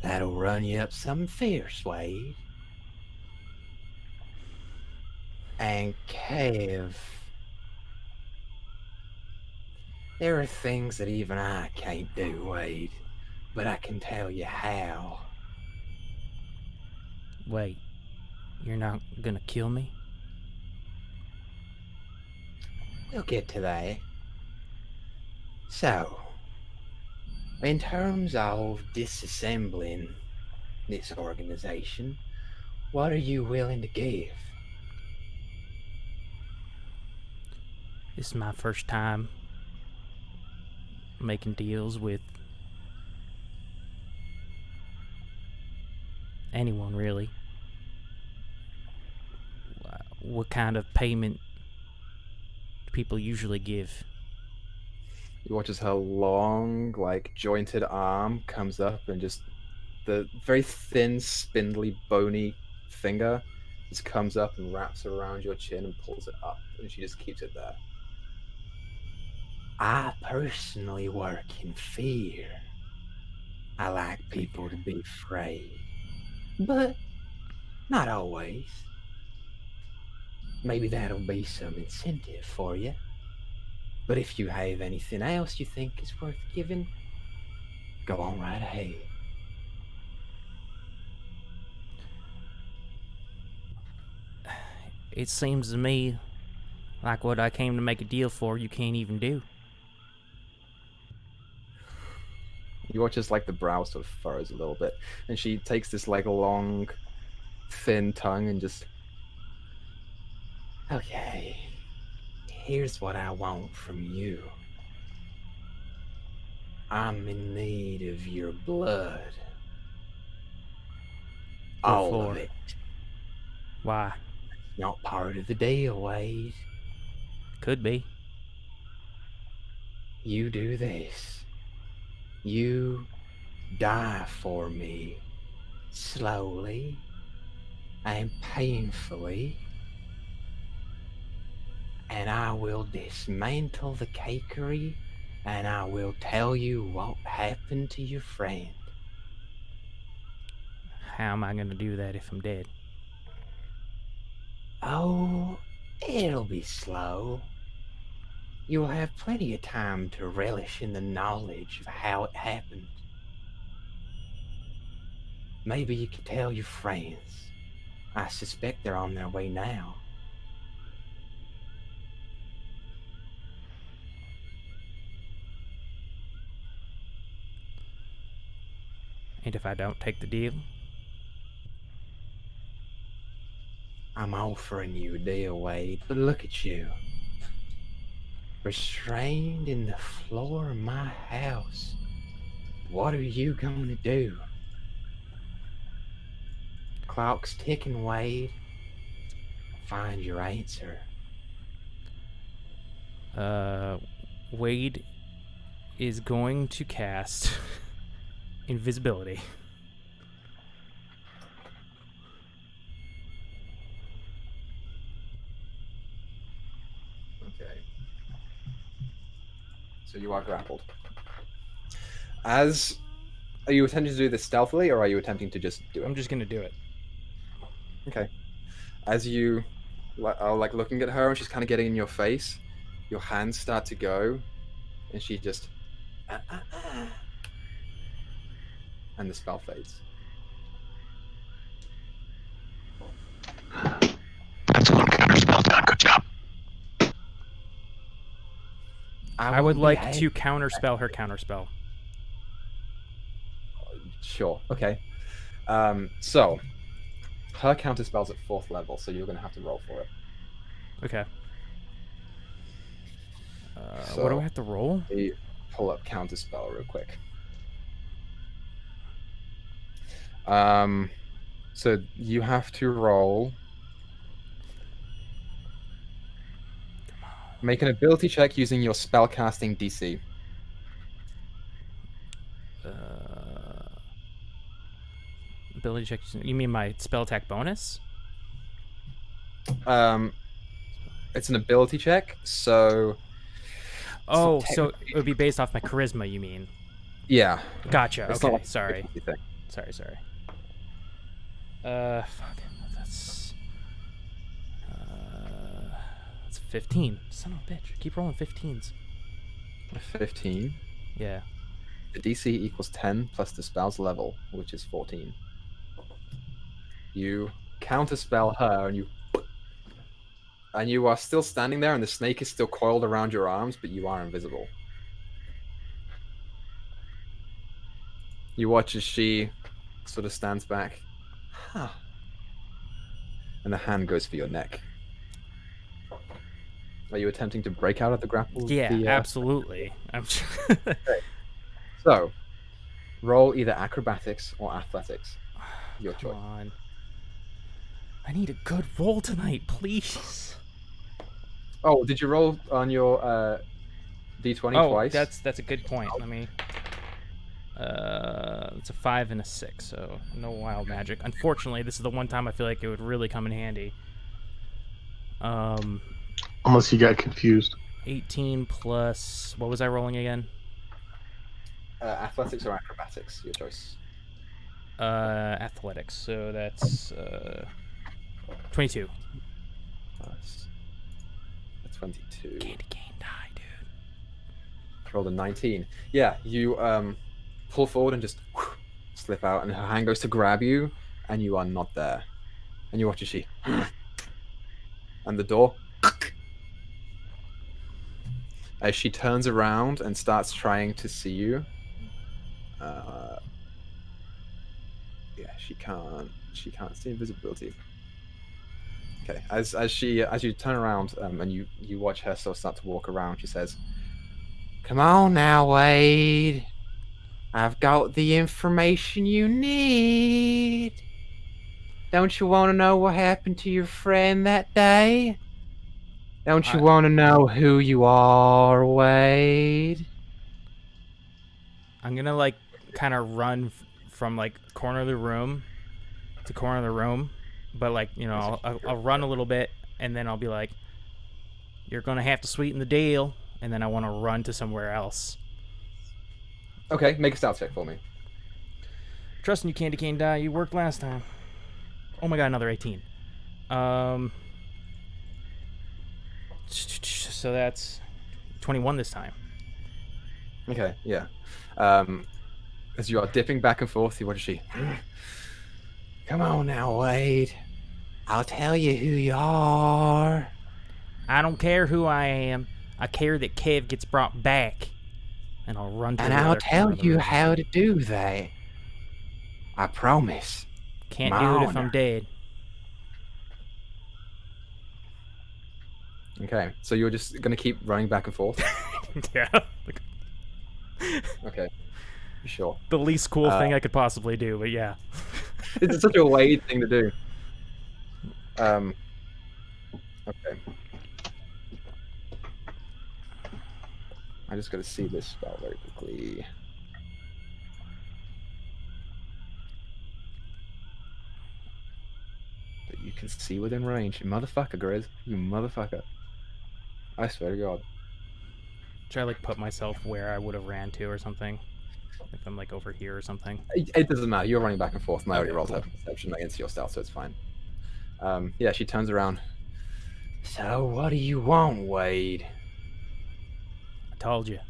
that'll run you up some fierce ways. And Kev, there are things that even I can't do, Wade, but I can tell you how. Wait, you're not gonna kill me? We'll get to that. So, in terms of disassembling this organization, what are you willing to give? This is my first time making deals with anyone, really. What kind of payment do people usually give? You watch as her long, like, jointed arm comes up and just the very thin, spindly, bony finger just comes up and wraps around your chin and pulls it up, and she just keeps it there. I personally work in fear. I like people to be afraid, but not always. Maybe that'll be some incentive for you. But if you have anything else you think is worth giving, go on right ahead. It seems to me like what I came to make a deal for, you can't even do. You watch as, like, the brow sort of furrows a little bit, and she takes this, like, long, thin tongue and just... Okay, here's what I want from you. I'm in need of your blood. All of it. Why? Not part of the deal, Wade. Could be. You do this. You die for me, slowly and painfully, and I will dismantle the cakery, and I will tell you what happened to your friend. How am I gonna do that if I'm dead? Oh, it'll be slow. You'll have plenty of time to relish in the knowledge of how it happened. Maybe you could tell your friends. I suspect they're on their way now. And if I don't take the deal? I'm offering you a deal, Wade, but look at you. Restrained in the floor of my house. What are you going to do? Clock's ticking, Wade. Find your answer. Wade is going to cast invisibility. Okay. So you are grappled. Are you attempting to do this stealthily, or are you attempting to just do it? I'm just gonna do it. Okay. As you are, like, looking at her and she's kind of getting in your face, your hands start to go, and she just and the spell fades. Excellent counterspell done. Good job. I would like to counterspell her counterspell. Sure. Okay. So her counterspell's at 4th level, so you're gonna have to roll for it. Okay. What do I have to roll? Let me pull up counterspell real quick. So you have to roll. Make an ability check using your spellcasting DC. Ability check. You mean my spell attack bonus? It's an ability check, so. Oh, so it would be based off my charisma, you mean? Yeah. Gotcha. It's not Okay, like sorry. a thing. Sorry. Fuck. That's 15. Son of a bitch. Keep rolling 15s. 15. Yeah. The DC equals 10 plus the spell's level, which is 14. You counterspell her, and you are still standing there, and the snake is still coiled around your arms, but you are invisible. You watch as she sort of stands back. Huh. And the hand goes for your neck. Are you attempting to break out of the grapple? Yeah, absolutely. I'm Okay. So, roll either acrobatics or athletics. Your choice. Come on. I need a good roll tonight, please. Oh, did you roll on your D20 twice? That's a good point. Let me. It's a 5 and a 6, so no wild magic. Unfortunately, this is the one time I feel like it would really come in handy. Unless you got confused. 18 plus. What was I rolling again? Athletics or acrobatics, your choice. Athletics. So that's 22. Plus 22. Candy cane die, dude. Rolled a 19. Yeah, you pull forward and just slip out, and her hand goes to grab you, and you are not there. And you watch as she. And the door. As she turns around and starts trying to see you. Yeah, she can't see invisibility. Okay, as you turn around and you watch her sort of start to walk around, she says, "Come on now, Wade. I've got the information you need. Don't you want to know what happened to your friend that day? Don't you want to know who you are, Wade?" I'm gonna like kind of run from like corner of the room to corner of the room, but like I'll run a little bit and then I'll be like, "You're gonna have to sweeten the deal," and then I want to run to somewhere else. Okay, make a stealth check for me. Trusting you, Candy Cane Die. You worked last time. Oh my god, another 18. So that's 21 this time. Okay, yeah. As you are dipping back and forth, what is she? Come on now, Wade. I'll tell you who you are. I don't care who I am. I care that Kev gets brought back. And I'll run to And the I'll other tell corner of the you room. how to do that. I promise. Can't My do it if honor. I'm dead. Okay, so you're just gonna keep running back and forth? Yeah. Okay, sure. The least cool thing I could possibly do, but yeah. It's such a Wade thing to do. Okay. I just gotta see this spell very quickly. But you can see within range. You motherfucker, Griz. You motherfucker. I swear to God. Try like put myself where I would have ran to or something. If I'm like over here or something. It doesn't matter. You're running back and forth, and I already Okay, rolled cool. her perception against your stealth, so it's fine. Yeah, she turns around. So, what do you want, Wade? I told you.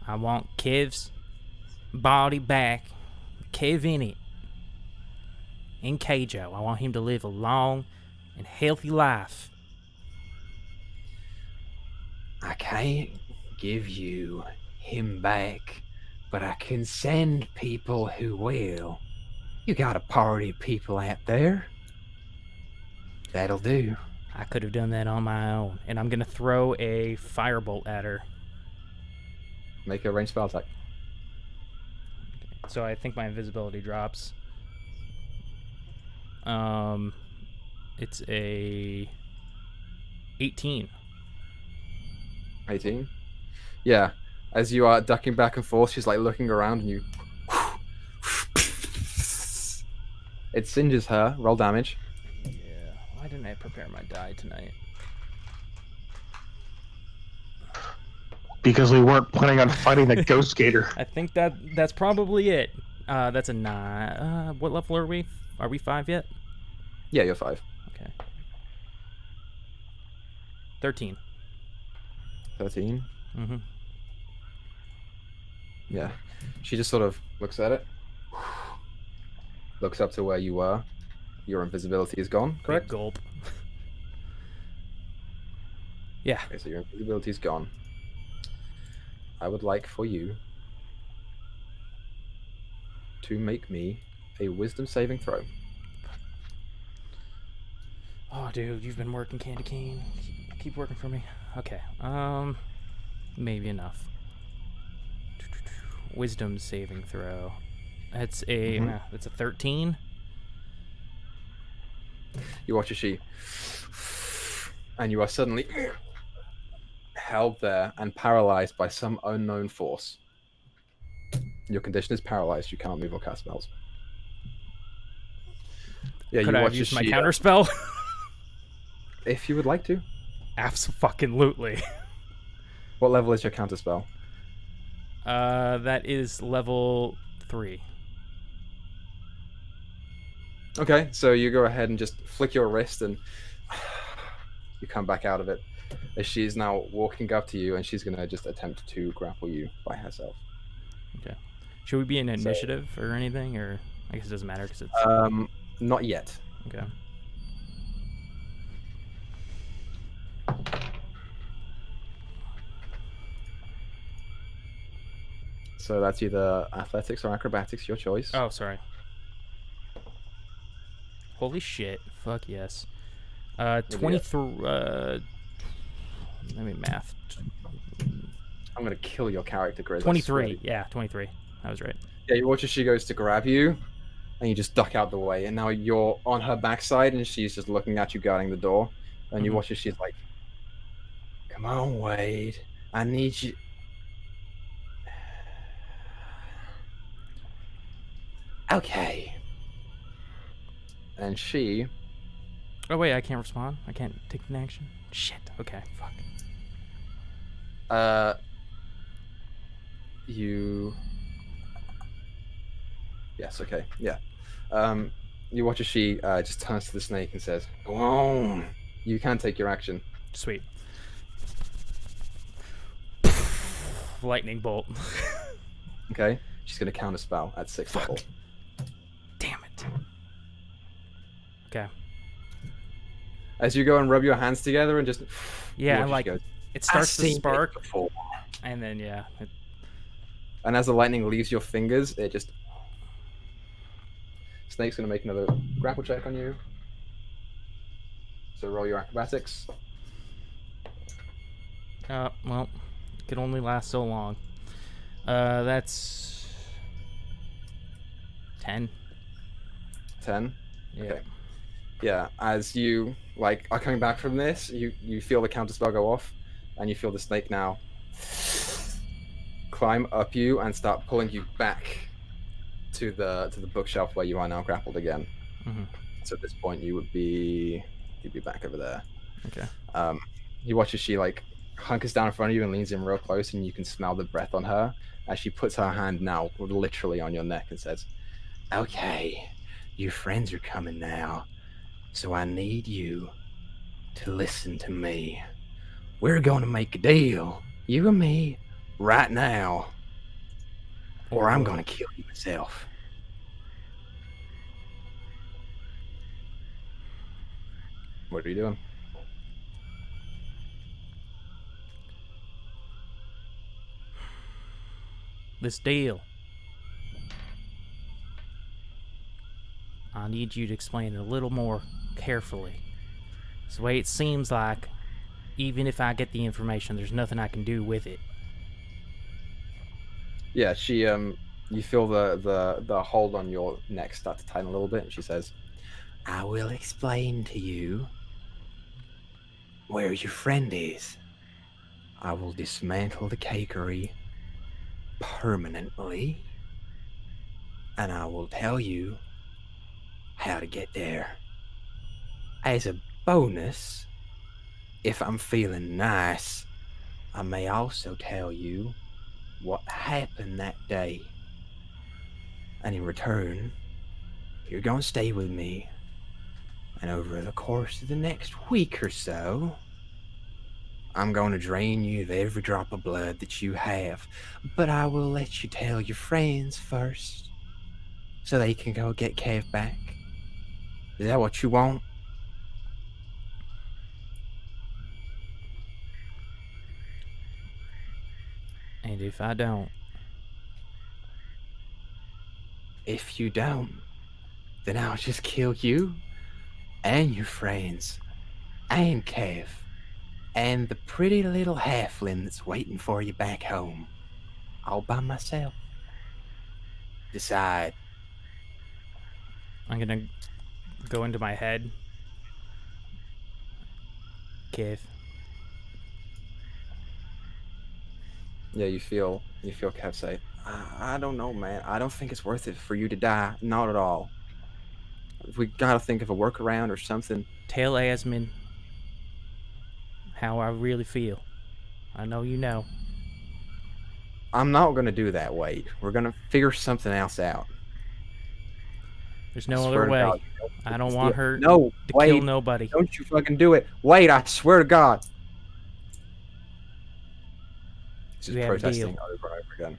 I want Kev's body back. Kev in it. In Keijo. I want him to live a long and healthy life. I can't give you him back, but I can send people who will. You got a party of people out there. That'll do. I could have done that on my own. And I'm going to throw a firebolt at her. Make a ranged spell attack. So I think my invisibility drops. It's a 18. 18. Yeah. As you are ducking back and forth, she's like looking around and you. It singes her. Roll damage. Yeah. Why didn't I prepare my die tonight? Because we weren't planning on fighting the Ghost Gator. I think that's probably it. That's a 9. What level are we? Are we 5 yet? Yeah, you're 5. Okay. 13. 13. Mm-hmm. Yeah. She just sort of looks at it. Looks up to where you were. Your invisibility is gone, correct? Big gulp. Yeah. Okay, so your invisibility is gone. I would like for you to make me a wisdom saving throw. Oh, dude, you've been working Candy Cane. Keep working for me. Okay. Maybe enough. Wisdom saving throw. That's a that's a 13. You watch as she, and you are suddenly held there and paralyzed by some unknown force. Your condition is paralyzed. You can't move or cast spells. Yeah, Could you I watch have used as my she, counter spell? if you would like to. Abso-fucking-lutely. What level is your counter spell? That is level 3. Okay, so you go ahead and just flick your wrist and you come back out of it. As she's now walking up to you and she's going to just attempt to grapple you by herself. Okay. Should we be in initiative or anything? Or I guess it doesn't matter because it's... Not yet. Okay. So that's either athletics or acrobatics, your choice. Oh, sorry. Holy shit. Fuck yes. 23... let me math. I'm going to kill your character, Griz. 23. Yeah, 23. I was right. Yeah, you watch as she goes to grab you, and you just duck out the way, and now you're on her backside, and she's just looking at you, guarding the door, and you watch as she's like, "Come on, Wade, I need you." Okay. And she... Oh, wait, I can't respond? I can't take an action? Shit. Okay, fuck. You... Yes, okay, yeah. You watch as she just turns to the snake and says, "Go on." You can take your action. Sweet. Lightning bolt. Okay? She's going to counter spell at 6th level. Damn it. Okay. As you go and rub your hands together and just... Yeah, you watch as like, she goes, it starts to "I've seen spark, it before." and then, yeah. And as the lightning leaves your fingers, it just... Snake's going to make another grapple check on you. So roll your acrobatics. Well, it can only last so long. That's 10. 10. Yeah. Okay. Yeah, as you like are coming back from this, you feel the counter spell go off, and you feel the snake now climb up you and start pulling you back to the bookshelf where you are now grappled again. Mm-hmm. So at this point, you'd be back over there. Okay. You watch as she like hunkers down in front of you and leans in real close, and you can smell the breath on her as she puts her hand now literally on your neck and says, "Okay, your friends are coming now, so I need you to listen to me. We're going to make a deal, you and me, right now, or I'm gonna kill you myself. What are you doing? This deal. I need you to explain it a little more carefully. It's the way it seems like, even if I get the information, there's nothing I can do with it. Yeah, she you feel the hold on your neck start to tighten a little bit, and she says, I will explain to you where your friend is. I will dismantle the cakery permanently, and I will tell you how to get there. As a bonus, if I'm feeling nice, I may also tell you what happened that day. And in return, you're going to stay with me. And over the course of the next week or so, I'm going to drain you of every drop of blood that you have. But I will let you tell your friends first, so they can go get Kev back. Is that what you want? And if I don't, If you don't, then I'll just kill you and your friends and Kev and the pretty little halfling that's waiting for you back home, all by myself. Decide. I'm gonna go into my head. Kev. yeah, you feel Kev say, I don't know, man. I don't think it's worth it for you to die. Not at all. We gotta think of a workaround or something. Tell Asmin how I really feel. I know you know. I'm not gonna do that, Wade. We're gonna figure something else out. There's I no swear other to way. God. I don't want her No, to Wade, kill nobody. don't you fucking do it. Wade, I swear to God. He's just We have a protesting deal. over and over again.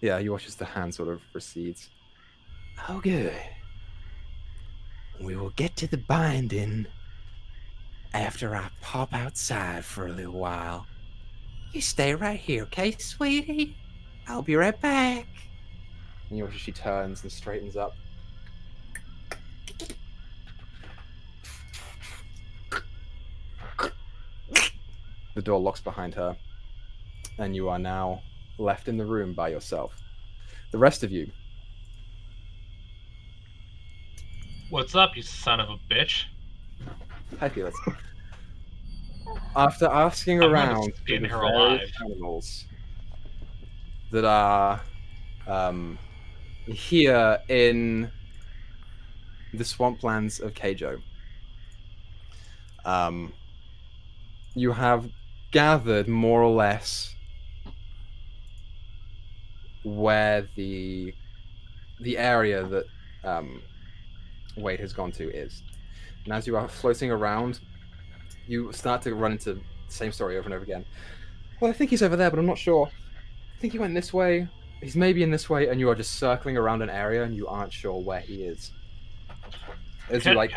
Yeah, he watches the hand sort of recedes. Oh, good. We will get to the binding after I pop outside for a little while. You stay right here, okay, sweetie? I'll be right back. And you watch as she turns and straightens up. The door locks behind her, and you are now left in the room by yourself. The rest of you, What's up, you son of a bitch? hi Felis. After asking I'm gonna around skin to the her various alive. animals that are here in the swamplands of Keijo, you have gathered more or less where the area that Wade has gone to is. And as you are floating around, you start to run into the same story over and over again. Well, I think he's over there, but I'm not sure. I think he went this way. He's maybe in this way, and you are just circling around an area, and you aren't sure where he is. As you like,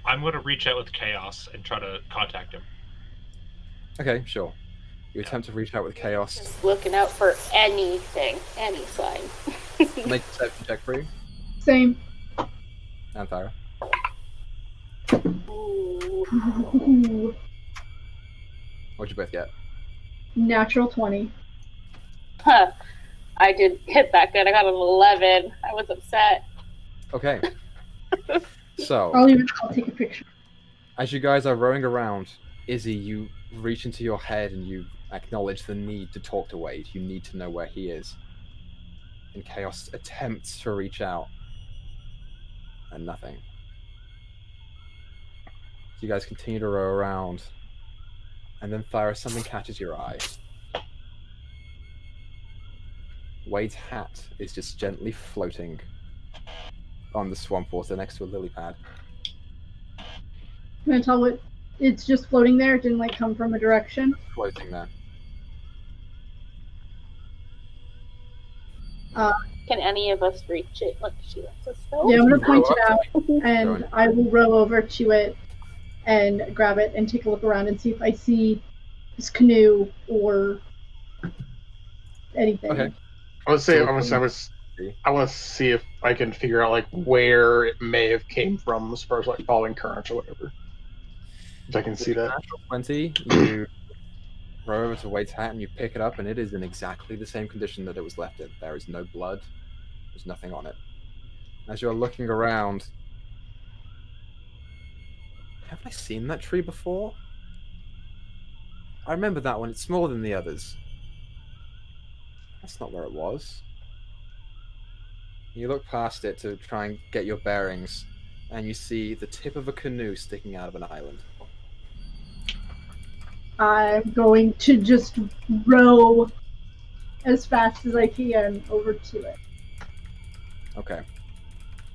I'm going to reach out with Chaos and try to contact him. okay, sure. You attempt to reach out with Chaos. Just looking out for anything, any sign. Make a perception check for you, Same. and Thyra. Ooh. What'd you both get? Natural 20. Huh. I did hit that good. I got an 11. I was upset. Okay. So, I'll take a picture. as you guys are rowing around, Izzy, you reach into your head and you acknowledge the need to talk to Wade. You need to know where he is. And Chaos attempts to reach out. And nothing. So you guys continue to row around. And then, Thyra, something catches your eye. Wade's hat is just gently floating on the swamp water next to a lily pad. I'm gonna tell what it's just floating there. It didn't like come from a direction. Floating there. Can any of us reach it? Like she lets us know. Yeah, I'm gonna Row point up it out, to me. and I will row over to it and grab it and take a look around and see if I see this canoe or anything. Okay. I want So to see if I can figure out like where it may have came from as far as like following currents or whatever. If I can see that. Natural 20, you row over to Wade's hat and you pick it up, and it is in exactly the same condition that it was left in. There is no blood. There's nothing on it. As you're looking around, have I seen that tree before? I remember that one. It's smaller than the others. That's not where it was. You look past it to try and get your bearings, and you see the tip of a canoe sticking out of an island. I'm going to just row as fast as I can over to it. Okay.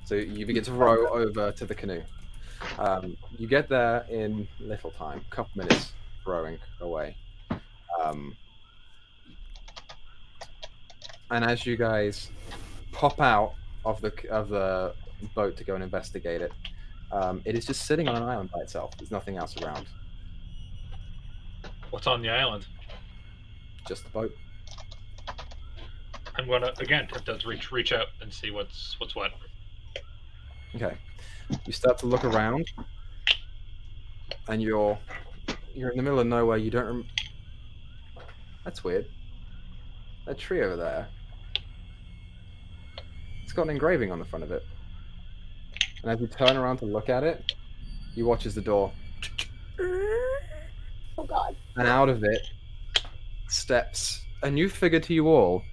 So you begin to row over to the canoe. You get there in little time, a couple minutes rowing away. And as you guys pop out of the boat to go and investigate it, it is just sitting on an island by itself. There's nothing else around. What's on the island? Just the boat. I'm gonna again attempt to reach out and see what's what. Okay. You start to look around, and you're in the middle of nowhere. You don't. That's weird. That tree over there. It's got an engraving on the front of it. And as you turn around to look at it, you watch as the door. Oh God. And out of it steps a new figure to you all.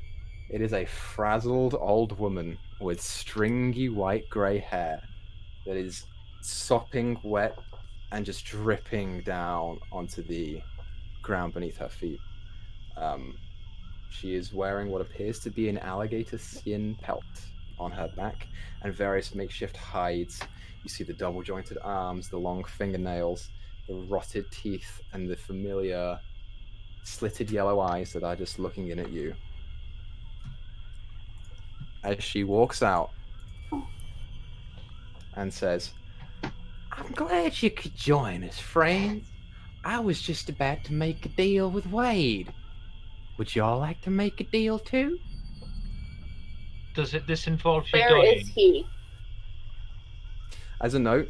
It is a frazzled old woman with stringy white grey hair that is sopping wet and just dripping down onto the ground beneath her feet. She is wearing what appears to be an alligator skin pelt on her back and various makeshift hides. You see the double-jointed arms, the long fingernails, the rotted teeth, and the familiar slitted yellow eyes that are just looking in at you. As she walks out and says, I'm glad you could join us, friends. I was just about to make a deal with Wade. Would y'all like to make a deal too? Does this involve you Where dying? is he? as a note,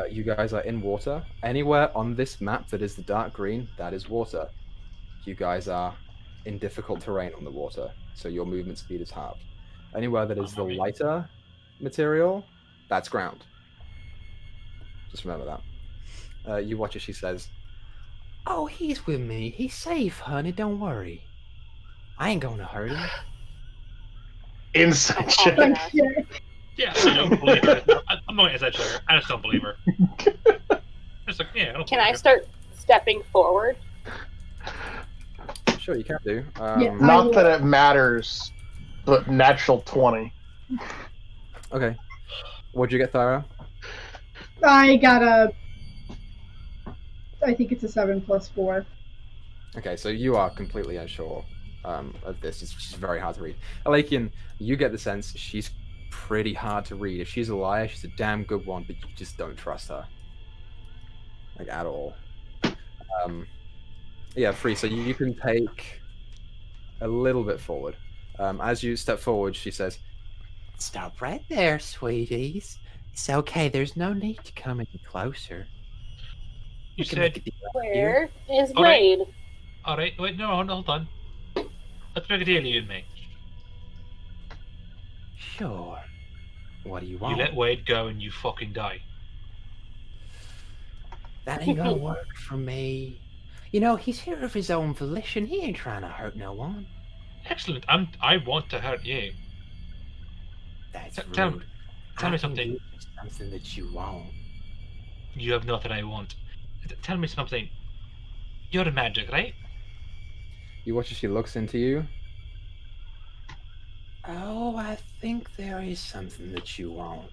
you guys are in water. Anywhere on this map that is the dark green, that is water. You guys are in difficult terrain on the water, so your movement speed is halved. Anywhere that is the lighter material, that's ground. Just remember that. You watch as she says, Oh, he's with me. He's safe, honey. Don't worry. I ain't gonna hurt him. Inside check. Yeah, I don't believe her. I'm going inside check. I just don't believe her. Just like, yeah, I don't Can believe I her. start stepping forward? sure, you can do. Yeah. Not that it matters, but natural 20. Okay. What'd you get, Thyra? I got I think it's a 7 plus 4. Okay, so you are completely unsure of this. It's just very hard to read. Alakian, you get the sense she's pretty hard to read. If she's a liar, she's a damn good one, but you just don't trust her. Like, at all. Yeah, Free, so you can take a little bit forward. As you step forward, she says, Stop right there, sweeties. It's okay. There's no need to come any closer. You We can make said, a deal. Where is All right. Wade? alright, wait, no, hold on. Let's make a deal, you and me. Sure. What do you You want? let Wade go and you fucking die. That ain't gonna work for me. You know, he's here of his own volition. He ain't trying to hurt no one. Excellent. I want to hurt you. That's Tell rude. me I can something. give you something that you want. You have nothing I want. Tell me something. You're a magic, right? you watch as she looks into you. Oh, I think there is something that you want.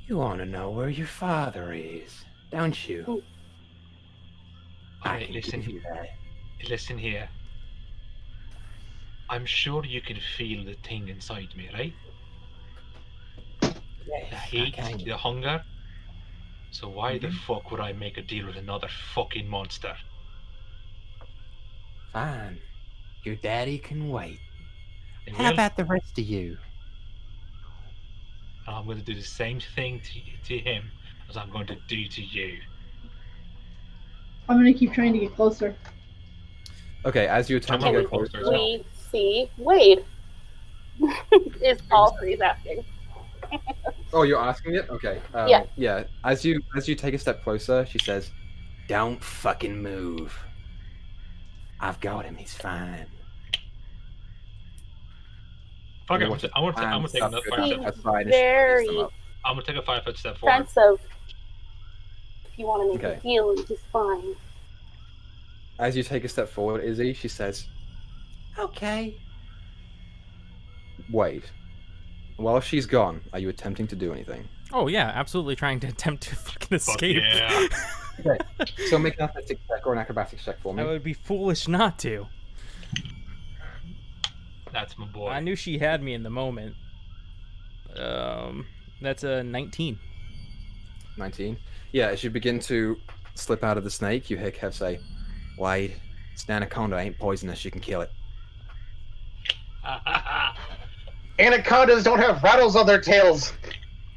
You want to know where your father is, don't you? I Alright, can listen give you that. Listen here. I'm sure you can feel the thing inside me, right? The Yes, I hate, can. the hunger. So why the Mhm. fuck would I make a deal with another fucking monster? Fine. Your daddy can wait. They How will. about the rest of you? And I'm going to do the same thing to him as I'm going to do to you. I'm gonna keep trying to get closer. Okay, as you attempt to I'm go gonna go closer, closer as well. We see Wade. Is all Free's asking. oh, you're asking it? Okay. Yeah. Yeah. As you take a step closer, she says, Don't fucking move. I've got him. He's fine. Fuck You it, watch his I'm gonna take hands another start 5 to step. go aside and she picks them Very up. I'm gonna take a 5 foot step forward. defensive. If you want to make Okay. a deal, he's fine. As you take a step forward, Izzy, she says, Okay. wait. While she's gone, are you attempting to do anything? Oh yeah, absolutely trying to attempt to fucking Fuck escape. yeah. So make an athletics check or an acrobatics check for me. I would be foolish not to. That's my boy. I knew she had me in the moment. That's a 19. 19. Yeah, as you begin to slip out of the snake, you hear Kev say, Wade, it's an anaconda, ain't poisonous, you can kill it. Anacondas don't have rattles on their tails.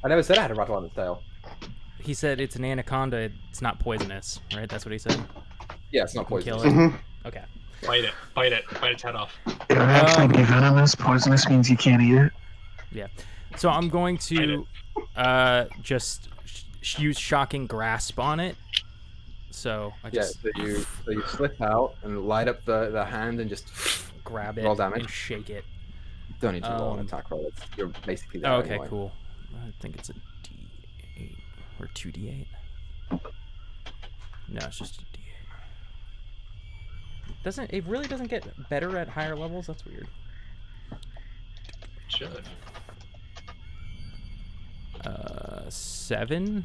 I never said I had a rattle on its tail. He said it's an anaconda. It's not poisonous, right? That's what he said. Yeah, it's not You can poisonous. kill it. Mhm. Okay. Bite its head off. It would actually be venomous. Poisonous means you can't eat it. So I'm going to just use shocking grasp on it. So I Yeah, just so you slip out and light up the hand and just grab it roll damage. and shake it. Don't need to roll an Um, attack roll. You're basically there Oh, okay, anyway. cool. I think it's a D8 or 2D8. No, it's just a D8. It really doesn't get better at higher levels? That's weird. Should. 7.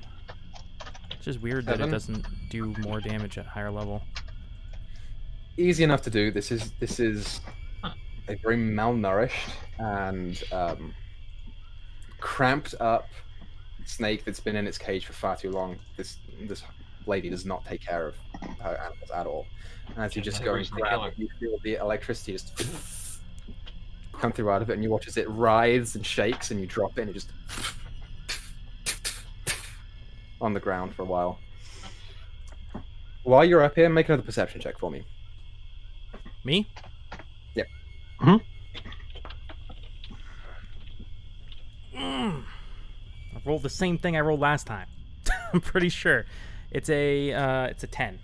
It's just weird that it 7? doesn't do more damage at higher level. Easy enough to do. This is a very malnourished and cramped up snake that's been in its cage for far too long. This lady does not take care of her animals at all. And as you just go and Reason to grab kill her. it, you feel the electricity just come through out of it, and you watch as it writhes and shakes, and you drop it, and it just on the ground for a while. While you're up here, make another perception check for me. Me? Yep. I rolled the same thing I rolled last time. I'm pretty sure. It's a 10.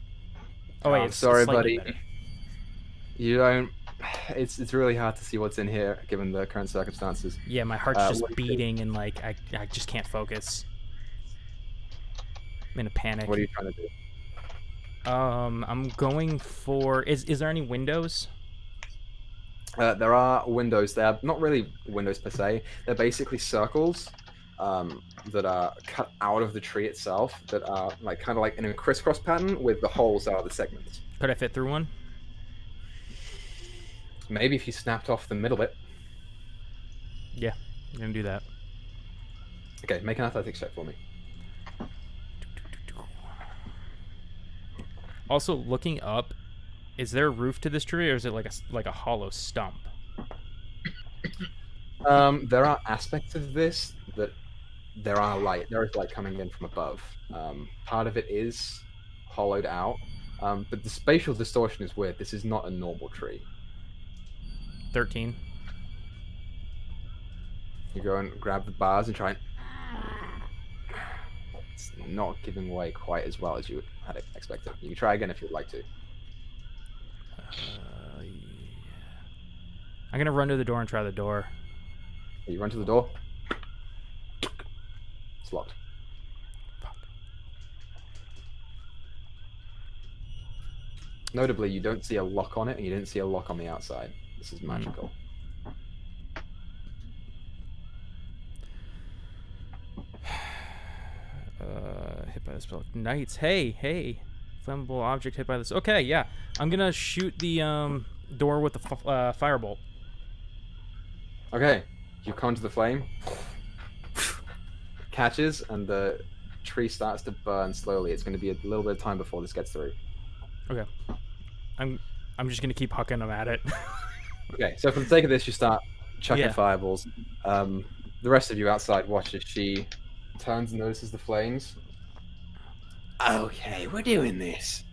Oh wait, I'm it's sorry, slightly buddy. better. You don't. It's really hard to see what's in here given the current circumstances. Yeah, my heart's just what do you do? beating and like I just can't focus. I'm in a panic. What are you trying to do? I'm going for. Is there any windows? There are windows there. Not really windows per se. They're basically circles that are cut out of the tree itself. That are like kind of like in a crisscross pattern with the holes that are the segments. Could I fit through one? Maybe if you snapped off the middle bit. I'm gonna do that. Okay, make an athletics check for me. Also, looking up, is there a roof to this tree, or is it like a hollow stump? There are aspects of this that there is light coming in from above. Part of it is hollowed out, but the spatial distortion is weird. This is not a normal tree. 13. You go and grab the bars and try and... It's not giving way quite as well as you had expected. You can try again if you'd like to. Yeah. I'm gonna run to the door and try the door. You run to the door. It's locked. Fuck. Notably, you don't see a lock on it, and you didn't see a lock on the outside. This is magical. Hit by the spell. Knights. Hey. Flammable object hit by this. Okay, yeah. I'm gonna shoot the door with the firebolt. Okay, you come to the flame, catches, and the tree starts to burn slowly. It's going to be a little bit of time before this gets through. Okay. I'm just gonna keep hucking them at it. Okay, so for the sake of this, you start chucking Yeah. fireballs. The rest of you outside watch as she turns and notices the flames. Okay, we're doing this.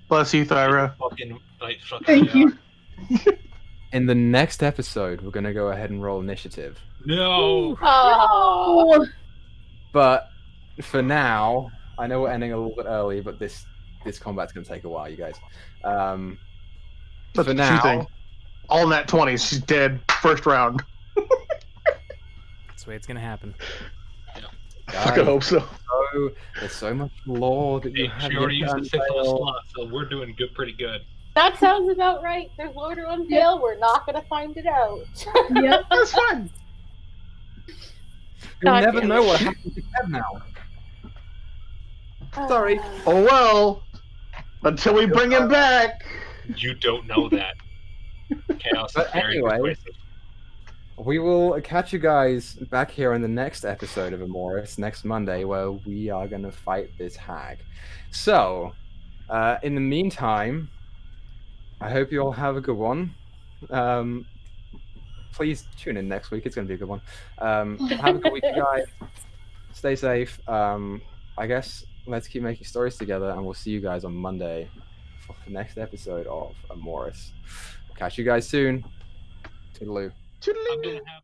Bless you, Thyra. Fucking, like, fucking Thank you. In the next episode, we're going to go ahead and roll initiative. No. Oh, But for now, I know we're ending a little bit early, but this combat's going to take a while, you guys. That's For the now, thing. All nat 20s. She's dead. First round. That's the way it's gonna happen. Fucking hope so. there's so much lore that you Hey, have she already yet to used the 6 on the unveil. slot, so we're doing good, pretty good. that sounds about right. There's Lord of Unveil. We're not gonna find it out. Yep. That's fine. You'll God never damn know it. what happens to Kev now. Sorry. Oh well. Until we bring him back. You don't know that. Chaos But is very anyway, persuasive. We will catch you guys back here in the next episode of Emoris next Monday, where we are going to fight this hag. So, in the meantime, I hope you all have a good one. Please tune in next week. It's going to be a good one. Have a good week, guys. Stay safe. I guess let's keep making stories together, and we'll see you guys on Monday for the next episode of Emoris. Catch you guys soon. Toodaloo. I'm gonna have